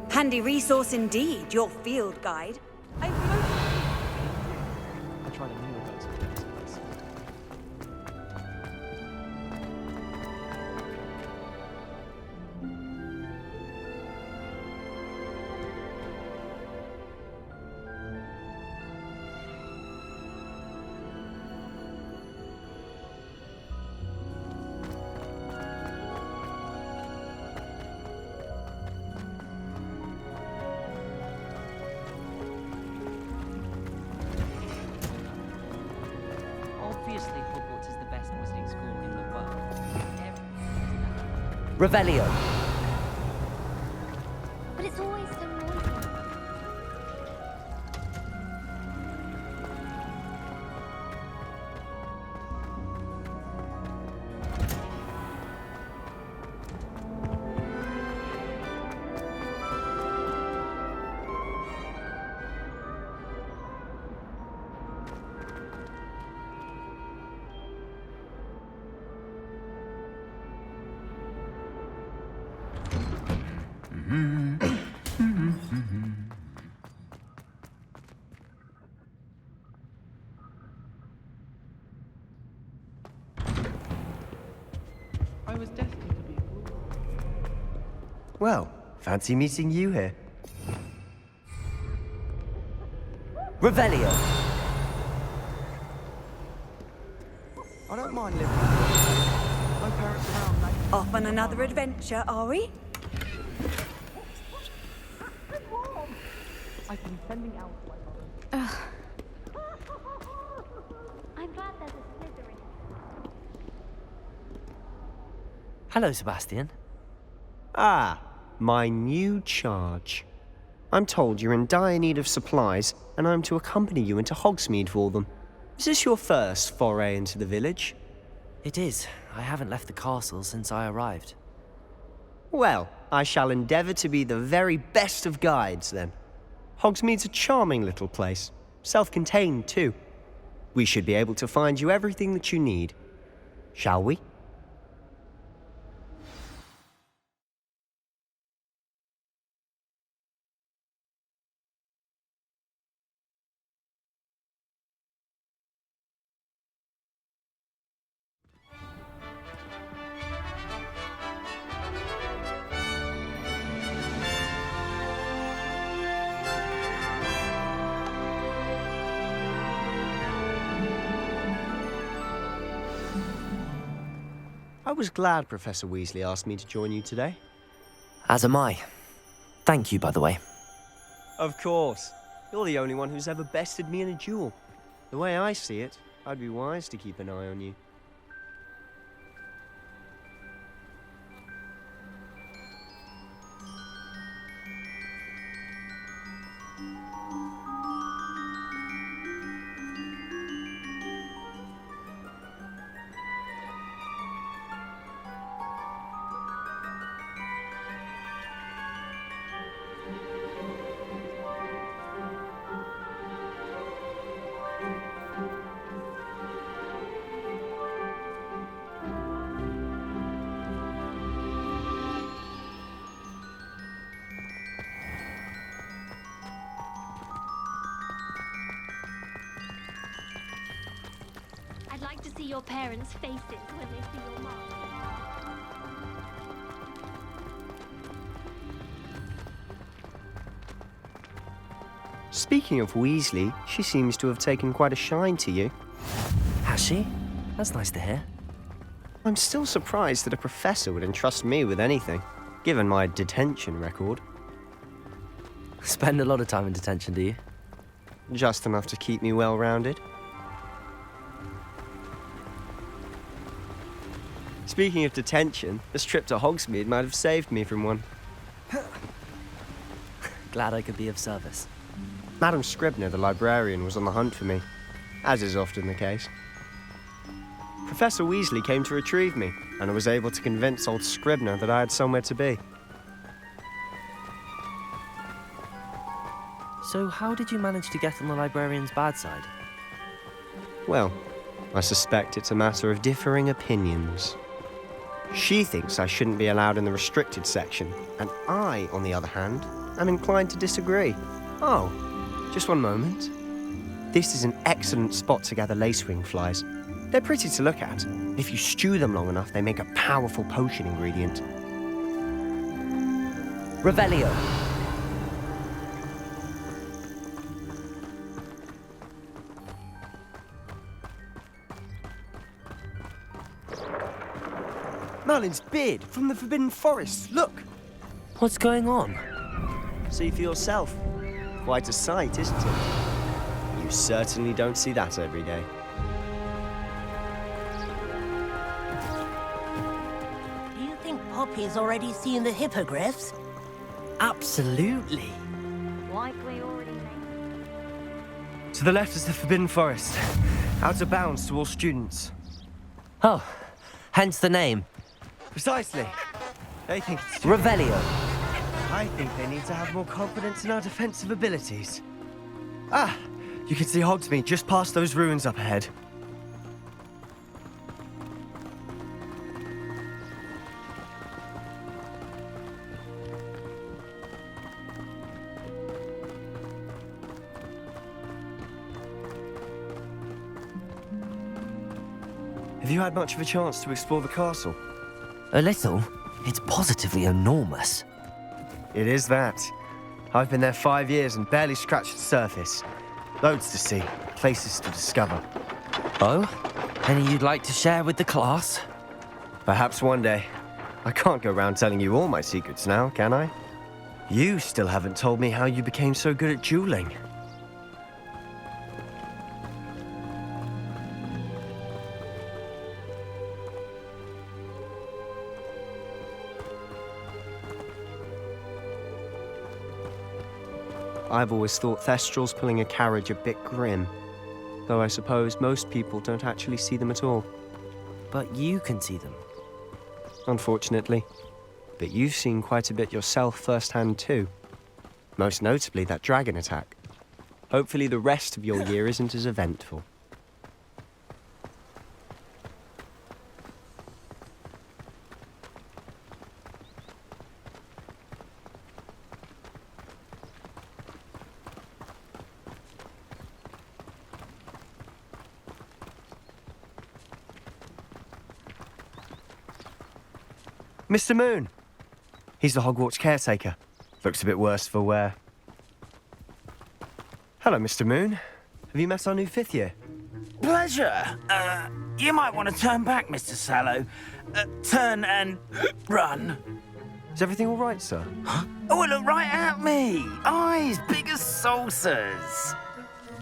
Handy resource indeed, your field guide. I tried a new reverse place. Obviously, Hogwarts is the best wizarding school in the world. Revelio. But it's always so noisy. I was destined to be a fool. Well, fancy meeting you here. Revelio. I don't mind living. My parents around, mate. Off on another adventure, are we? I've been sending out my mother. I'm glad there's a Slytherin. Hello, Sebastian. Ah, my new charge. I'm told you're in dire need of supplies, and I'm to accompany you into Hogsmeade for them. Is this your first foray into the village? It is. I haven't left the castle since I arrived. Well, I shall endeavour to be the very best of guides, then. Hogsmeade's a charming little place. Self-contained, too. We should be able to find you everything that you need. Shall we? I was glad Professor Weasley asked me to join you today. As am I. Thank you, by the way. Of course. You're the only one who's ever bested me in a duel. The way I see it, I'd be wise to keep an eye on you. I'd like to see your parents' faces when they see your mom. Speaking of Weasley, she seems to have taken quite a shine to you. Has she? That's nice to hear. I'm still surprised that a professor would entrust me with anything, given my detention record. Spend a lot of time in detention, do you? Just enough to keep me well-rounded. Speaking of detention, this trip to Hogsmeade might have saved me from one. Glad I could be of service. Madam Scribner, the librarian, was on the hunt for me, as is often the case. Professor Weasley came to retrieve me, and I was able to convince old Scribner that I had somewhere to be. So how did you manage to get on the librarian's bad side? Well, I suspect it's a matter of differing opinions. She thinks I shouldn't be allowed in the restricted section, and I, on the other hand, am inclined to disagree. Oh, just one moment. This is an excellent spot to gather lacewing flies. They're pretty to look at. If you stew them long enough, they make a powerful potion ingredient. Revelio. Merlin's beard from the Forbidden Forest, look! What's going on? See for yourself. Quite a sight, isn't it? You certainly don't see that every day. Do you think Poppy's already seen the hippogriffs? Absolutely. Likely already. To the left is the Forbidden Forest. Out of bounds to all students. Oh, hence the name. Precisely. They think it's... Revelio. I think they need to have more confidence in our defensive abilities. Ah, you can see Hogsmeade just past those ruins up ahead. Have you had much of a chance to explore the castle? A little. It's positively enormous. It is that. I've been there 5 years and barely scratched the surface. Loads to see, places to discover. Oh? Any you'd like to share with the class? Perhaps one day. I can't go around telling you all my secrets now, can I? You still haven't told me how you became so good at dueling. I've always thought Thestrals pulling a carriage a bit grim, though I suppose most people don't actually see them at all. But you can see them. Unfortunately. But you've seen quite a bit yourself firsthand too. Most notably that dragon attack. Hopefully the rest of your year isn't as eventful. Mr. Moon. He's the Hogwarts caretaker. Looks a bit worse for wear. Hello, Mr. Moon. Have you met our new 5th year? Pleasure. You might want to turn back, Mr. Sallow. Turn and run. Is everything all right, sir? Oh, look right at me. Eyes big as saucers.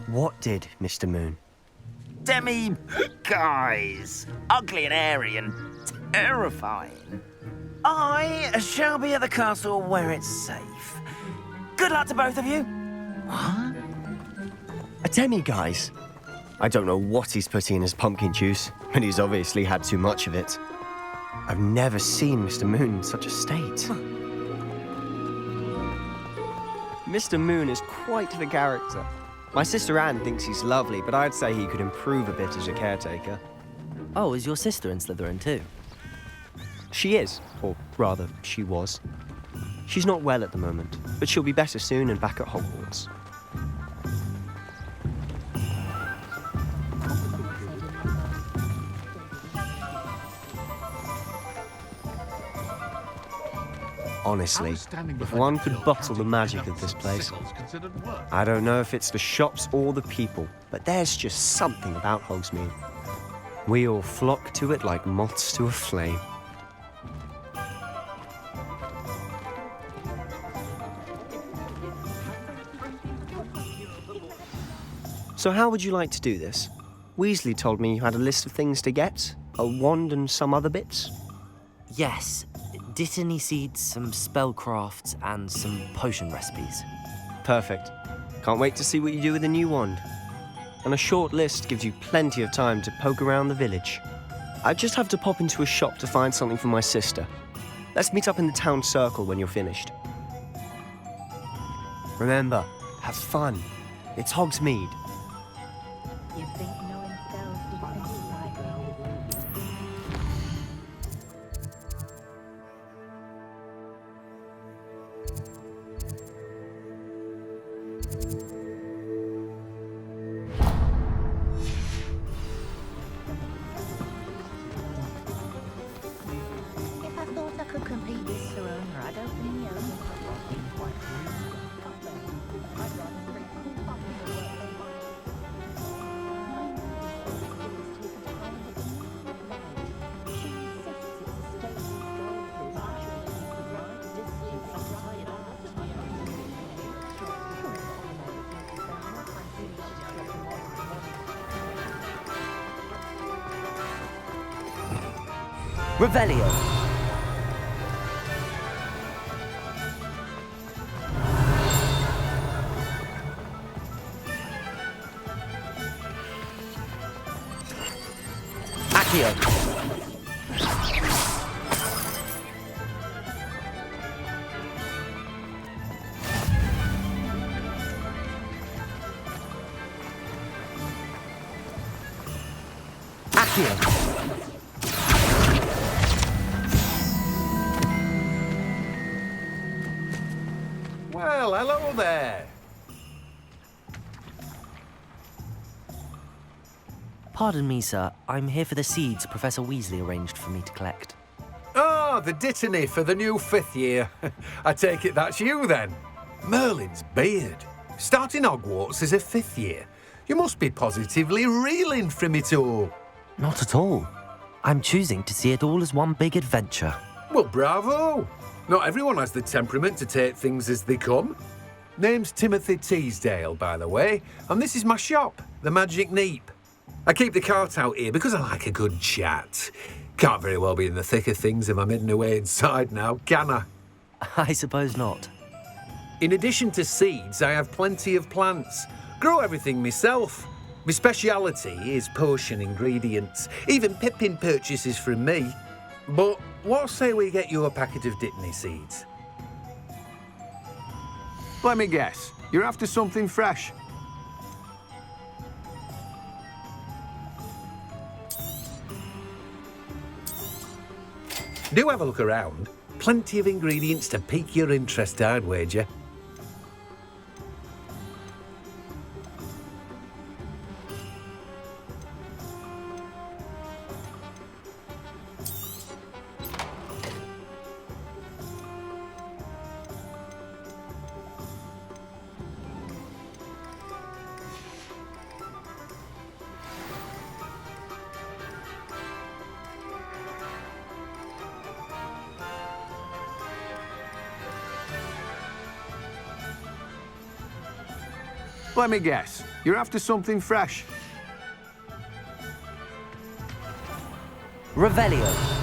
What did, Mr. Moon? Guys. Ugly and airy and terrifying. I shall be at the castle where it's safe. Good luck to both of you. What? A demi-guise? I don't know what he's putting in his pumpkin juice, but he's obviously had too much of it. I've never seen Mr. Moon in such a state. Mr. Moon is quite the character. My sister Anne thinks he's lovely, but I'd say he could improve a bit as a caretaker. Oh, is your sister in Slytherin too? She is, or rather, she was. She's not well at the moment, but she'll be better soon and back at Hogwarts. Honestly, if one could bottle the magic of this place, I don't know if it's the shops or the people, but there's just something about Hogsmeade. We all flock to it like moths to a flame. So how would you like to do this? Weasley told me you had a list of things to get, a wand and some other bits. Yes. Dittany seeds, some spellcrafts, and some potion recipes. Perfect. Can't wait to see what you do with the new wand. And a short list gives you plenty of time to poke around the village. I just have to pop into a shop to find something for my sister. Let's meet up in the town circle when you're finished. Remember, have fun. It's Hogsmeade. You think knowing spells defends you like If I thought I could complete this surrender, I'd open the oven quite I'd rather bring cool up in the work. Revelio. Accio. Accio. Well, hello there. Pardon me, sir. I'm here for the seeds Professor Weasley arranged for me to collect. Ah, the dittany for the new 5th year. I take it that's you then. Merlin's beard. Starting Hogwarts as a 5th year. You must be positively reeling from it all. Not at all. I'm choosing to see it all as one big adventure. Well, bravo. Not everyone has the temperament to take things as they come. Name's Timothy Teasdale, by the way, and this is my shop, the Magic Neep. I keep the cart out here because I like a good chat. Can't very well be in the thick of things if I'm hidden away inside now, can I? I suppose not. In addition to seeds, I have plenty of plants. Grow everything myself. My speciality is potion ingredients. Even Pippin purchases from me. But what say we get you a packet of Dittany seeds? Let me guess. You're after something fresh. Do have a look around. Plenty of ingredients to pique your interest, I'd wager. Let me guess. You're after something fresh. Revelio.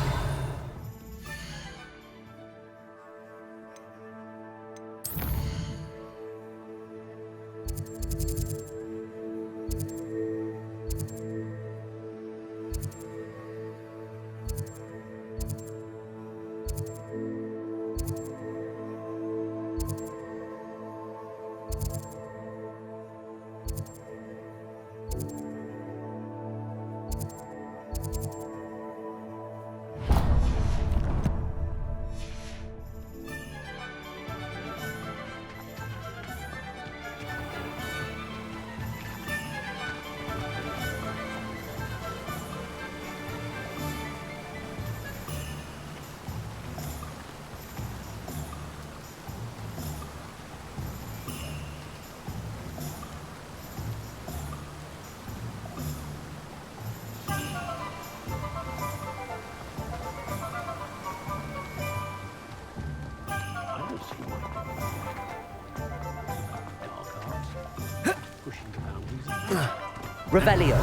Revelio.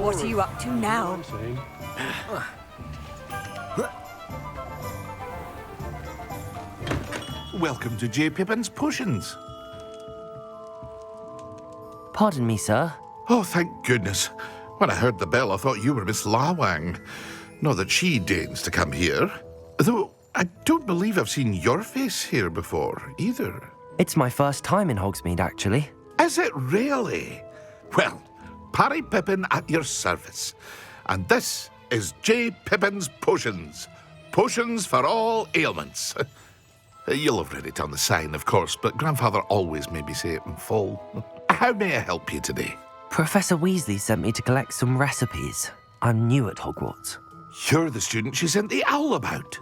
What are you up to now? Welcome to J. Pippin's Potions. Pardon me, sir. Oh, thank goodness. When I heard the bell, I thought you were Miss Lawang. Not that she deigns to come here. Though I don't believe I've seen your face here before, either. It's my first time in Hogsmeade, actually. Is it really? Well, Parry Pippin at your service. And this is J. Pippin's Potions. Potions for all ailments. You'll have read it on the sign, of course, but Grandfather always made me say it in full. How may I help you today? Professor Weasley sent me to collect some recipes. I'm new at Hogwarts. You're the student she sent the owl about.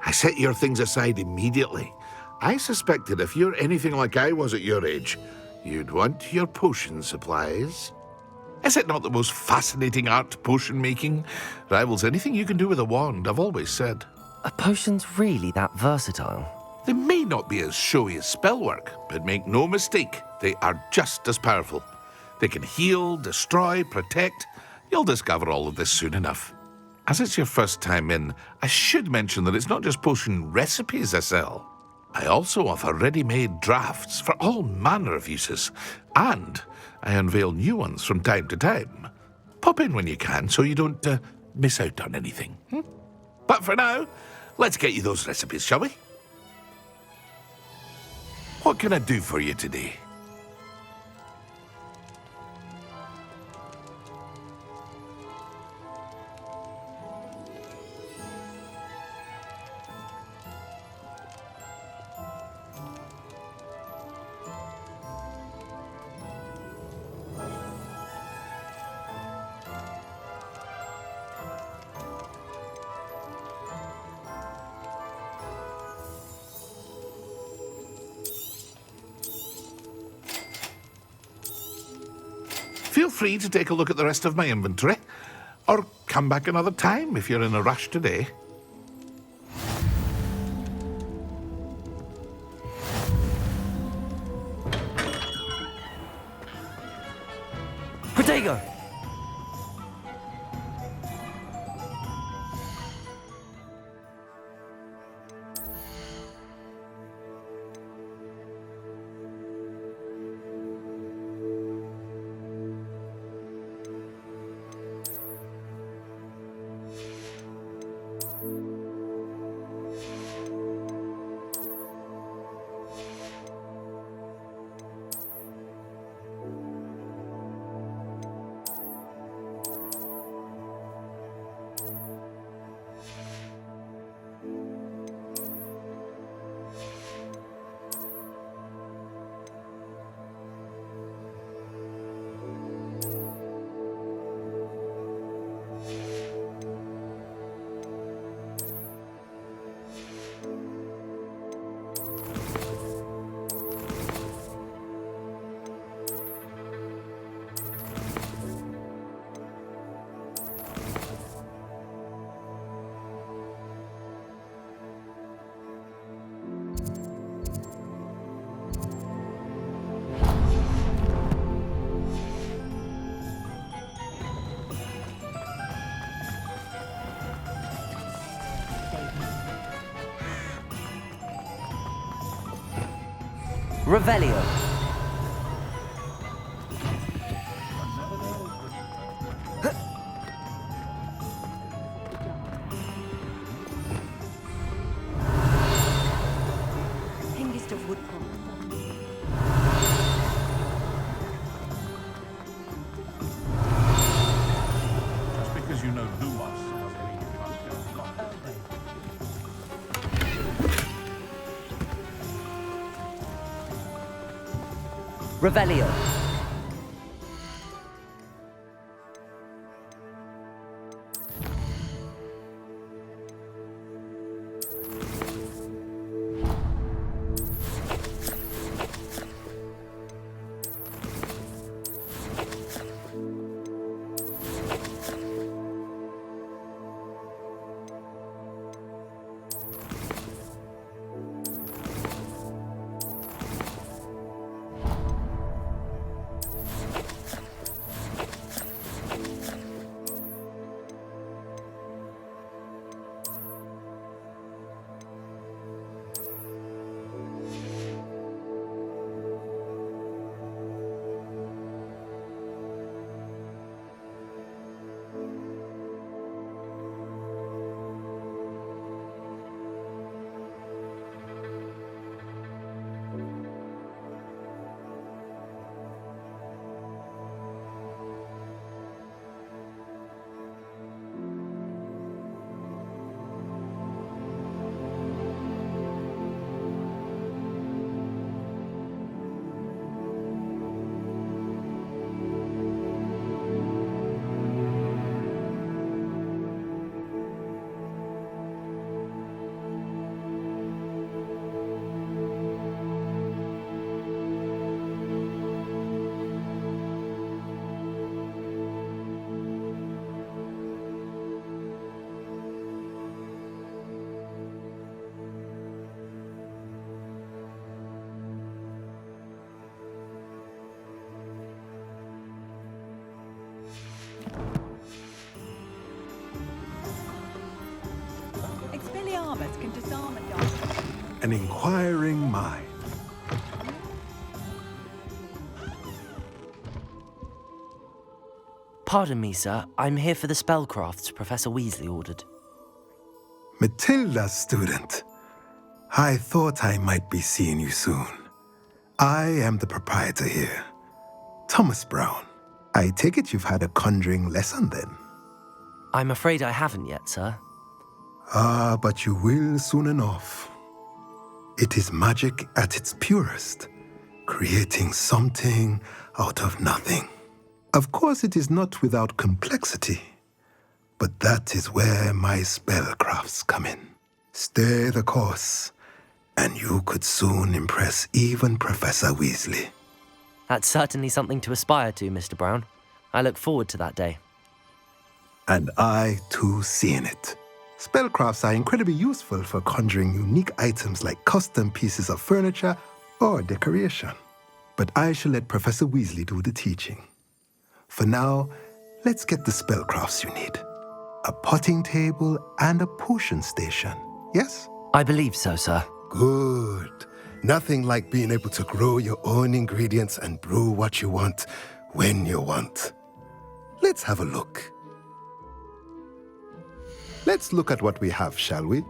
I set your things aside immediately. I suspected if you're anything like I was at your age, you'd want your potion supplies. Is it not the most fascinating art, potion making? Rivals anything you can do with a wand, I've always said. Are potions really that versatile? They may not be as showy as spellwork, but make no mistake, they are just as powerful. They can heal, destroy, protect. You'll discover all of this soon enough. As it's your first time in, I should mention that it's not just potion recipes I sell. I also offer ready-made drafts for all manner of uses, and I unveil new ones from time to time. Pop in when you can so you don't miss out on anything. But for now, let's get you those recipes, shall we? What can I do for you today? Feel free to take a look at the rest of my inventory, or come back another time if you're in a rush today. Protego! Revelio. Hengist of Woodpond. Just because you know Lumos doesn't mean you must go. Revelio. An inquiring mind. Pardon me, sir. I'm here for the spellcrafts Professor Weasley ordered. Matilda's student. I thought I might be seeing you soon. I am the proprietor here, Thomas Brown. I take it you've had a conjuring lesson then? I'm afraid I haven't yet, sir. Ah, but you will soon enough. It is magic at its purest, creating something out of nothing. Of course, it is not without complexity, but that is where my spellcrafts come in. Stay the course, and you could soon impress even Professor Weasley. That's certainly something to aspire to, Mr. Brown. I look forward to that day. And I, too, seeing it. Spellcrafts are incredibly useful for conjuring unique items like custom pieces of furniture or decoration. But I shall let Professor Weasley do the teaching. For now, let's get the spellcrafts you need. A potting table and a potion station, yes? I believe so, sir. Good. Nothing like being able to grow your own ingredients and brew what you want when you want. Let's have a look. Let's look at what we have, shall we?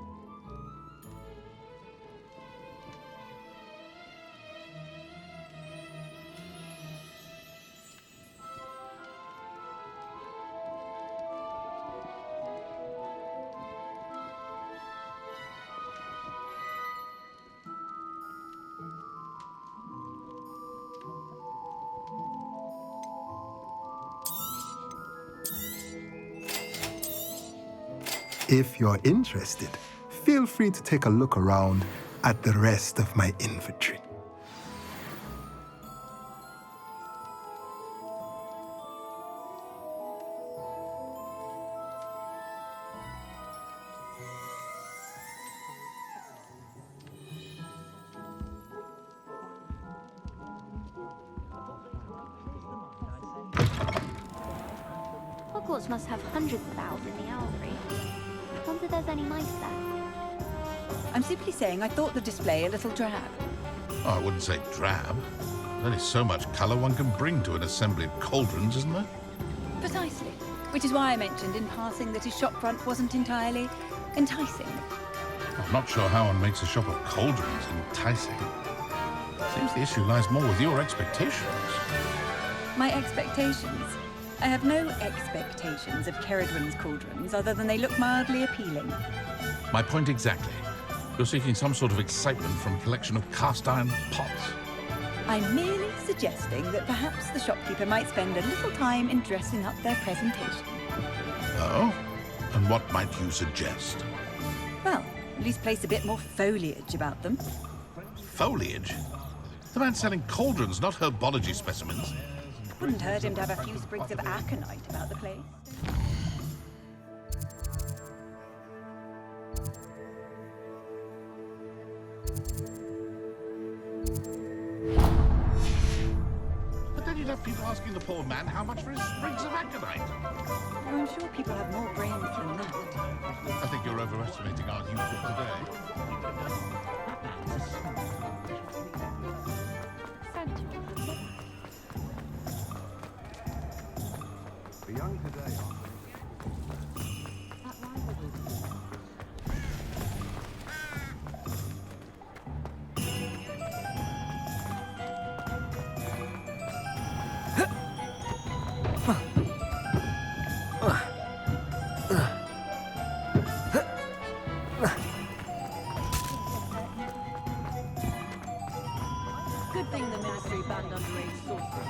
If you're interested, feel free to take a look around at the rest of my inventory. Hogwarts must have hundreds of owls in the owlery. Wonder if there's any mice there. I'm simply saying I thought the display a little drab. Oh, I wouldn't say drab. There's only so much colour one can bring to an assembly of cauldrons, isn't there? Precisely. Which is why I mentioned in passing that his shopfront wasn't entirely enticing. I'm not sure how one makes a shop of cauldrons enticing. Seems the issue lies more with your expectations. My expectations? I have no expectations of Ceridwen's cauldrons other than they look mildly appealing. My point exactly. You're seeking some sort of excitement from a collection of cast-iron pots. I'm merely suggesting that perhaps the shopkeeper might spend a little time in dressing up their presentation. Oh? And what might you suggest? Well, at least place a bit more foliage about them. Foliage? The man's selling cauldrons, not herbology specimens. Wouldn't hurt him to have a few sprigs of aconite about the place. But then you'd have people asking the poor man how much for his sprigs of aconite. Oh, I'm sure people have more brains than that. I think you're overestimating our youth of today. The young today are... Good thing the Ministry banned underage sorcery.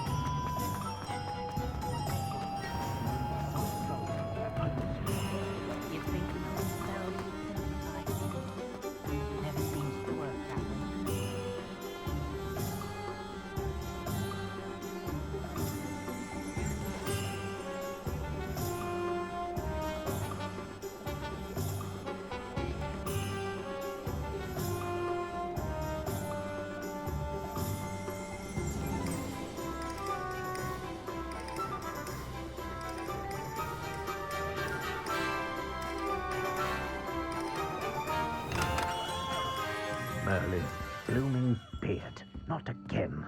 You think no spell never seems to work that way. Merlin. Blooming beard. Not again.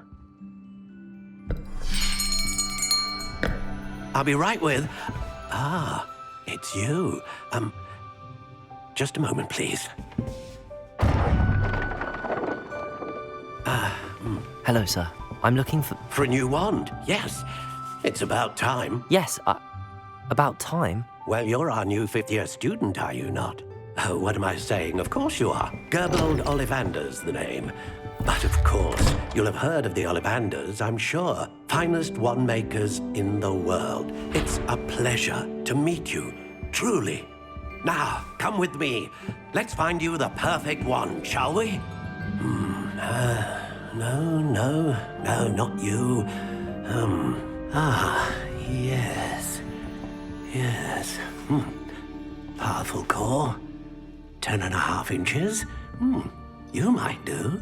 I'll be right with... Ah, it's you. Just a moment, please. Hello, sir. I'm looking for... For a new wand, yes. It's about time. Yes, about time? Well, you're our new fifth-year student, are you not? Oh, what am I saying? Of course you are. Gerbold Ollivander's the name. But of course, you'll have heard of the Ollivanders, I'm sure. Finest wand makers in the world. It's a pleasure to meet you, truly. Now, come with me. Let's find you the perfect wand, shall we? No, not you. Yes. Powerful core. 10.5 inches. You might do.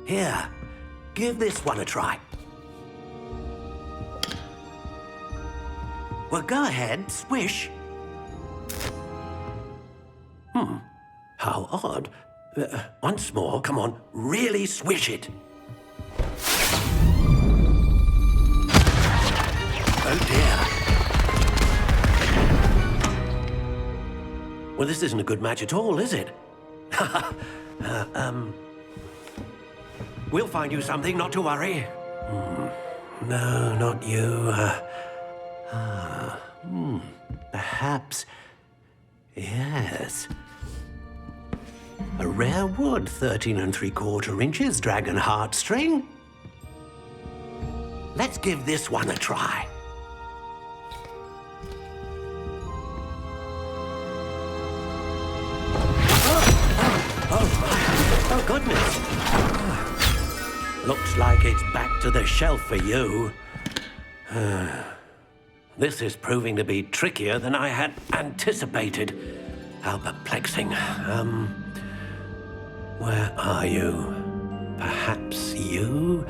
Here, give this one a try. Well, go ahead, swish. How odd. Once more, come on, really swish it. Oh dear. Well, this isn't a good match at all, is it? We'll find you something, not to worry. No, not you. Perhaps... Yes. A rare wood, 13 3/4 inches, dragon heartstring. Let's give this one a try. Oh, goodness. Looks like it's back to the shelf for you. This is proving to be trickier than I had anticipated. How perplexing. Where are you? Perhaps you?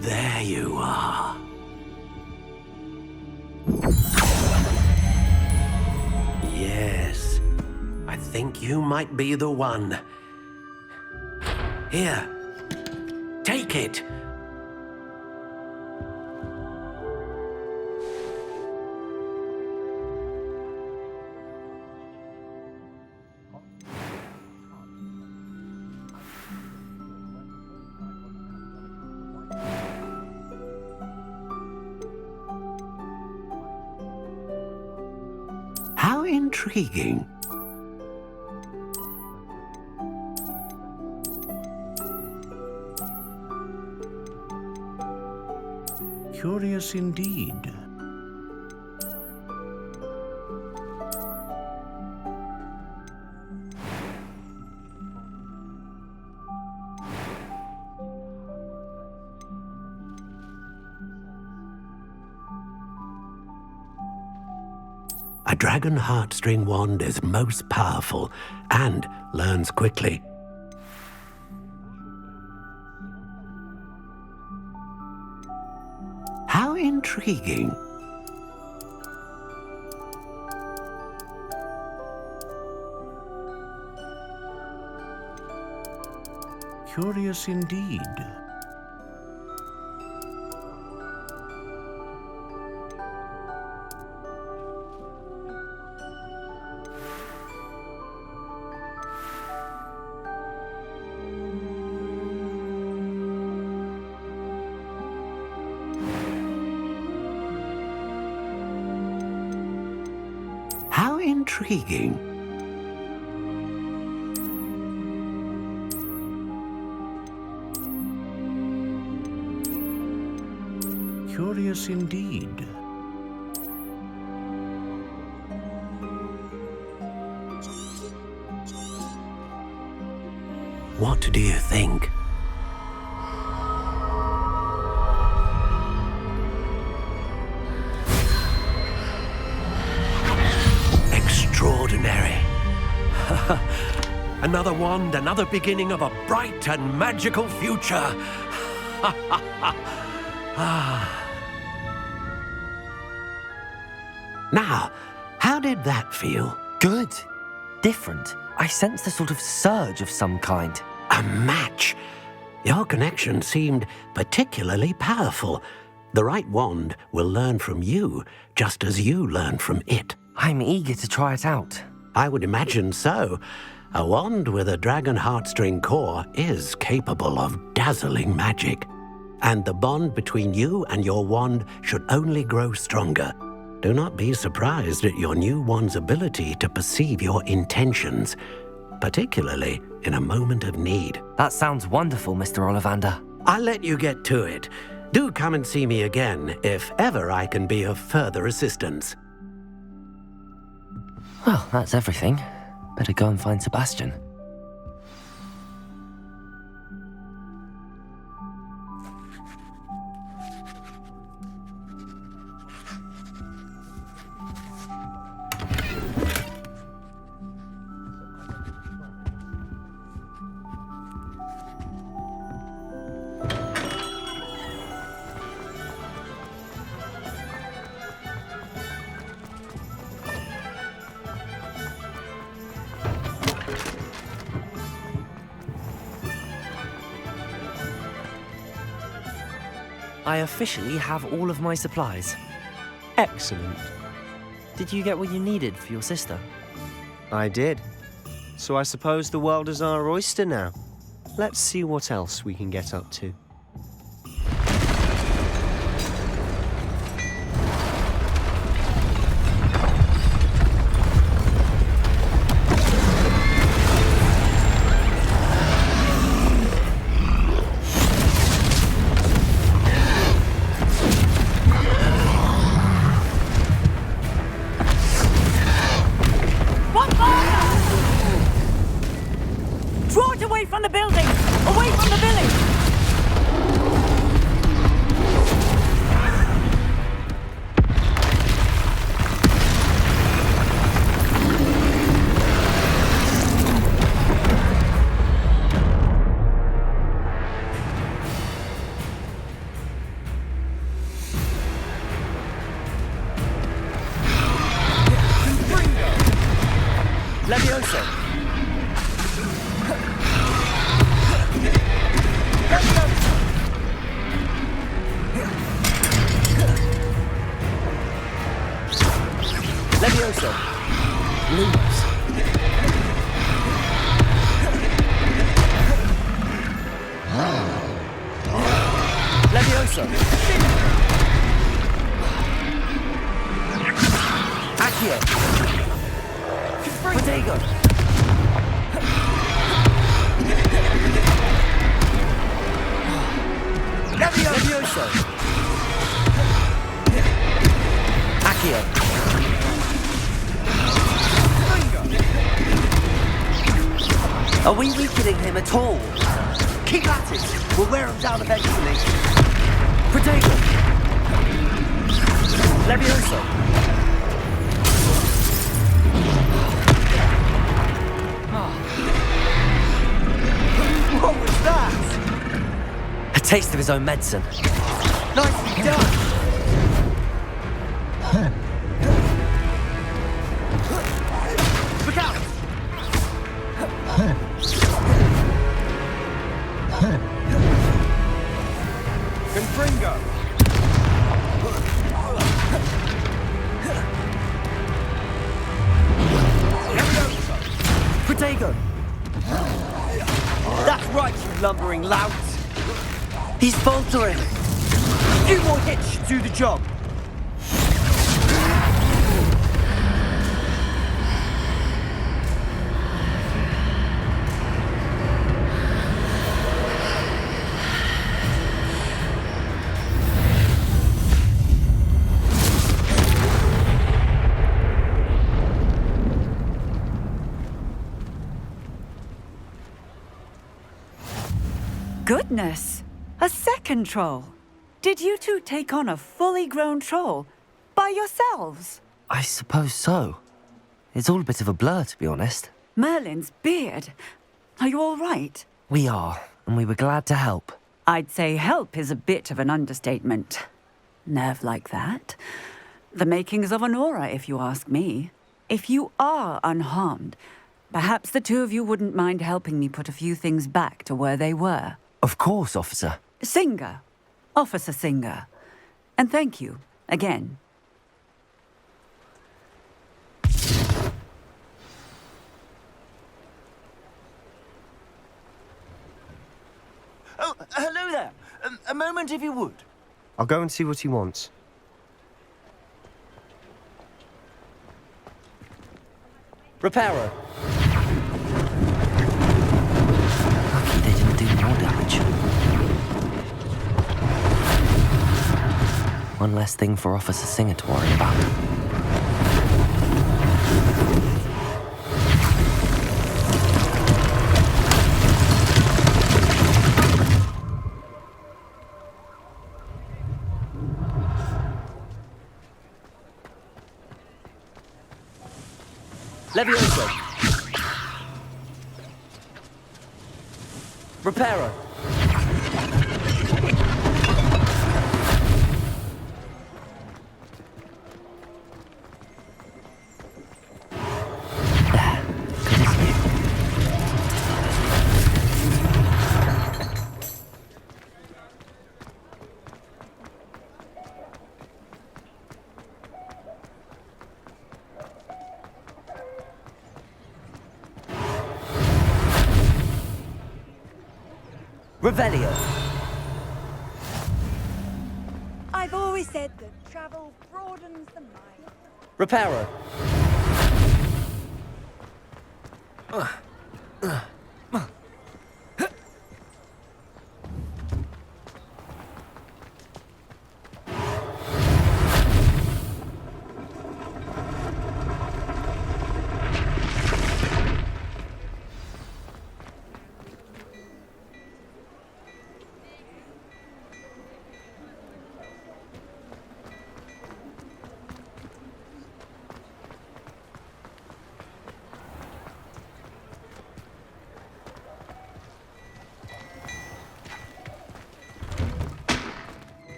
There you are. Yes, I think you might be the one. Here, take it. How intriguing. Curious indeed. A dragon heartstring wand is most powerful and learns quickly. How intriguing. Curious indeed. How intriguing. Curious indeed. What do you think? Extraordinary. Another wand, another beginning of a bright and magical future. Now, how did that feel? Good. different. I sensed a sort of surge of some kind. A match? Your connection seemed particularly powerful. The right wand will learn from you, just as you learn from it. I'm eager to try it out. I would imagine so. A wand with a dragon heartstring core is capable of dazzling magic. And the bond between you and your wand should only grow stronger. Do not be surprised at your new wand's ability to perceive your intentions, particularly in a moment of need. That sounds wonderful, Mr. Ollivander. I'll let you get to it. Do come and see me again if ever I can be of further assistance. Well, that's everything. Better go and find Sebastian. I officially have all of my supplies. Excellent. Did you get what you needed for your sister? I did. So I suppose the world is our oyster now. Let's see what else we can get up to. Draw it away from the building! Away from the village! Levioso! Levioso! Lumos! Levioso! Accio! Protego! Levioso! Accio! Are we weakening him at all? Keep at it! We'll wear him down eventually. Protego! Levioso! What was that? A taste of his own medicine. Nicely done! Look out! Confringo! Protego! That's right, you lumbering lout! He's faltering! A few more hits should do the job! Goodness! A second troll! Did you two take on a fully grown troll? By yourselves? I suppose so. It's all a bit of a blur, to be honest. Merlin's beard. Are you all right? We are, and we were glad to help. I'd say help is a bit of an understatement. Nerve like that. The makings of an aura, if you ask me. If you are unharmed, Perhaps the two of you wouldn't mind helping me put a few things back to where they were. Of course, officer. Singer. Officer Singer. And thank you, again. Oh, hello there. A moment if you would. I'll go and see what he wants. Repairer. Lucky they didn't do more damage. One less thing for Officer Singer to worry about. Levioso. Repairer. Revelio. I've always said that travel broadens the mind. Repairer.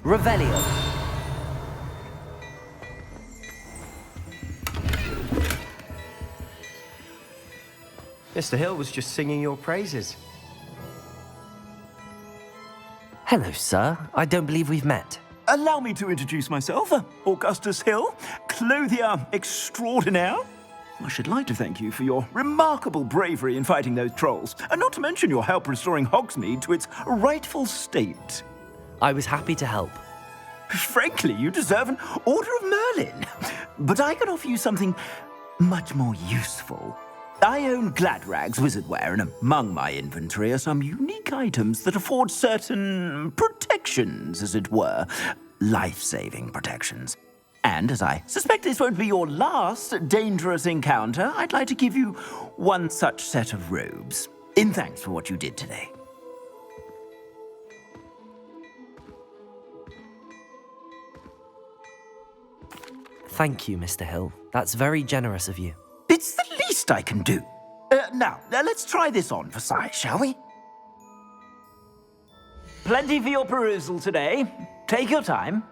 Revelio. Mr. Hill was just singing your praises. Hello, sir. I don't believe we've met. Allow me to introduce myself, Augustus Hill, clothier extraordinaire. I should like to thank you for your remarkable bravery in fighting those trolls, and not to mention your help restoring Hogsmeade to its rightful state. I was happy to help. Frankly, you deserve an Order of Merlin. But I can offer you something much more useful. I own Gladrag's wizardware, and among my inventory are some unique items that afford certain protections, as it were. Life-saving protections. And as I suspect this won't be your last dangerous encounter, I'd like to give you one such set of robes, in thanks for what you did today. Thank you, Mr. Hill. That's very generous of you. It's the least I can do. Now, let's try this on for size, shall we? Plenty for your perusal today. Take your time.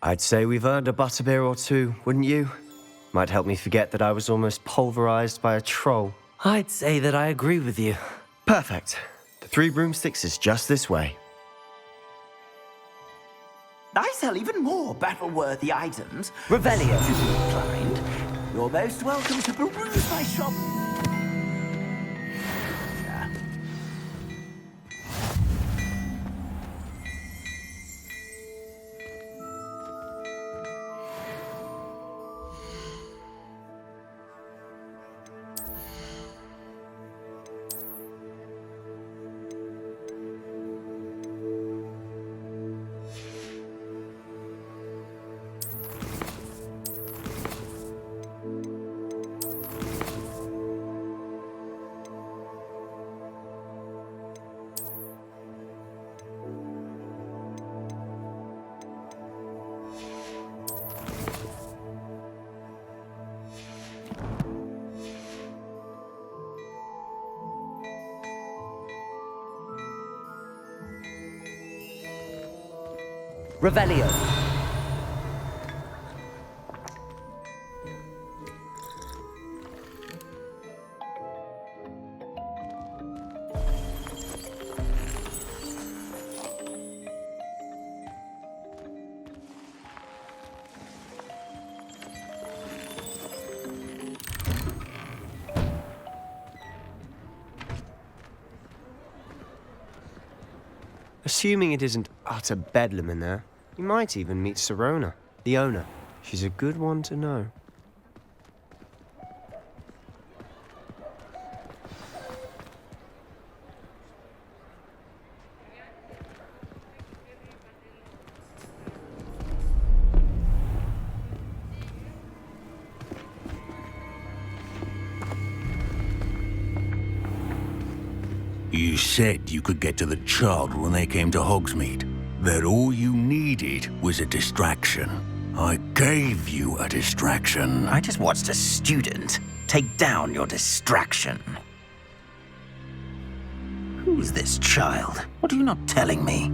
I'd say we've earned a butterbeer or two, wouldn't you? Might help me forget that I was almost pulverized by a troll. I'd say that I agree with you. Perfect. The 3 broomsticks is just this way. I sell even more battle-worthy items. Revelio. If you're inclined, you're most welcome to peruse my shop. Revelio. Assuming it isn't utter bedlam in there, you might even meet Sirona, the owner. She's a good one to know. You said you could get to the child when they came to Hogsmeade. That all you needed was a distraction. I gave you a distraction. I just watched a student take down your distraction. Who's this child? What are you not telling me?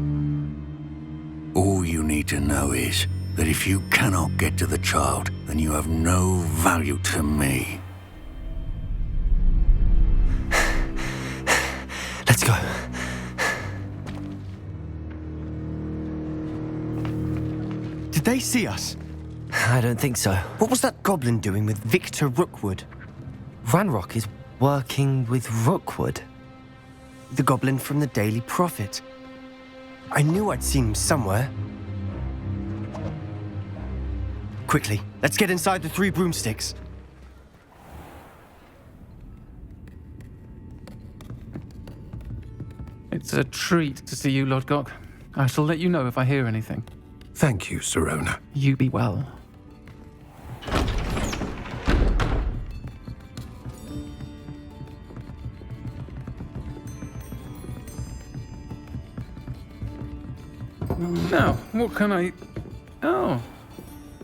All you need to know is that if you cannot get to the child, then you have no value to me. Let's go. Did they see us? I don't think so. What was that goblin doing with Victor Rookwood? Ranrock is working with Rookwood. The goblin from the Daily Prophet. I knew I'd seen him somewhere. Quickly, let's get inside the 3 broomsticks. It's a treat to see you, Lodgok. I shall let you know if I hear anything. Thank you, Sirona. You be well. Now, what can I... Oh,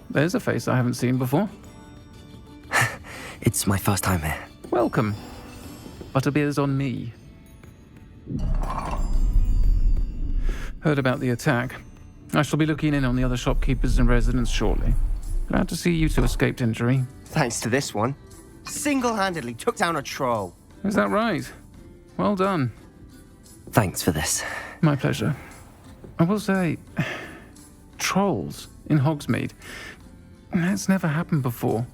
there's a face I haven't seen before. It's my first time here. Welcome. Butterbeer's on me. Heard about the attack. I shall be looking in on the other shopkeepers and residents shortly. Glad to see you two escaped injury. Thanks to this one. Single-handedly took down a troll. Is that right? Well done. Thanks for this. My pleasure. I will say, trolls in Hogsmeade. That's never happened before.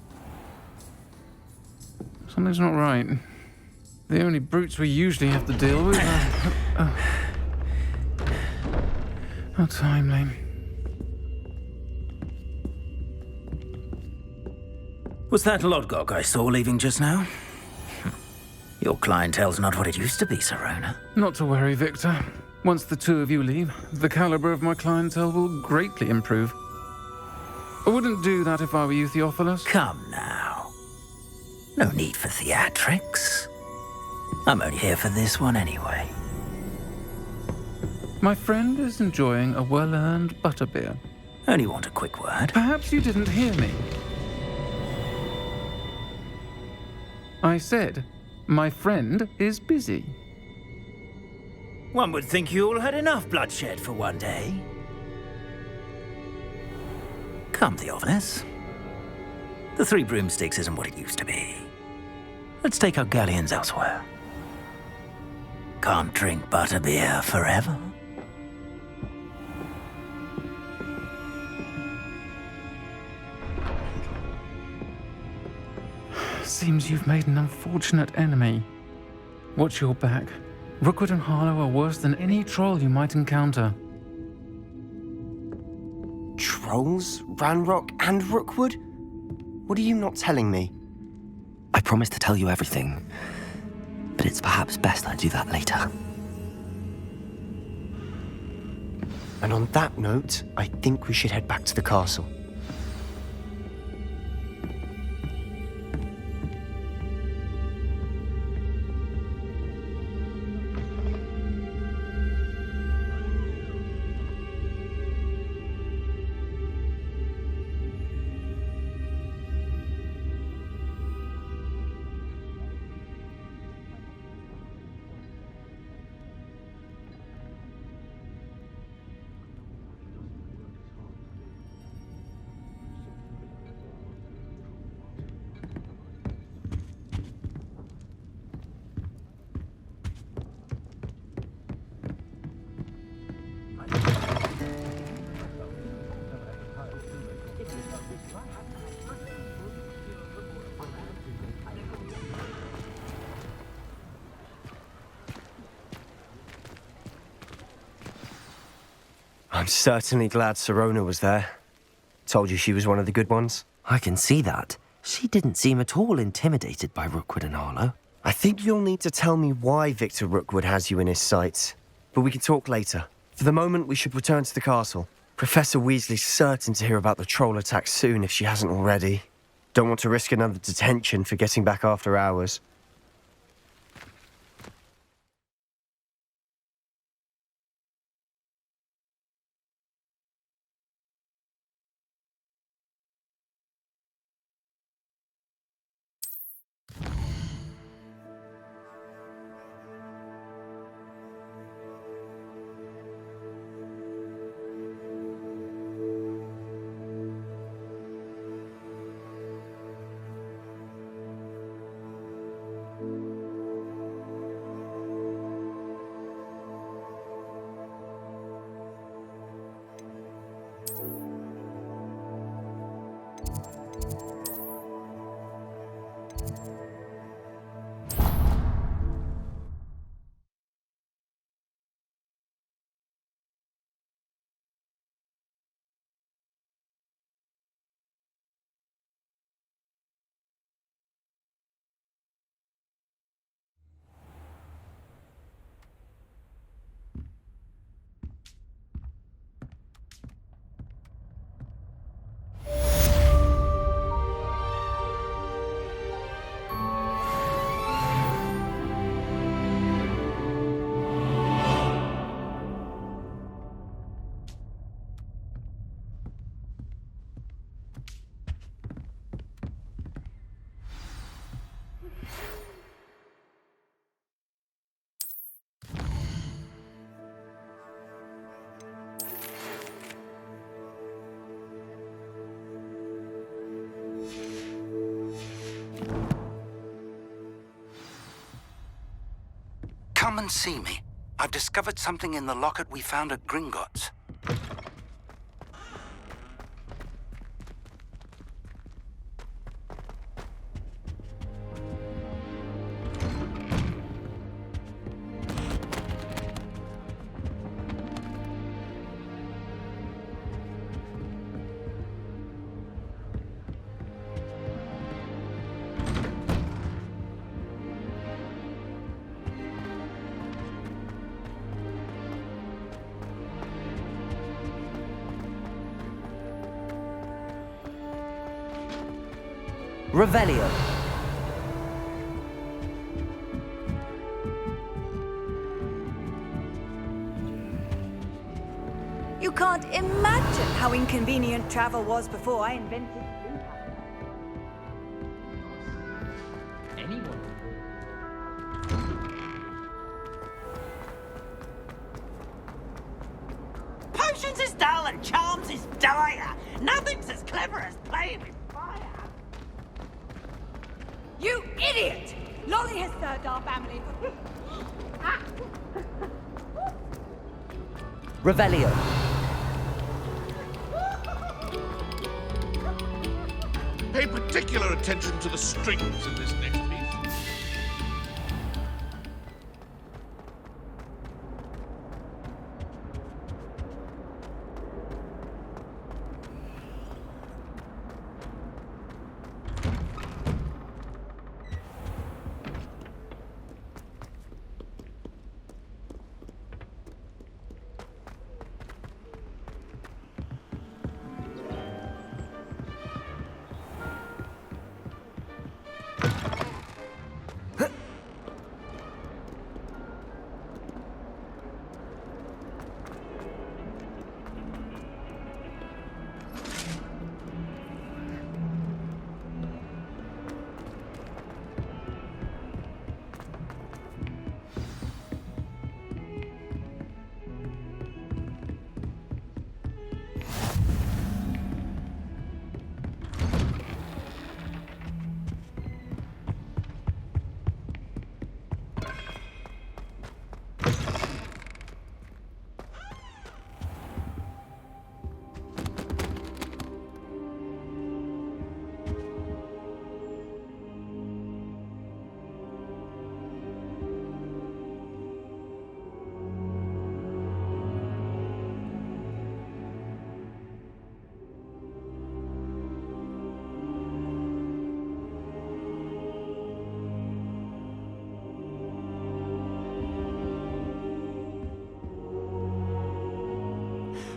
Something's not right. The only brutes we usually have to deal with are... How timely. Was that Lodgok I saw leaving just now? Your clientele's not what it used to be, Sirona. Not to worry, Victor. Once the two of you leave, the caliber of my clientele will greatly improve. I wouldn't do that if I were you, Theophilus. Come now. No need for theatrics. I'm only here for this one anyway. My friend is enjoying a well-earned butterbeer. Only want a quick word. Perhaps you didn't hear me. I said, my friend is busy. One would think you all had enough bloodshed for one day. Come, Theophilus. The 3 broomsticks isn't what it used to be. Let's take our galleons elsewhere. Can't drink butterbeer forever. Seems you've made an unfortunate enemy. Watch your back. Rookwood and Harlow are worse than any troll you might encounter. Trolls? Ranrock and Rookwood? What are you not telling me? I promised to tell you everything, but it's perhaps best I do that later. And on that note, I think we should head back to the castle. I'm certainly glad Sirona was there. Told you she was one of the good ones. I can see that. She didn't seem at all intimidated by Rookwood and Arlo. I think you'll need to tell me why Victor Rookwood has you in his sights. But we can talk later. For the moment, we should return to the castle. Professor Weasley's certain to hear about the troll attack soon if she hasn't already. Don't want to risk another detention for getting back after hours. Come and see me. I've discovered something in the locket we found at Gringotts. Revelio. You can't imagine how inconvenient travel was before I invented blue. Anyone? Potions is dull and charms is dire. Nothing's as clever as playing with fire. You idiot! Lolly has served our family. Revelio. Pay particular attention to the strings in this next piece.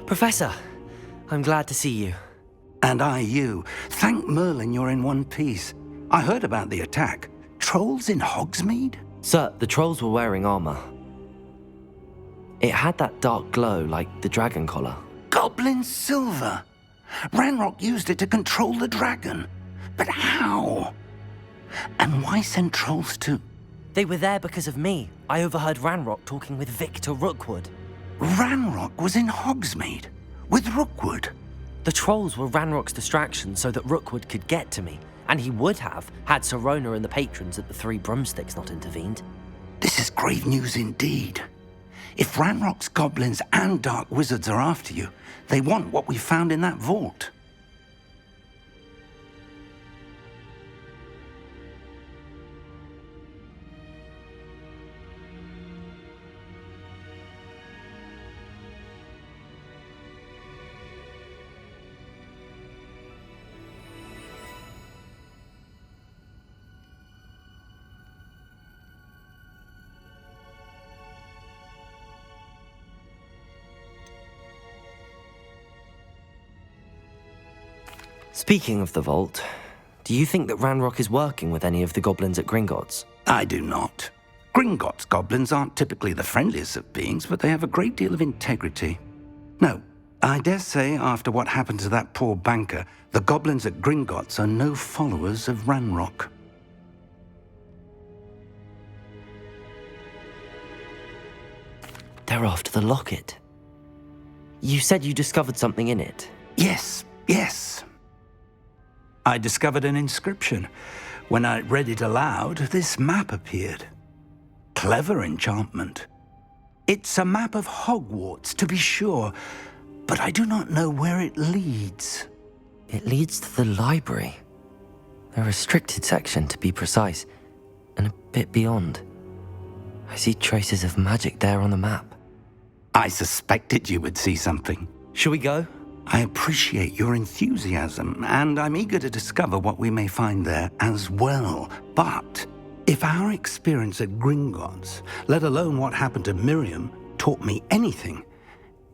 Professor, I'm glad to see you. And I you. Thank Merlin you're in one piece. I heard about the attack. Trolls in Hogsmeade? Sir, the trolls were wearing armor. It had that dark glow like the dragon collar. Goblin silver. Ranrock used it to control the dragon. But how? And why send trolls to... They were there because of me. I overheard Ranrock talking with Victor Rookwood. Ranrock was in Hogsmeade? With Rookwood? The trolls were Ranrock's distraction so that Rookwood could get to me. And he would have, had Sirona and the patrons at the Three Broomsticks not intervened. This is grave news indeed. If Ranrock's goblins and dark wizards are after you, they want what we found in that vault. Speaking of the vault, do you think that Ranrock is working with any of the goblins at Gringotts? I do not. Gringotts goblins aren't typically the friendliest of beings, but they have a great deal of integrity. No, I dare say after what happened to that poor banker, the goblins at Gringotts are no followers of Ranrock. They're after the locket. You said you discovered something in it. Yes. I discovered an inscription. When I read it aloud, this map appeared. Clever enchantment. It's a map of Hogwarts, to be sure, but I do not know where it leads. It leads to the library. A restricted section, to be precise, and a bit beyond. I see traces of magic there on the map. I suspected you would see something. Shall we go? I appreciate your enthusiasm, and I'm eager to discover what we may find there as well. But if our experience at Gringotts, let alone what happened to Miriam, taught me anything,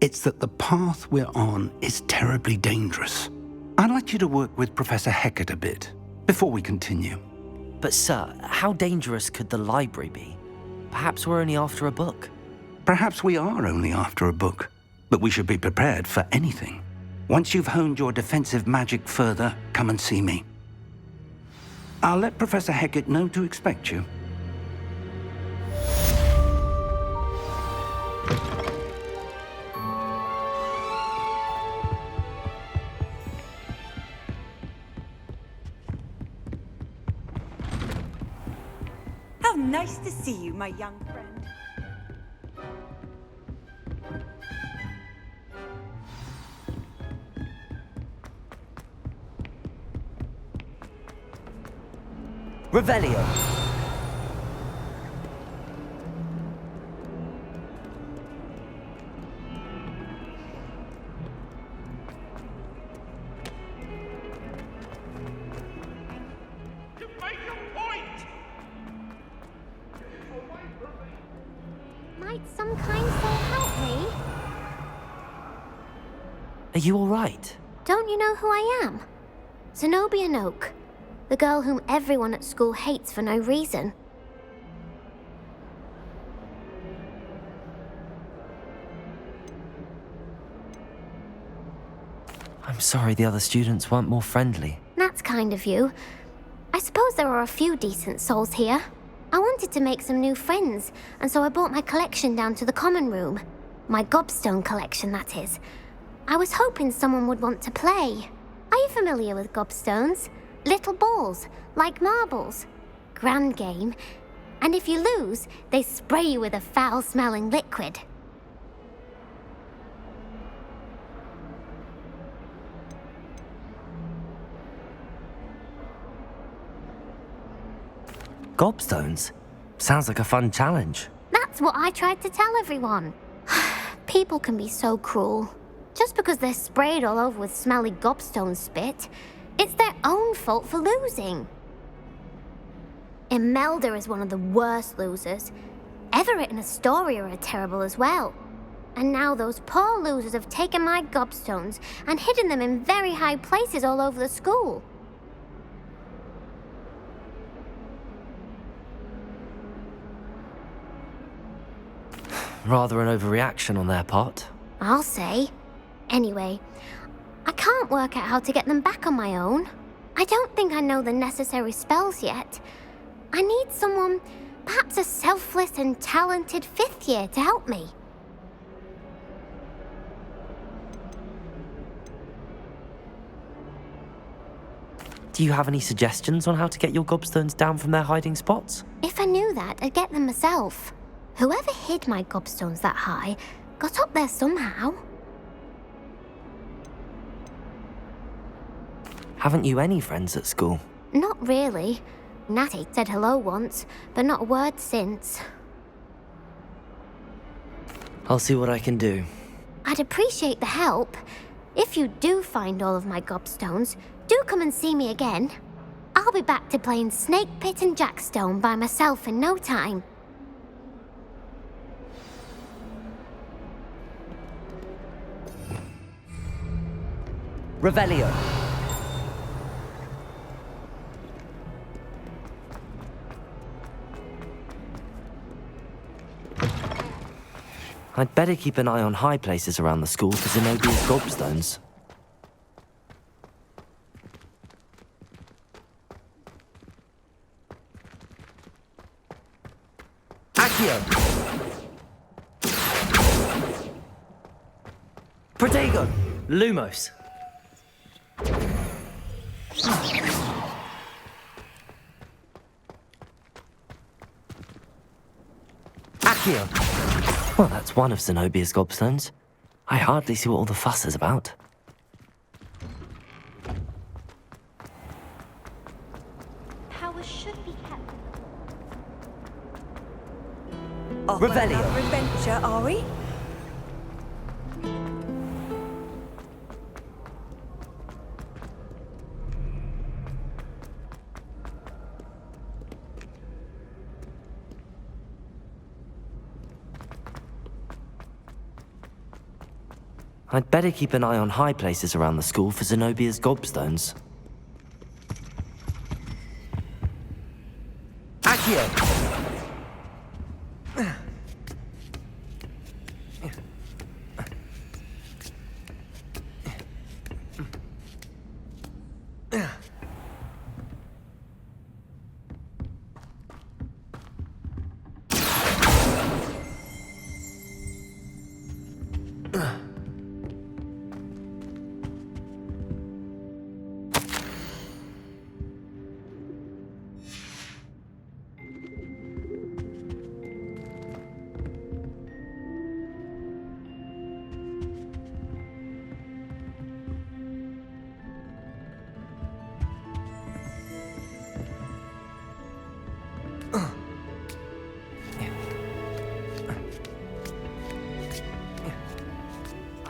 it's that the path we're on is terribly dangerous. I'd like you to work with Professor Hecat a bit before we continue. But sir, how dangerous could the library be? Perhaps we're only after a book. Perhaps we are only after a book, but we should be prepared for anything. Once you've honed your defensive magic further, come and see me. I'll let Professor Hecat know to expect you. How nice to see you, my young friend. Revelio. Might some kind soul help me? Are you all right? Don't you know who I am? Zenobia Noak. The girl whom everyone at school hates for no reason. I'm sorry the other students weren't more friendly. That's kind of you. I suppose there are a few decent souls here. I wanted to make some new friends, and so I brought my collection down to the common room. My gobstone collection, that is. I was hoping someone would want to play. Are you familiar with gobstones? Little balls, like marbles. Grand game. And if you lose, they spray you with a foul-smelling liquid. Gobstones? Sounds like a fun challenge. That's what I tried to tell everyone. People can be so cruel. Just because they're sprayed all over with smelly gobstone spit, it's their own fault for losing. Imelda is one of the worst losers. Everett and Astoria are terrible as well. And now those poor losers have taken my gobstones and hidden them in very high places all over the school. Rather an overreaction on their part. I'll say. Anyway, I can't work out how to get them back on my own. I don't think I know the necessary spells yet. I need someone, perhaps a selfless and talented 5th year to help me. Do you have any suggestions on how to get your gobstones down from their hiding spots? If I knew that, I'd get them myself. Whoever hid my gobstones that high got up there somehow. Haven't you any friends at school? Not really. Natty said hello once, but not a word since. I'll see what I can do. I'd appreciate the help. If you do find all of my gobstones, do come and see me again. I'll be back to playing Snake Pit and Jackstone by myself in no time. Revelio. I'd better keep an eye on high places around the school for Zenobia's gobstones. Accio! Protego! Lumos! Accio! Well, that's one of Zenobia's gobstones. I hardly see what all the fuss is about. Power should be kept. Off on another adventure, are we? I'd better keep an eye on high places around the school for Zenobia's gobstones. Accio!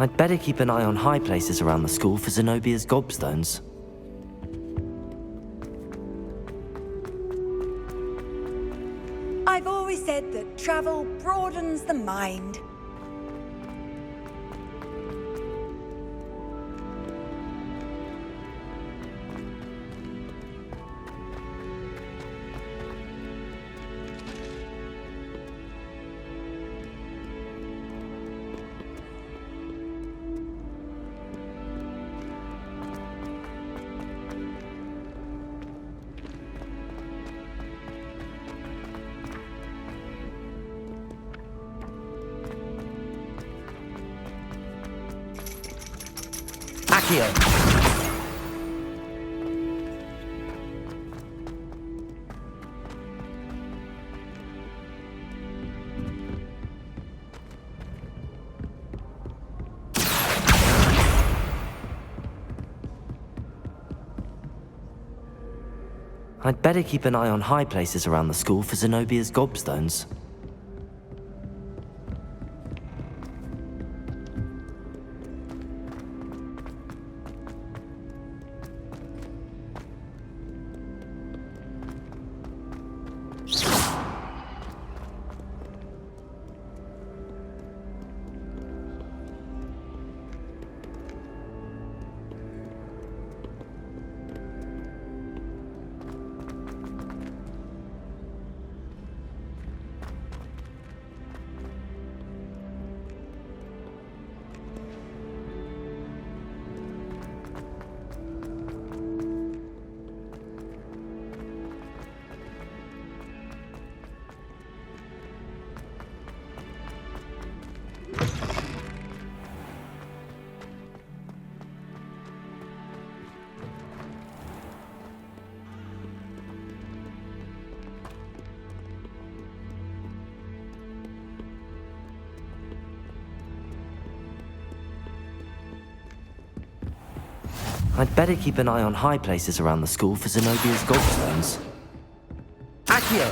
I'd better keep an eye on high places around the school for Zenobia's gobstones. I've always said that travel broadens the mind. Accio! I'd better keep an eye on high places around the school for Zenobia's gobstones. I'd better keep an eye on high places around the school for Zenobia's gobstones. Accio!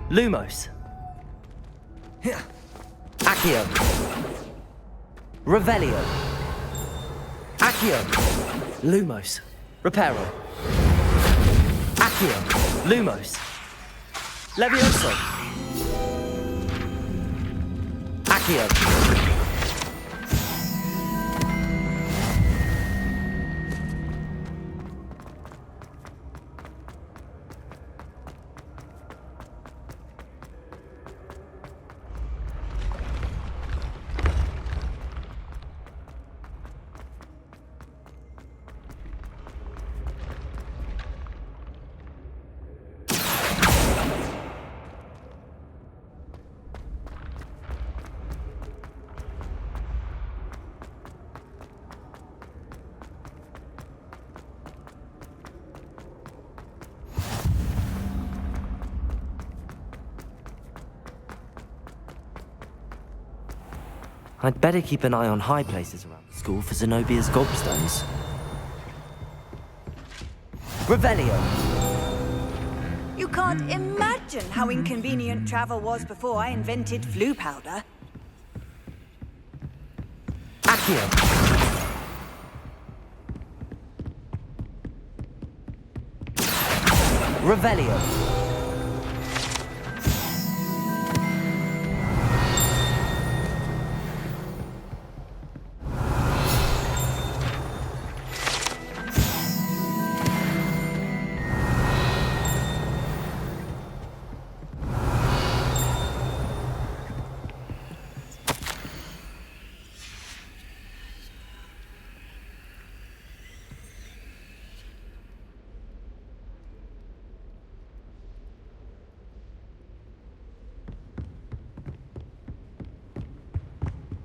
Lumos. Accio. Revelio. Accio. Lumos. Reparo. Accio. Lumos. Levioso. Accio. I'd better keep an eye on high places around the school for Zenobia's gobstones. Revelio! You can't imagine how inconvenient travel was before I invented flu powder. Accio! Revelio!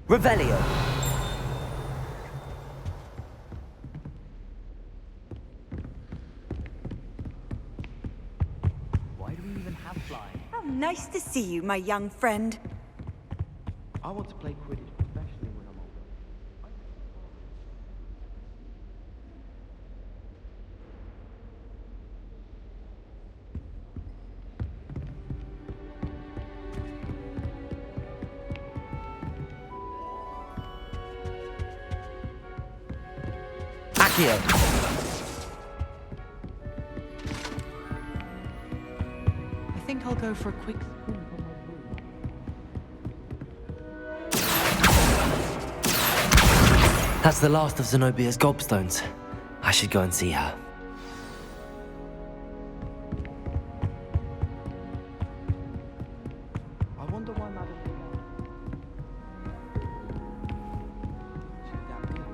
Revelio! Why do we even have flying? How nice to see you, my young friend. I want to play Quidditch professionally when I'm older. Accio! I think I'll go for a quick swim from my room. That's the last of Zenobia's gobstones. I should go and see her. I wonder why Madam... She's that good.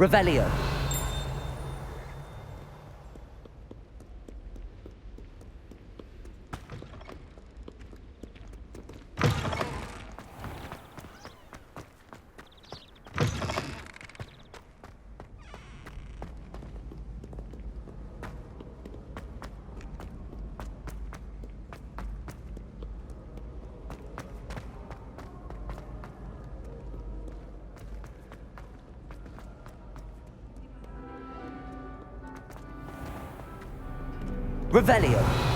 Revelio. Revelio.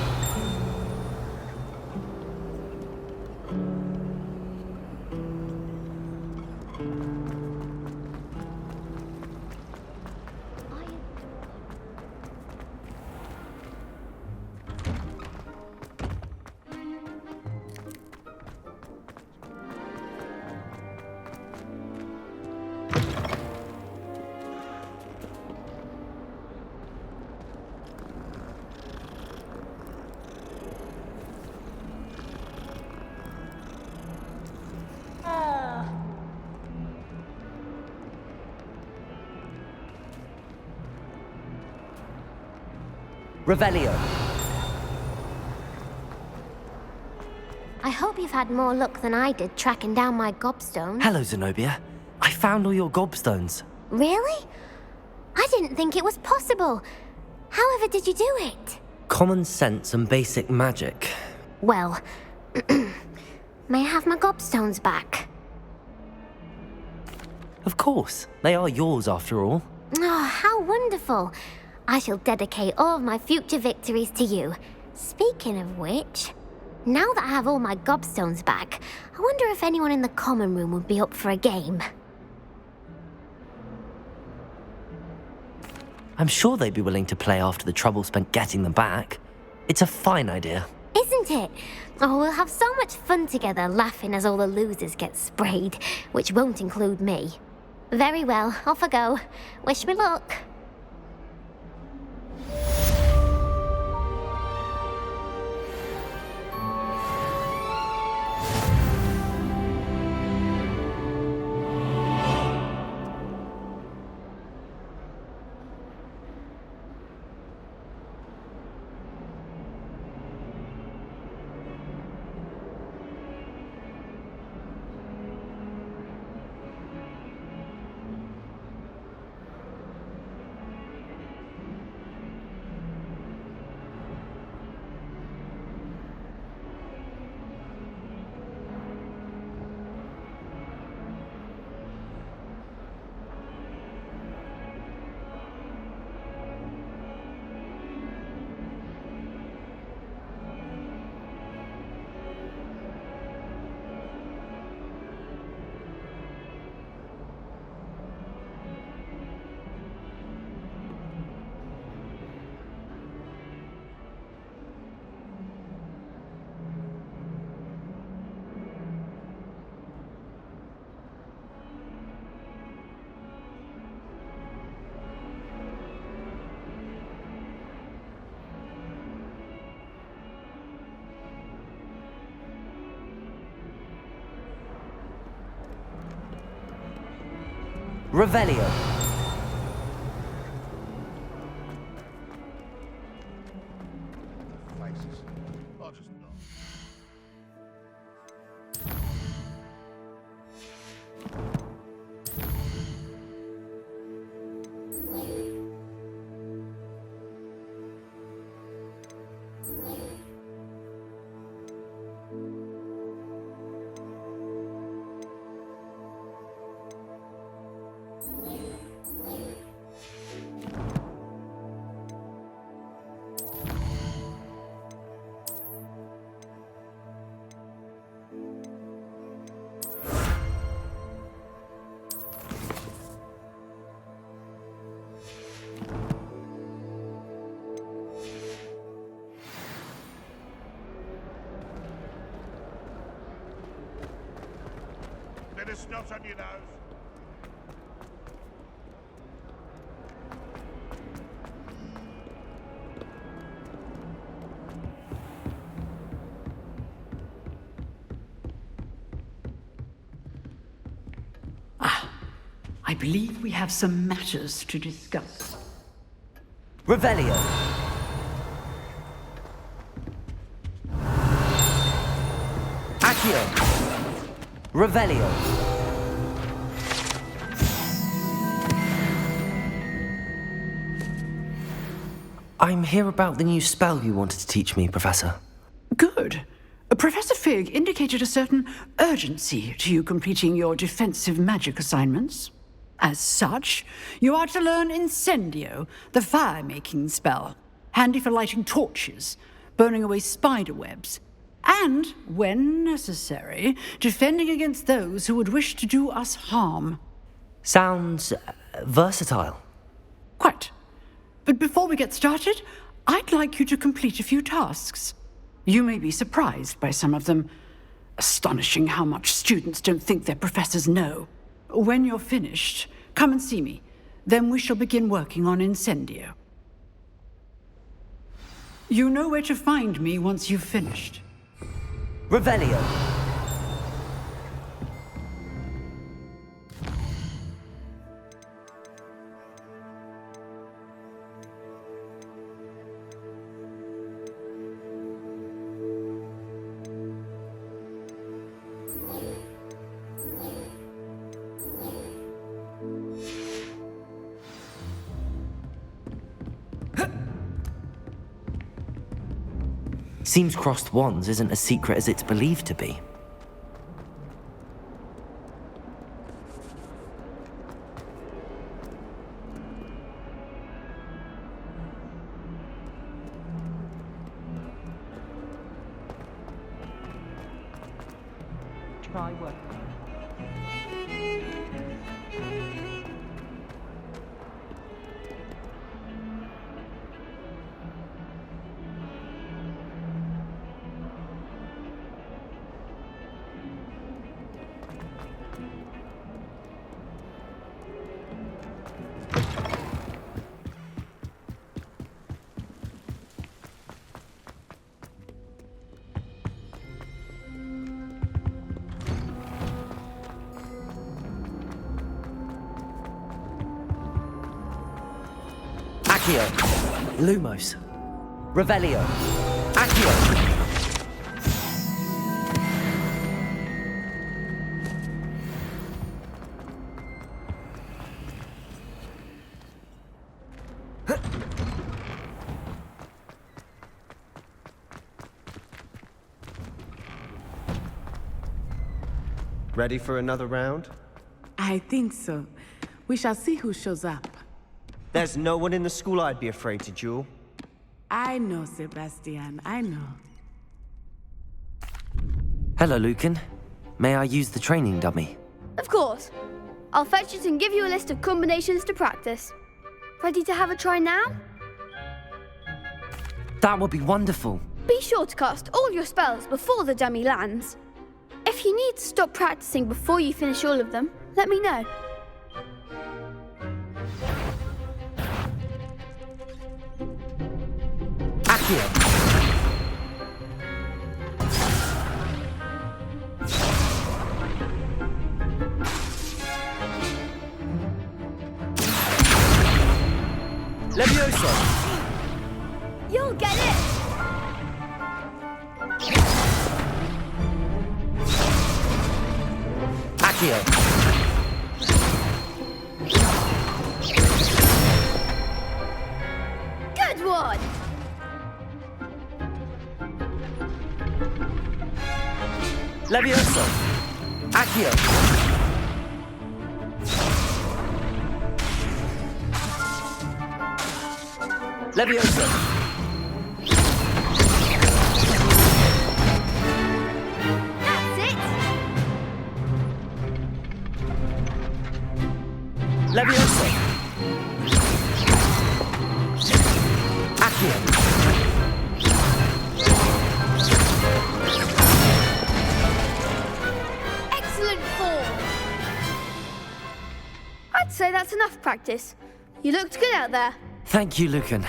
Revelio. I hope you've had more luck than I did tracking down my gobstones. Hello, Zenobia. I found all your gobstones. Really? I didn't think it was possible. However did you do it? Common sense and basic magic. Well, may I have my gobstones back? Of course. They are yours after all. Oh, how wonderful. I shall dedicate all of my future victories to you. Speaking of which, now that I have all my gobstones back, I wonder if anyone in the common room would be up for a game. I'm sure they'd be willing to play after the trouble spent getting them back. It's a fine idea. Isn't it? Oh, we'll have so much fun together laughing as all the losers get sprayed, which won't include me. Very well, off I go. Wish me luck. Revelio. Bit of snot on your nose. I believe we have some matters to discuss. Revelio. Accio. Revelio. I'm here about the new spell you wanted to teach me, Professor. Good. Professor Fig indicated a certain urgency to you completing your defensive magic assignments. As such, you are to learn Incendio, the fire-making spell, handy for lighting torches, burning away spider webs, and, when necessary, defending against those who would wish to do us harm. Sounds versatile. Quite. But before we get started, I'd like you to complete a few tasks. You may be surprised by some of them. Astonishing how much students don't think their professors know. When you're finished, come and see me. Then we shall begin working on Incendio. You know where to find me once you've finished. Revelio. Seems crossed wands isn't as secret as it's believed to be. Try work. Accio. Lumos. Revelio. Accio. Ready for another round? I think so. We shall see who shows up. There's no one in the school I'd be afraid to duel. I know, Sebastian, I know. Hello, Lucan. May I use the training dummy? Of course. I'll fetch it and give you a list of combinations to practice. Ready to have a try now? That would be wonderful. Be sure to cast all your spells before the dummy lands. If you need to stop practicing before you finish all of them, let me know. Accio. Levioso. You'll get it! Accio. Good one! Levioso. Accio. Levioso. That's it! Levioso. Accio. Excellent form! I'd say that's enough practice. You looked good out there. Thank you, Lucan.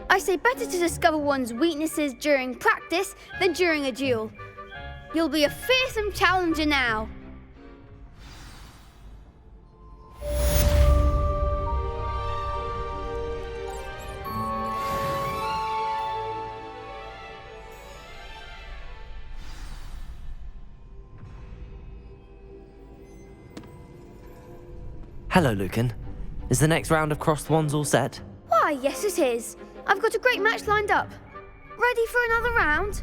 I say better to discover one's weaknesses during practice than during a duel. You'll be a fearsome challenger now. Hello, Lucan. Is the next round of Crossed Wands all set? Why, yes it is. I've got a great match lined up. Ready for another round?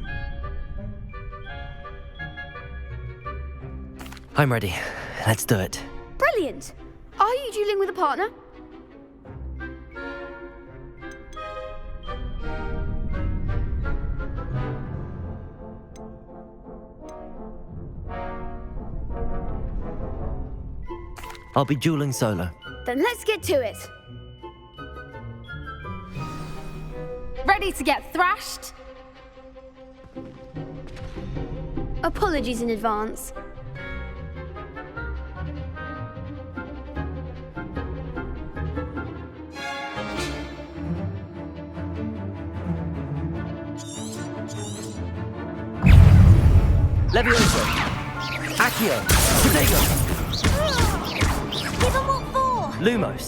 I'm ready. Let's do it. Brilliant. Are you dueling with a partner? I'll be dueling solo. Then let's get to it. Ready to get thrashed? Apologies in advance. Levioso! Accio! Protego! Give him what for? Lumos!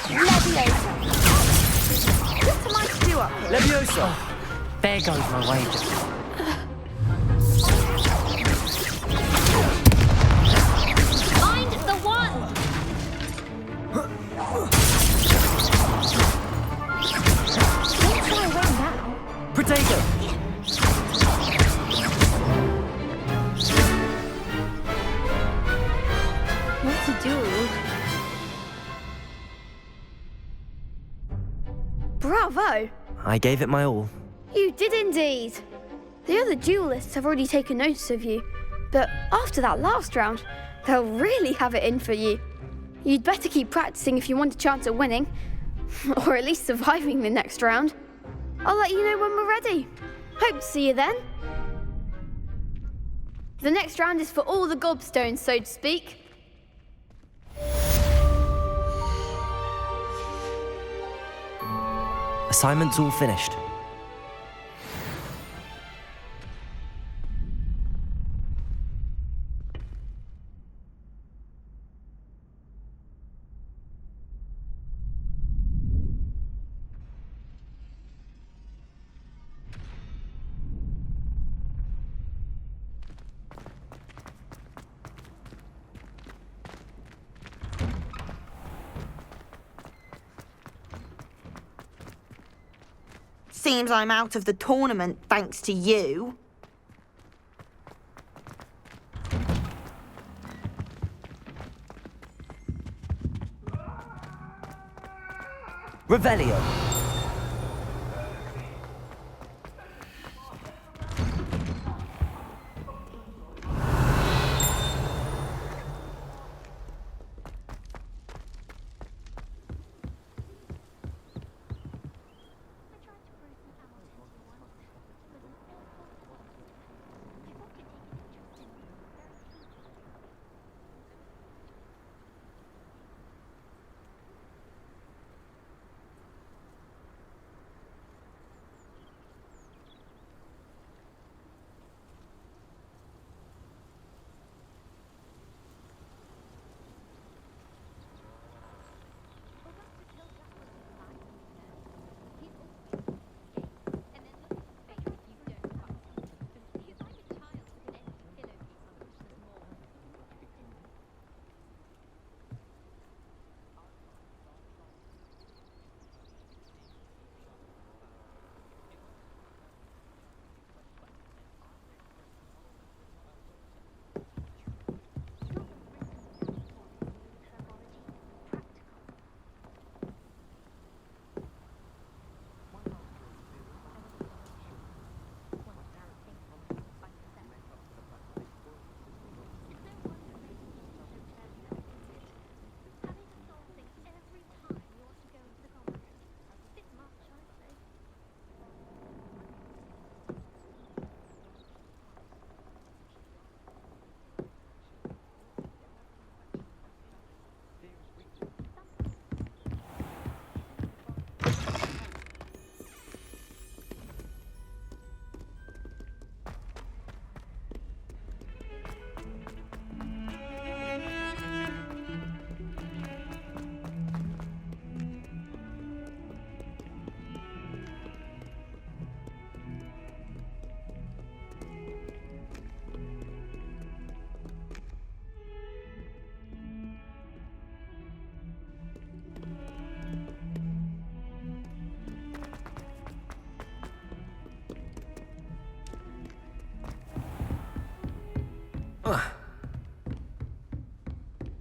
Leviosa. What am I to do up here? Levioso! There goes my wager. Find the one! Don't try and win now. Protego! What a duel. Bravo! I gave it my all. You did indeed. The other duelists have already taken notice of you, but after that last round, they'll really have it in for you. You'd better keep practicing if you want a chance at winning, or at least surviving the next round. I'll let you know when we're ready. Hope to see you then. The next round is for all the gobstones, so to speak. Assignment's all finished. Seems I'm out of the tournament thanks to you. Revelio!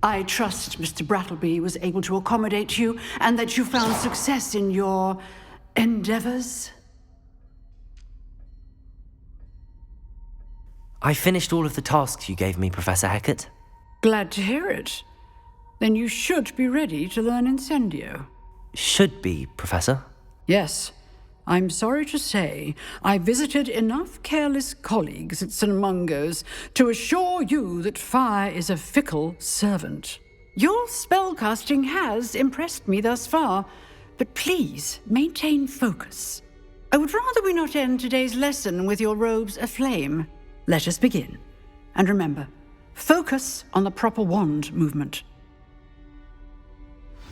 I trust Mr. Brattleby was able to accommodate you and that you found success in your endeavors. I finished all of the tasks you gave me, Professor Hecat. Glad to hear it. Then you should be ready to learn Incendio. Should be, Professor. Yes. I'm sorry to say, I visited enough careless colleagues at St. Mungo's to assure you that fire is a fickle servant. Your spellcasting has impressed me thus far, but please maintain focus. I would rather we not end today's lesson with your robes aflame. Let us begin. And remember, focus on the proper wand movement.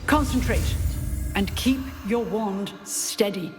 Concentrate and keep your wand steady.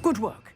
Good work.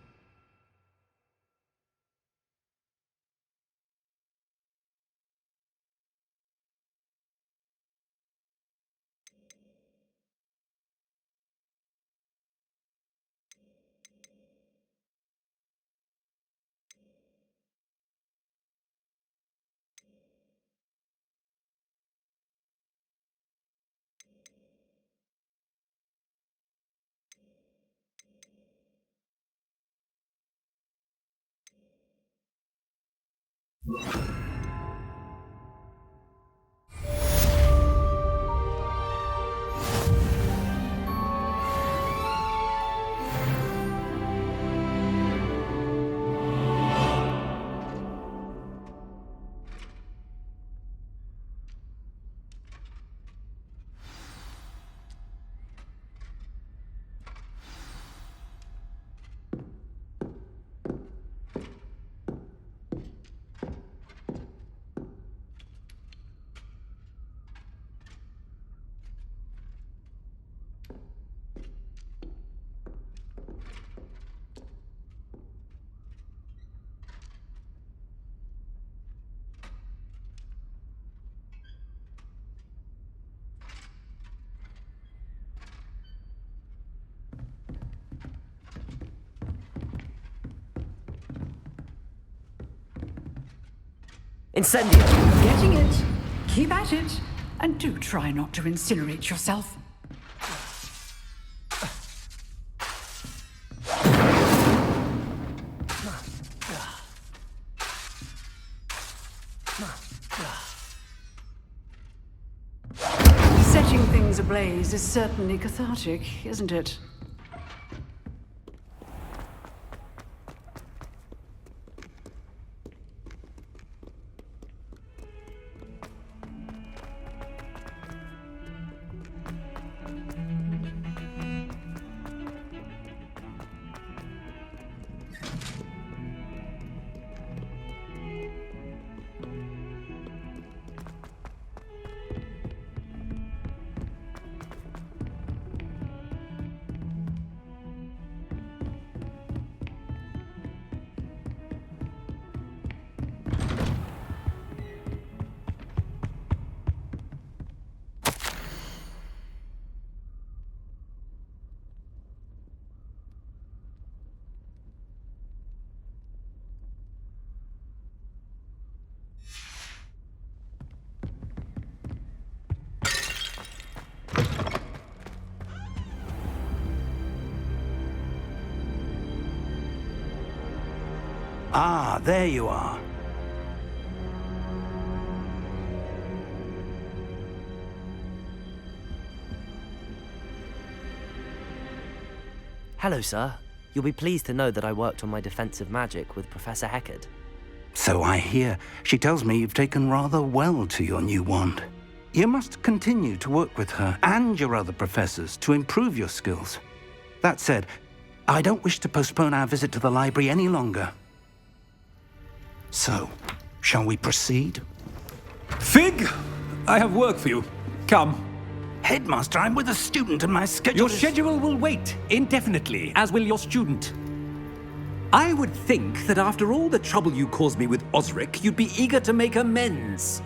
Incendio! Getting it. Keep at it. And do try not to incinerate yourself. Setting things ablaze is certainly cathartic, isn't it? Ah, there you are. Hello, sir. You'll be pleased to know that I worked on my defensive magic with Professor Hecat. So I hear. She tells me you've taken rather well to your new wand. You must continue to work with her and your other professors to improve your skills. That said, I don't wish to postpone our visit to the library any longer. So, shall we proceed? Fig! I have work for you. Come. Headmaster, I'm with a student and my schedule Your schedule will wait indefinitely, as will your student. I would think that after all the trouble you caused me with Osric, you'd be eager to make amends.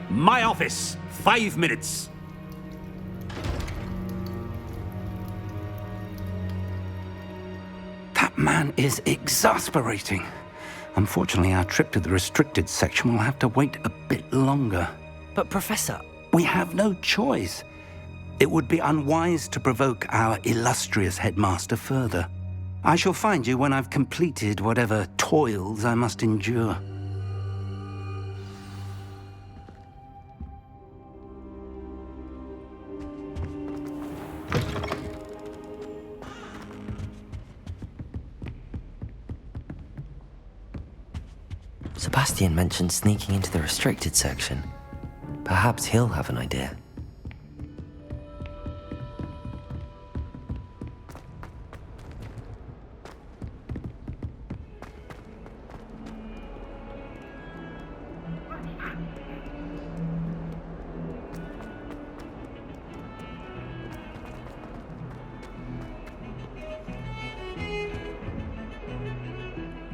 My office, 5 minutes. That man is exasperating. Unfortunately, our trip to the restricted section will have to wait a bit longer. But Professor... We have no choice. It would be unwise to provoke our illustrious headmaster further. I shall find you when I've completed whatever toils I must endure. Sebastian mentioned sneaking into the restricted section. Perhaps he'll have an idea.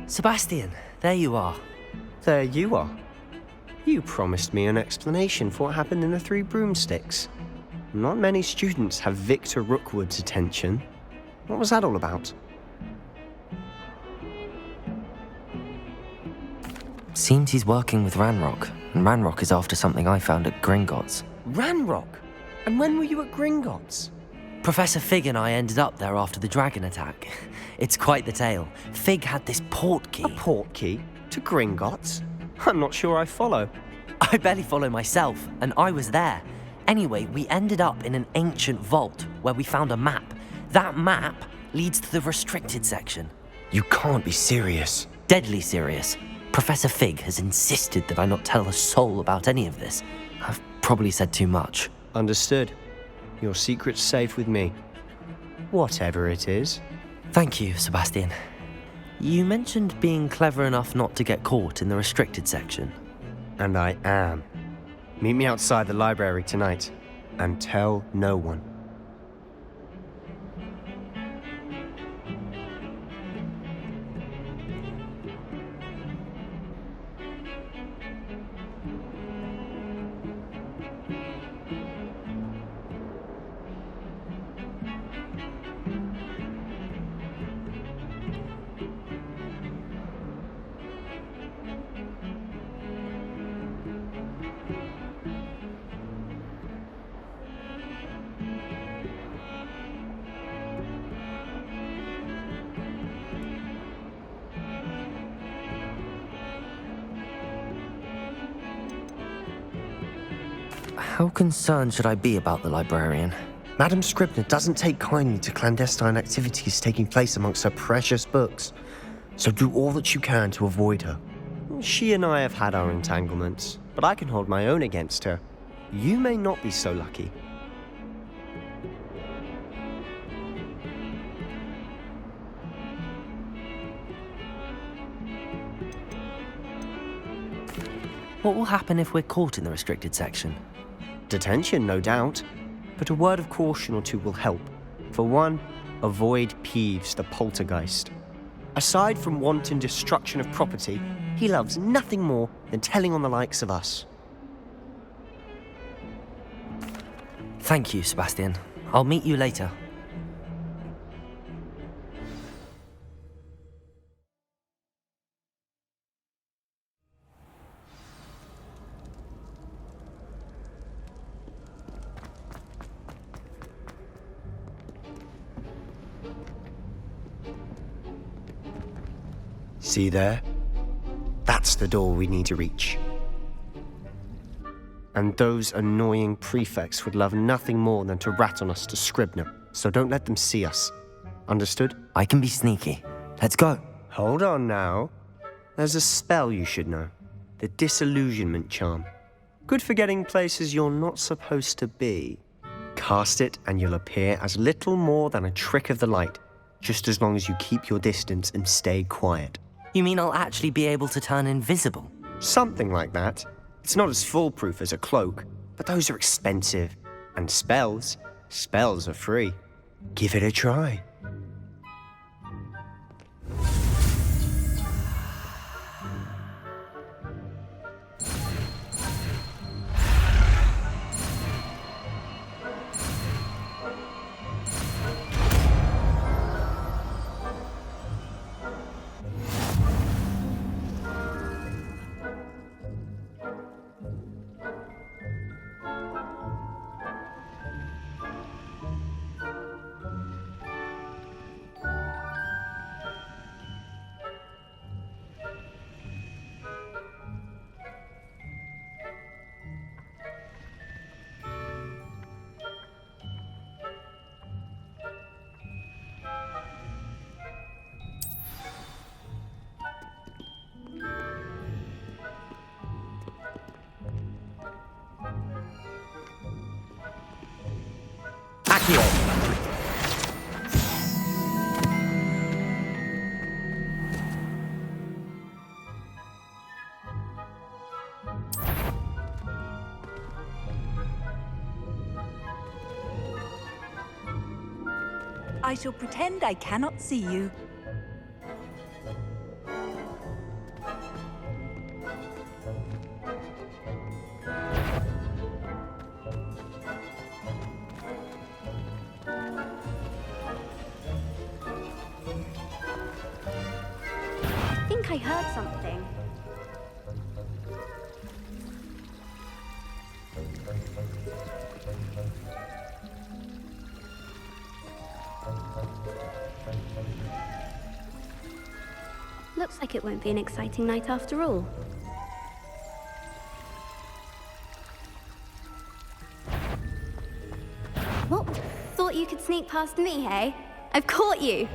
Sebastian, there you are. There you are. You promised me an explanation for what happened in the Three Broomsticks. Not many students have Victor Rookwood's attention. What was that all about? Seems he's working with Ranrock, and Ranrock is after something I found at Gringotts. Ranrock? And when were you at Gringotts? Professor Fig and I ended up there after the dragon attack. It's quite the tale. Fig had this port key. A port key? To Gringotts? I'm not sure I follow. I barely follow myself, and I was there. Anyway, we ended up in an ancient vault where we found a map. That map leads to the restricted section. You can't be serious. Deadly serious. Professor Fig has insisted that I not tell a soul about any of this. I've probably said too much. Understood. Your secret's safe with me. Whatever it is. Thank you, Sebastian. You mentioned being clever enough not to get caught in the restricted section. And I am. Meet me outside the library tonight, and tell no one. How concerned should I be about the librarian? Madam Scribner doesn't take kindly to clandestine activities taking place amongst her precious books, so do all that you can to avoid her. She and I have had our entanglements, but I can hold my own against her. You may not be so lucky. What will happen if we're caught in the restricted section? Detention, no doubt, but a word of caution or two will help. For one, avoid Peeves, the poltergeist. Aside from wanton destruction of property, he loves nothing more than telling on the likes of us. Thank you, Sebastian. I'll meet you later. See there? That's the door we need to reach. And those annoying prefects would love nothing more than to rat on us to Scribner, so don't let them see us. Understood? I can be sneaky. Let's go. Hold on now. There's a spell you should know. The Disillusionment Charm. Good for getting places you're not supposed to be. Cast it and you'll appear as little more than a trick of the light. just as long as you keep your distance and stay quiet. You mean I'll actually be able to turn invisible? Something like that. It's not as foolproof as a cloak, but those are expensive. And spells are free. Give it a try. I shall pretend I cannot see you. I think I heard something. Looks like it won't be an exciting night after all. What? Thought you could sneak past me, hey? I've caught you!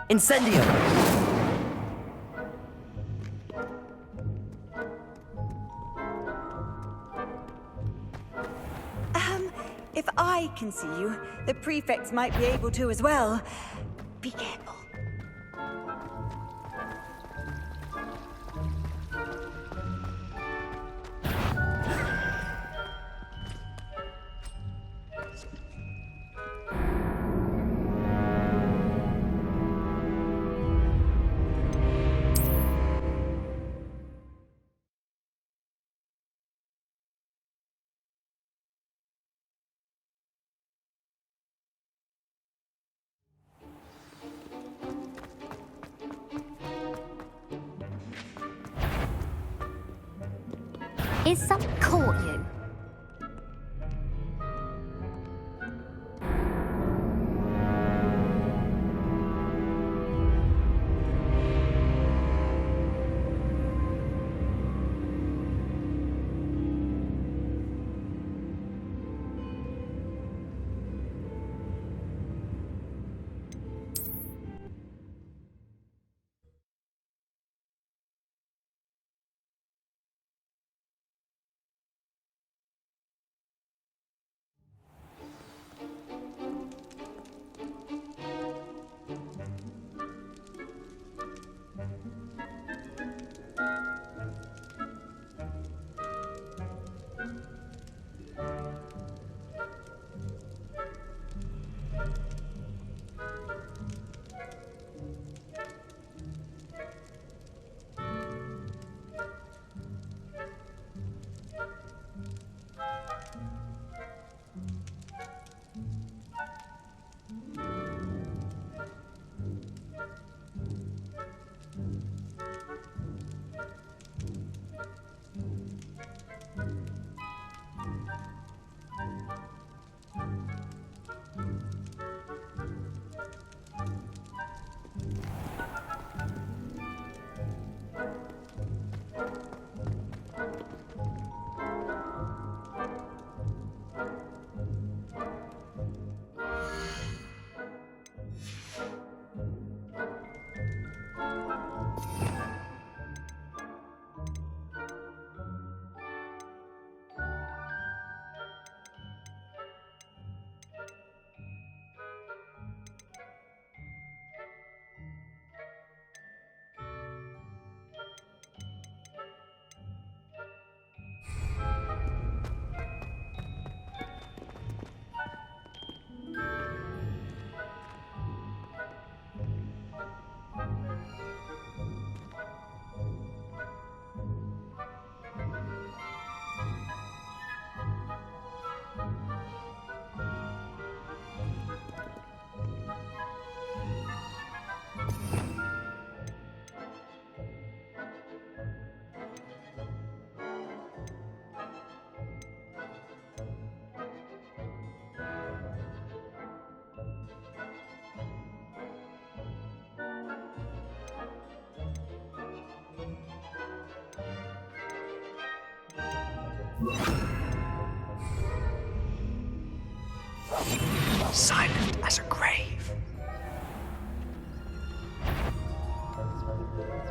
Incendio! If I can see you, the prefects might be able to as well. Be careful. Is something caught you? Silent as a grave.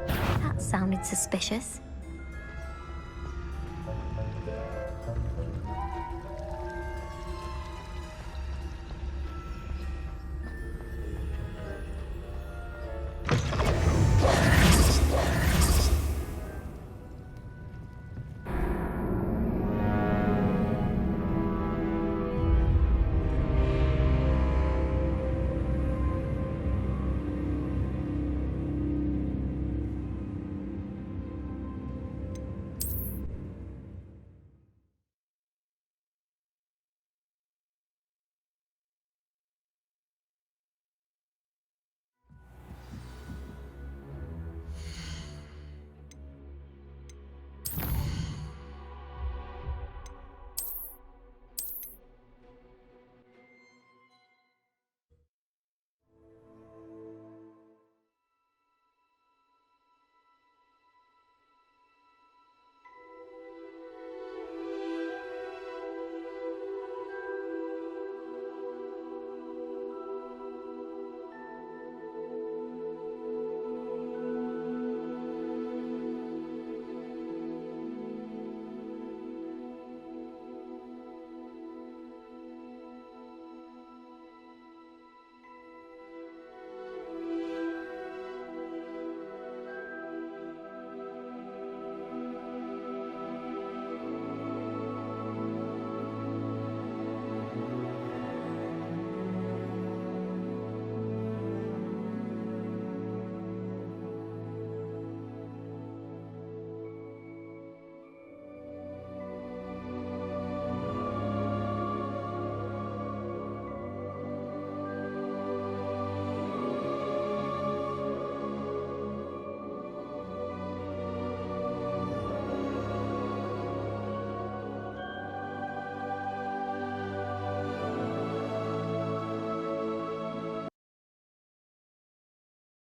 That sounded suspicious.